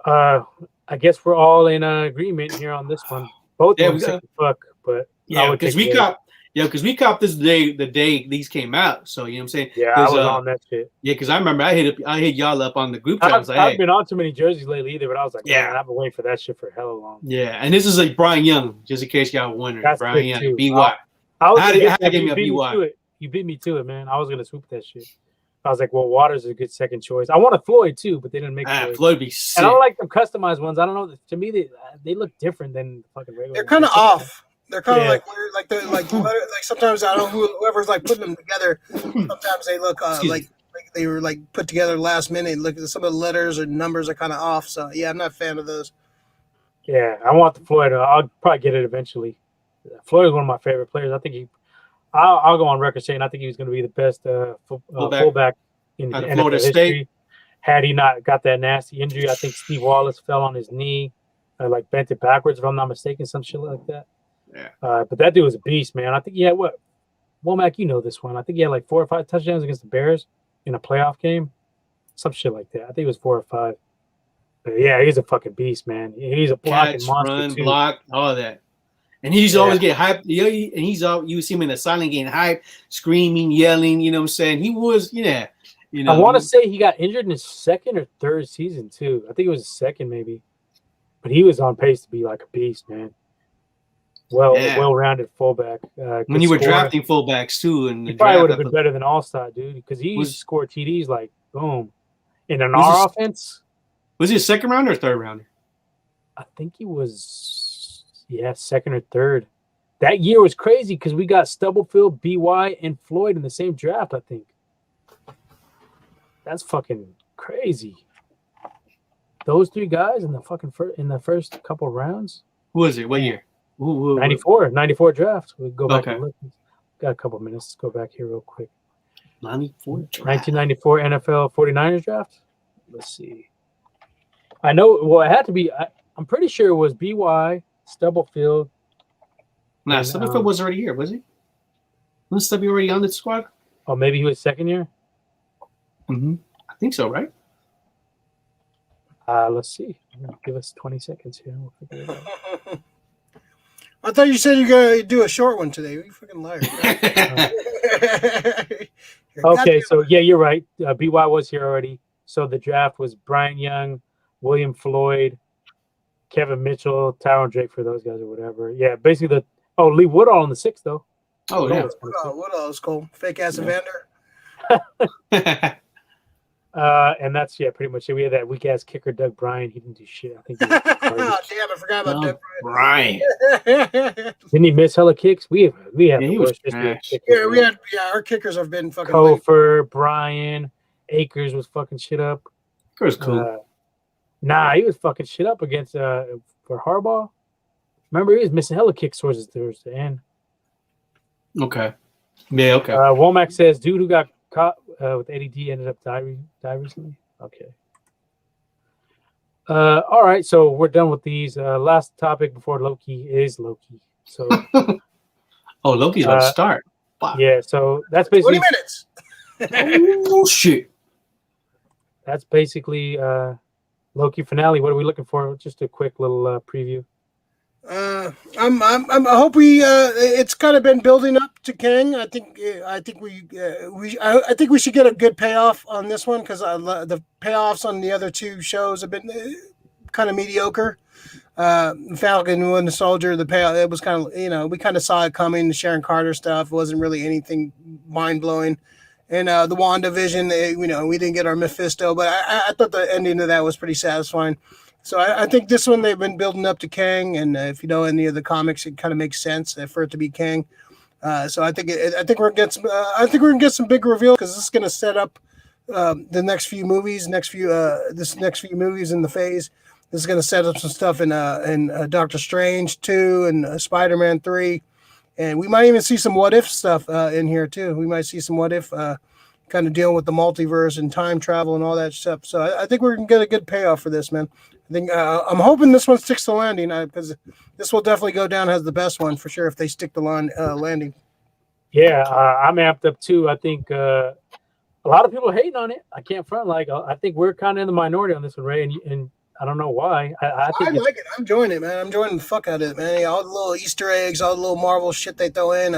I guess we're all in agreement here on this one. Both Yeah, of them we sick got- as fuck, but I Yeah, would because take we the- copped. Yeah, because we copped this the day these came out. So you know what I'm saying? Yeah, I 'Cause, was on that shit. Yeah, because I remember I hit y'all up on the group chat. I I've, was like, I've hey, been on too many jerseys lately either, but I was like, Yeah. man, I've been waiting for that shit for hella long. yeah, and this is like Brian Young, just in case y'all wondering. That's Brian big, Young, too. BY. I was How gonna did- get how that, give me you a beat me BY? to it. You beat me to it, man. I was gonna swoop that shit. I was like, well, Waters is a good second choice. I want a Floyd too, but they didn't make Floyd. Floyd be sick. And I don't like them customized ones. I don't know. To me, they look different than fucking regular. They're ones. kind of off. They're kind of Yeah. like weird, like they're like sometimes I don't know whoever's like putting them together. Sometimes they look Excuse like they were like put together last minute. Look at some of the letters or numbers are kind of off. So yeah, I'm not a fan of those. Yeah, I want the Floyd. I'll probably get it eventually. Floyd is one of my favorite players. I think I'll go on record saying I think he was going to be the best fullback in Out of NFL Florida history. State. Had he not got that nasty injury, I think Steve Wallace fell on his knee, like bent it backwards, if I'm not mistaken, some shit like that. Yeah. But that dude was a beast, man. I think he had what? Womack, you know this one. I think he had like 4 or 5 touchdowns against the Bears in a playoff game, some shit like that. I think it was 4 or 5. But yeah, he's a fucking beast, man. He's a blocking Catch, monster run, too. block, all that. And he's always get hyped. Yeah, and he's all you see him in the silent getting hyped, screaming, yelling. You know what I'm saying? He was, yeah. You know, I want to say he got injured in his 2nd or 3rd season too. I think it was his 2nd maybe, but he was on pace to be like a beast, man. Well-rounded fullback. when you were drafting fullbacks too, and he probably would have been better than All-Star, dude, because he used to score TDs like boom. In our offense, was he a 2nd rounder or 3rd rounder? I think he was 2nd or 3rd. That year was crazy because we got Stubblefield, BY, and Floyd in the same draft. I think that's fucking crazy. Those 3 guys in the fucking first couple rounds. Who was it? What year? 94 draft. We go back Okay. and look. Got a couple minutes. Let's go back here real quick. 94 draft. 1994 NFL 49ers draft. Let's see. I know. Well, it had to be. I'm pretty sure it was BY, Stubblefield. Nah, And, Stubblefield was already here, was he? Was Stubby already on the squad? Oh, maybe he was 2nd year. Mm-hmm. I think so, right? Let's see. Give us 20 seconds here. We'll figure it out. I thought you said you're gonna do a short one today. You fucking liar. Okay, so yeah, you're right. BY was here already. So the draft was Brian Young, William Floyd, Kevin Mitchell, Tyron Drake for those guys or whatever. Yeah, basically Lee Woodall in the 6th though. Oh, yeah. What else, Cole? Fake ass Evander. And that's pretty much it. We had that weak ass kicker, Doug Bryan. He didn't do shit. I think. He was Damn, garbage. I forgot about Doug Brian. Didn't he miss hella kicks? We have Yeah, the he was worst history of trash. kickers. Our kickers have been fucking. Kofor, Bryan, Akers was fucking shit up. Akers cool. Nah, he was fucking shit up against for Harbaugh. Remember, he was missing hella kicks towards the end. Okay. Yeah, okay. Womack says, dude who got caught with ADD ended up die recently. Okay. All right, so we're done with these. Last topic before Loki is Loki. So, Oh, Loki's about to start. Wow. Yeah, so that's 20 basically minutes. Oh shit. That's basically Loki finale. What are we looking for? Just a quick little preview. I hope we. It's kind of been building up to Kang. I think we should get a good payoff on this one because the payoffs on the other two shows have been kind of mediocre. Falcon and the Soldier, the payoff, it was kind of we kind of saw it coming. The Sharon Carter stuff wasn't really anything mind blowing. And the WandaVision, we didn't get our Mephisto, but I thought the ending of that was pretty satisfying. So I think this one they've been building up to Kang, and if you know any of the comics, it kind of makes sense for it to be Kang. So I think we're gonna get some big reveal because this is gonna set up the next few movies, next few movies in the phase. This is gonna set up some stuff in Doctor Strange 2 and Spider-Man 3. And we might even see some what if stuff in here too. We might see some what if kind of dealing with the multiverse and time travel and all that stuff. So I think we're gonna get a good payoff for this, man. I think I'm hoping this one sticks to landing because this will definitely go down as the best one for sure if they stick the landing. Yeah, I'm amped up too. I think a lot of people hating on it. I can't front I think we're kind of in the minority on this one, Ray, and I don't know why. I think I like it. I'm enjoying it, man. I'm enjoying the fuck out of it, man. All the little Easter eggs, all the little Marvel shit they throw in.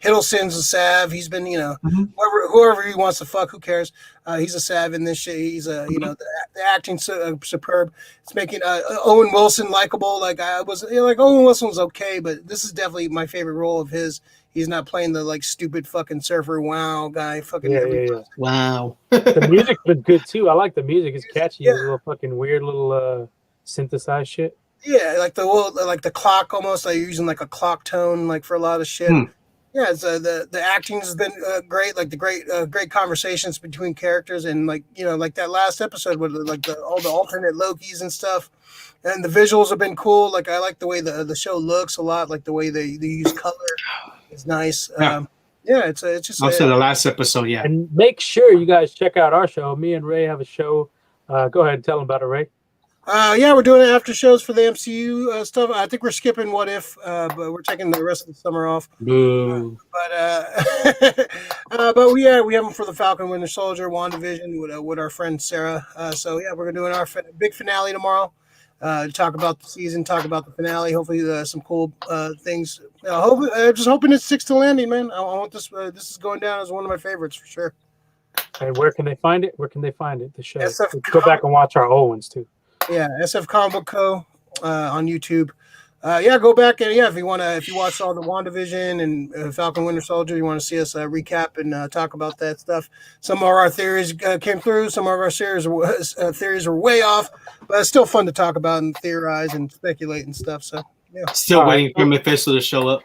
Hiddleston's a Sav. He's been, whoever he wants to fuck, who cares? He's a Sav in this shit. He's the acting superb. It's making Owen Wilson likable. Owen Wilson was okay, but this is definitely my favorite role of his. He's not playing the stupid fucking surfer wow guy. Fucking yeah. Wow. The music's been good too. I like the music. It's catchy. Yeah. Little fucking weird little synthesized shit. Yeah, like the clock almost. Like using like a clock tone for a lot of shit. Yeah, it's, the acting has been great. Like the great conversations between characters and like that last episode with all the alternate Lokis and stuff. And the visuals have been cool. Like I like the way the show looks a lot. Like the way they use color is nice. It's just. Also, the last episode, yeah. And make sure you guys check out our show. Me and Ray have a show. Go ahead and tell them about it, Ray. We're doing after shows for the MCU stuff. I think we're skipping What If, but we're taking the rest of the summer off. Boo. But we have them for the Falcon, Winter Soldier, WandaVision with our friend Sarah. We're gonna do our big finale tomorrow. Talk about the season, talk about the finale. Hopefully, some cool things. Just hoping it sticks to landing, man. I want this. This is going down as one of my favorites for sure. And where can they find it? The show. Go back and watch our old ones too. Yeah, SF Comic Book Co. On YouTube. Go back and if you watch all the WandaVision and Falcon Winter Soldier, you want to see us recap and talk about that stuff. Some of our theories came through. Some of our theories were way off, but it's still fun to talk about and theorize and speculate and stuff. So yeah, still waiting for Mephisto to show up.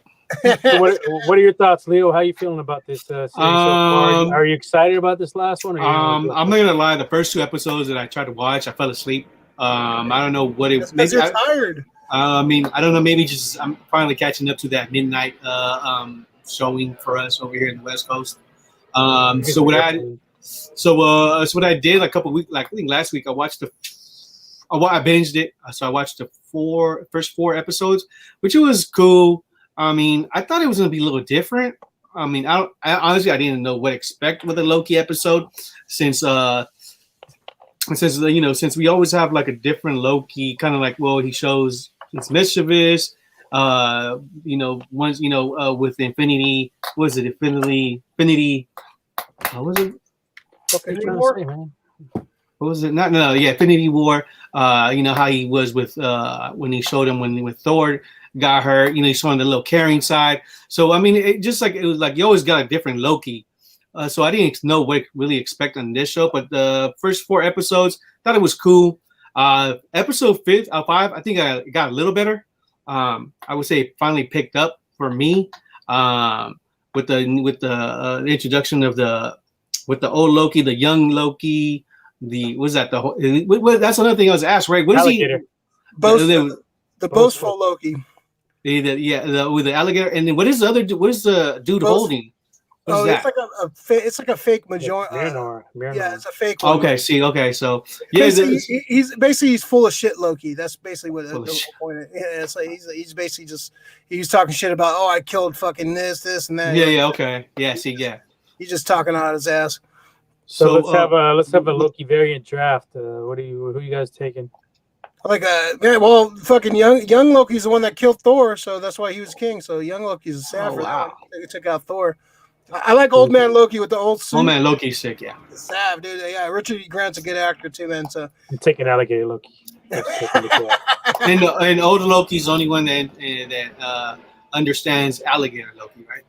So what are your thoughts, Leo? How are you feeling about this series so far? Are you excited about this last one? I'm not gonna lie. The first 2 episodes that I tried to watch, I fell asleep. I don't know what it was. Because you're tired. I don't know. Maybe just I'm finally catching up to that midnight showing for us over here in the West Coast. So what I did a couple weeks, I think last week, I binged it. So I watched the first 4 episodes, which it was cool. I thought it was gonna be a little different. I honestly didn't know what to expect with a Loki episode since we always have a different Loki, kind of he shows it's mischievous, once with Infinity, what was it? Infinity War? What was it? Infinity War. How he was with when he showed him when Thor got hurt. He's showing the little caring side. So it was like you always got a different Loki. So I didn't know what to really expect on this show, but the first 4 episodes, thought it was cool. Episode 5, I think I got a little better. I would say it finally picked up for me with the introduction of the old Loki, the young Loki. That's another thing I was asked, right? What is alligator. The boastful Loki. With the alligator, and then what is the dude holding? What's it's that? like it's like a fake majority. Miranor. Yeah, it's a fake one. Okay, see, okay, so yeah, he's full of shit, Loki. That's basically what the whole shit. point is. Yeah, it's like he's basically just he's talking shit about I killed fucking this and that. yeah, okay, yeah, see, yeah. He's just talking out his ass. So let's have a Loki variant draft. Who you guys taking? Like well, fucking young Loki's the one that killed Thor, so that's why he was king. So young Loki's a sad for that. They took out Thor. I like old man Loki with the old suit. Old man Loki's sick, yeah. Sav, dude. Yeah, Richard E. Grant's a good actor too, man. So I'm taking alligator Loki. And old Loki's the only one that understands alligator Loki, right?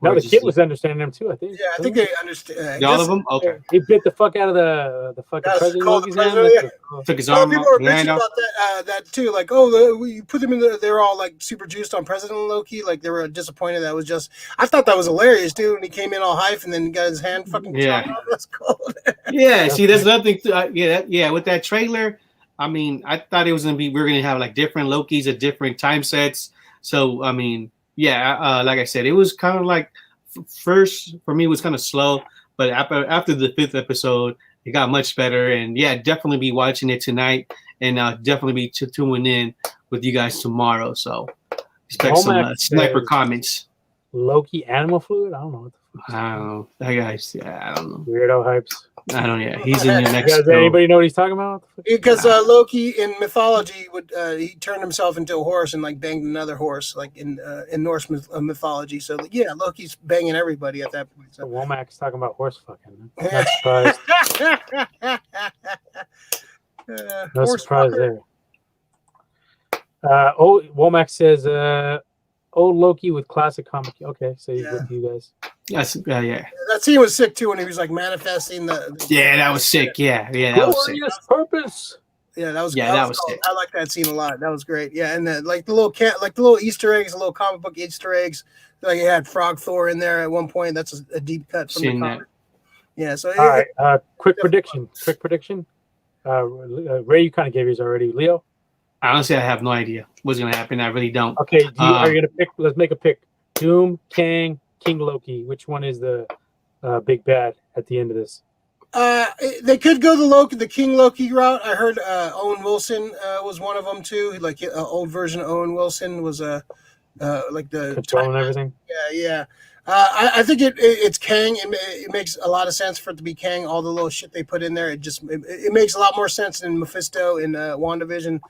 No, the kid was understanding them too. I think. Yeah, I think they understand. All of them. Okay. He bit the fuck out of the fucking president. Loki's hand. Took his arm people off. were bitching about that too. Like, you put them in they're all like super juiced on President Loki. Like they were disappointed that was just. I thought that was hilarious, dude. When he came in all hype and then got his hand fucking chopped off. That's cool. Yeah, see, there's nothing. With that trailer, I mean, I thought it was gonna be. We're gonna have like different Lokis at different time sets. So I mean. Yeah, like I said, it was kind of like first for me it was kind of slow, but after the 5th episode, it got much better. And yeah, definitely be watching it tonight, and definitely be tuning in with you guys tomorrow. So expect some sniper comments. Loki animal fluid? I don't know what the fuck. I don't know. That guy's I don't know. Weirdo hypes. I don't know. Yeah, he's in the next. Does anybody know what he's talking about? Because Loki in mythology would he turned himself into a horse and like banged another horse, like in Norse mythology. So yeah, Loki's banging everybody at that point. So. Womack's talking about horse fucking. Not surprised. No surprise there. Womack says old Loki with classic comic. Okay, so he's with you guys. Yes, yeah. That scene was sick too when he was like manifesting the yeah, that was sick. Yeah, that was sick. Purpose. Yeah, that was sick. I like that scene a lot. That was great. Yeah, and the little Easter eggs, the little comic book Easter eggs. Like it had Frog Thor in there at one point. That's a deep cut from the comic. Yeah. So all right. Quick prediction. Ray, you kind of gave yours already. Leo. Honestly, I have no idea what's gonna happen. I really don't. Okay, are you gonna pick? Let's make a pick. Doom, Kang, King Loki. Which one is the big bad at the end of this? They could go the King Loki route. I heard Owen Wilson was one of them too. Like an old version of Owen Wilson was like the controlling everything. Yeah. I think it's Kang. It makes a lot of sense for it to be Kang. All the little shit they put in there, it makes a lot more sense than Mephisto in WandaVision.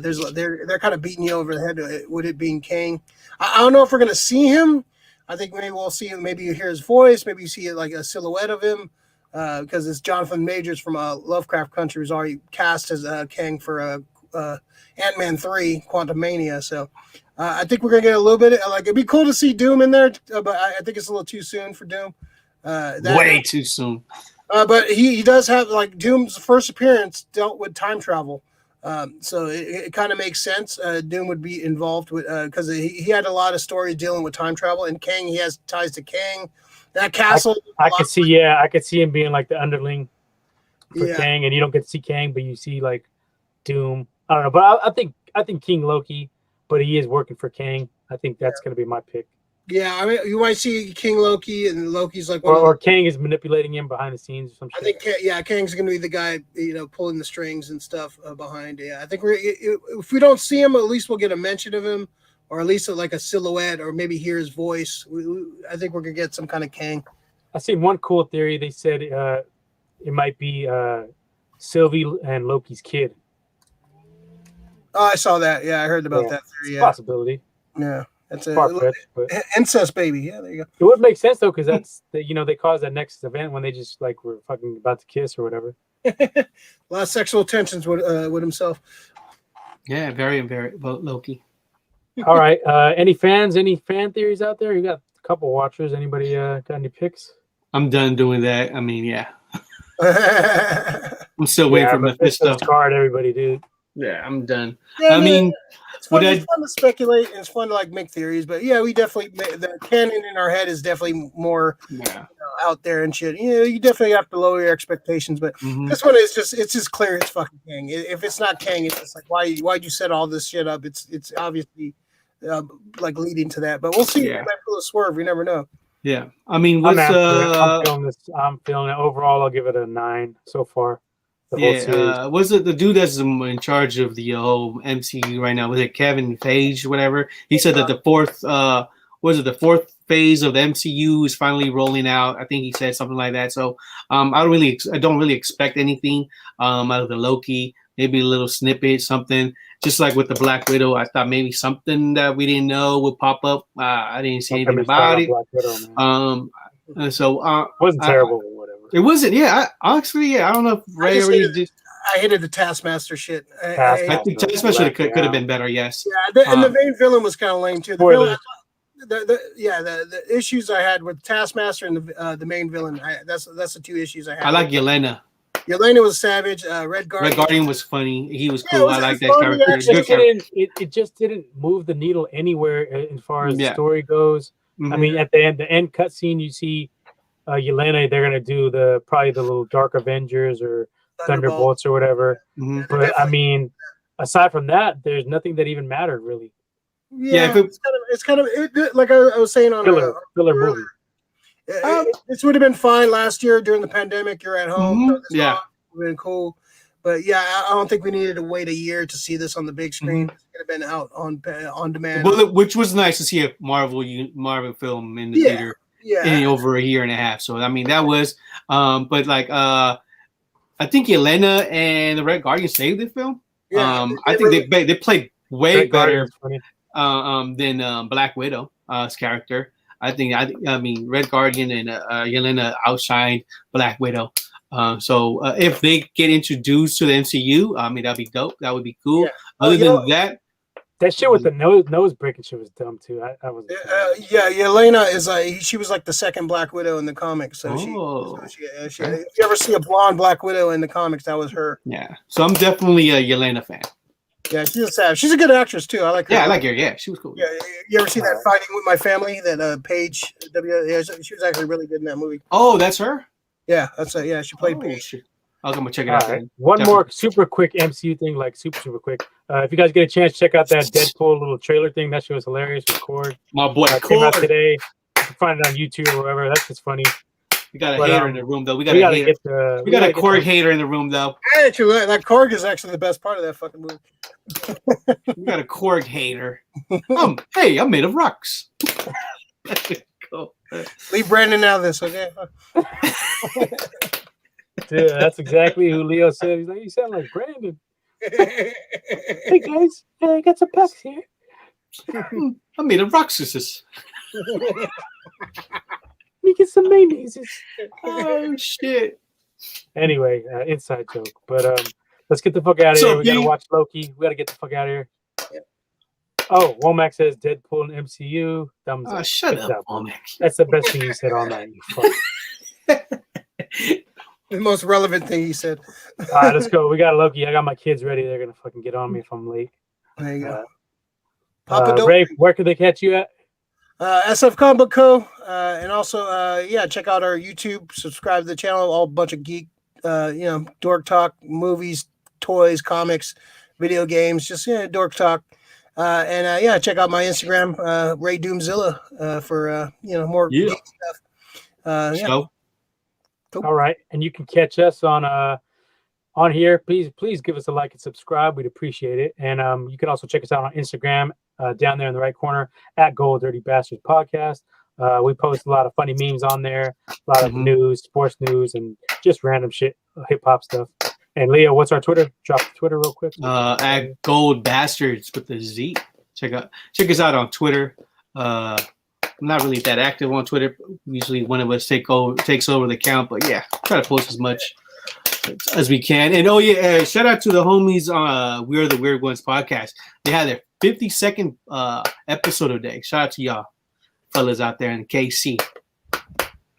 They're kind of beating you over the head with it being Kang. I don't know if we're gonna see him. I think maybe we'll see him. Maybe you hear his voice. Maybe you see like a silhouette of him because it's Jonathan Majors from Lovecraft Country who's already cast as Kang for Ant-Man 3: Quantumania. So I think we're gonna get a little bit it'd be cool to see Doom in there, but I think it's a little too soon for Doom. Way too soon. But he does have like Doom's first appearance dealt with time travel. So it kind of makes sense. Doom would be involved with because he had a lot of stories dealing with time travel, and Kang, he has ties to Kang. That castle. I could see him being like the underling for Kang, and you don't get to see Kang, but you see like Doom. I don't know, but I think King Loki, but he is working for Kang. I think that's gonna be my pick. Yeah, I mean, you might see King Loki, and Loki's like, or Kang is manipulating him behind the scenes or something. I think, Kang's going to be the guy, pulling the strings and stuff behind. Yeah, I think if we don't see him, at least we'll get a mention of him, or at least like a silhouette, or maybe hear his voice. I think we're going to get some kind of Kang. I seen one cool theory. They said it might be Sylvie and Loki's kid. Oh, I saw that. Yeah, I heard about that theory. It's a possibility. Yeah. That's but incest baby. Yeah, there you go. It would make sense though, because that's they caused that next event when they just like were fucking about to kiss or whatever. A lot of sexual tensions with himself. Yeah, very, very Loki. All right. Any fan theories out there? You got a couple watchers. Anybody got any picks? I'm done doing that. I mean, yeah. I'm still waiting for Mephisto. Card everybody, dude. Yeah, I'm done. Yeah, I mean, it's fun to speculate and it's fun to like make theories, but yeah, we definitely the canon in our head is definitely more out there and shit. You definitely have to lower your expectations, but this one is just clear it's fucking Kang. If it's not Kang, it's just like why'd you set all this shit up? It's obviously like leading to that, but we'll see. It might pull a swerve. We never know. Yeah, I mean, I'm what's I'm feeling it. Overall, I'll give it a 9 so far. The whole series. was it the dude that's in charge of the whole MCU right now? Was it Kevin Feige, whatever? He said that the fourth phase of the MCU is finally rolling out. I think he said something like that. So I don't really expect anything out of the Loki. Maybe a little snippet, something. Just like with the Black Widow, I thought maybe something that we didn't know would pop up. I didn't see anything about it. Black Widow, man. It wasn't terrible or whatever. It wasn't. Yeah, I don't know if Ray already did. I hated the Taskmaster shit. I think Taskmaster could have been better. Yes. Yeah, and the main villain was kind of lame too. The issues I had with Taskmaster and the main villain. That's the two issues I had. I like Yelena. Yelena was savage. Red Guardian. Red Guardian was funny. He was cool. I like that character. It just didn't move the needle anywhere as far as the story goes. Mm-hmm. I mean, at the end cutscene, you see Yelena. They're gonna do probably the little Dark Avengers or Thunderbolts or whatever. Mm-hmm. But I mean, aside from that, there's nothing that even mattered really. Yeah, it's kind of like I was saying on filler movie. This would have been fine last year during the pandemic. You're at home. Mm-hmm. Yeah, would have been cool. But yeah, I don't think we needed to wait a year to see this on the big screen. Mm-hmm. It could have been out on demand. Well, which was nice to see a Marvel film in the theater in over a year and a half. So I mean, that was. But like, I think Yelena and the Red Guardian saved the film. Yeah, I think they played way better than Black Widow's character. I mean, Red Guardian and Yelena outshined Black Widow. So if they get introduced to the MCU, I mean, that'd be dope. That would be cool. Yeah. Other than that shit with the nose breaking shit was dumb too. I was. Yelena is she was like the second Black Widow in the comics. So she if you ever see a blonde Black Widow in the comics, that was her. Yeah. So I'm definitely a Yelena fan. Yeah, she's a savage. She's a good actress too. I like her. Yeah, I like her. Yeah, she was cool. Yeah, you ever see that Fighting with My Family? That Paige. She was actually really good in that movie. Oh, that's her. Yeah, that's it. Yeah, she played Paige. Shit. I'm gonna check it out. Right. One more super quick MCU thing, like super quick. If you guys get a chance, check out that Deadpool little trailer thing. That shit was hilarious. With Cord. My boy Cord came out today. You can find it on YouTube or wherever. That's just funny. We got a hater in the room, though. We got a Korg hater in the room, though. Actually, that Korg is actually the best part of that fucking movie. We got a Korg hater. Hey, I'm made of rocks. Cool. Leave Brandon out of this, okay? Dude, that's exactly who Leo said. He's like, you sound like Brandon. Hey, guys. I got some pucks here. I'm made of rocks, sisters. Let me get some mayonnaise. Oh shit. Anyway, inside joke. But let's get the fuck out of here. We gotta watch Loki. We gotta get the fuck out of here. Yeah. Oh, Womack says Deadpool and MCU. Shut up, Womack. That's the best thing you said all night. The most relevant thing he said. All right, let's go. We got Loki. I got my kids ready. They're gonna fucking get on me if I'm late. There you go. Ray, where can they catch you at? SF Comic Co. And also, check out our YouTube. Subscribe to the channel. All bunch of geek, dork talk, movies, toys, comics, video games. Just dork talk. Check out my Instagram, Ray Doomzilla, for more geek stuff. Cool. All right, and you can catch us on here. Please give us a like and subscribe. We'd appreciate it. And you can also check us out on Instagram. Down there in the right corner at Gold Dirty Bastards Podcast. We post a lot of funny memes on there, a lot of news, sports news, and just random shit, hip hop stuff. And Leo, what's our Twitter? Drop the Twitter real quick. At Gold Bastards with the Z. Check us out on Twitter. I'm not really that active on Twitter. Usually one of us takes over the account, but yeah, try to post as much as we can. And shout out to the homies on We're the Weird Ones podcast. They had their 52nd episode a day. Shout out to y'all fellas out there in KC.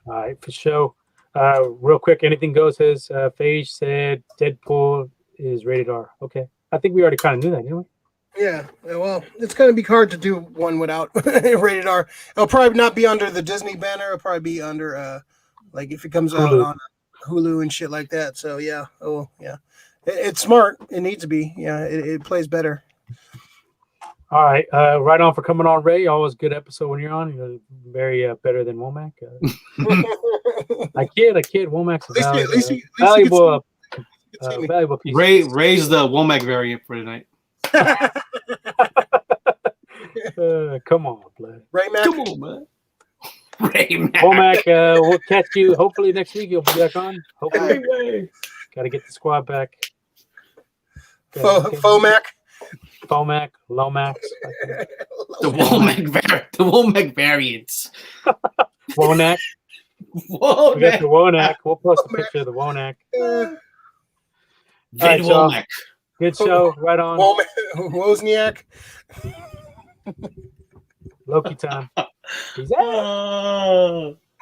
All right, for sure. Real quick, anything goes. Says Phage said Deadpool is rated R. Okay, I think we already kind of knew that, didn't we? Yeah, well, it's going to be hard to do one without rated R. It'll probably not be under the Disney banner. It'll probably be under like if it comes out on Hulu and shit like that. So yeah, it's smart. It needs to be. Yeah, it plays better. All right. Right on for coming on, Ray. Always good episode when you're on. You're very better than Womack. I kid. Womack's At least you valuable, see me. valuable piece. Raise the Womack variant for tonight. Come on, blood. Right, Mac? Come on, man. Ray Mac. Womack, we'll catch you hopefully next week. You'll be back on. Hopefully. Got to get the squad back. Fomac? Fomac, Lomax. The Womack variants. Wonak. Whoa, We got the Wonak. We'll post a picture of the Wonak. Vid y'all. Womack. Good show. Right on. Wozniak? Loki time. Peace out.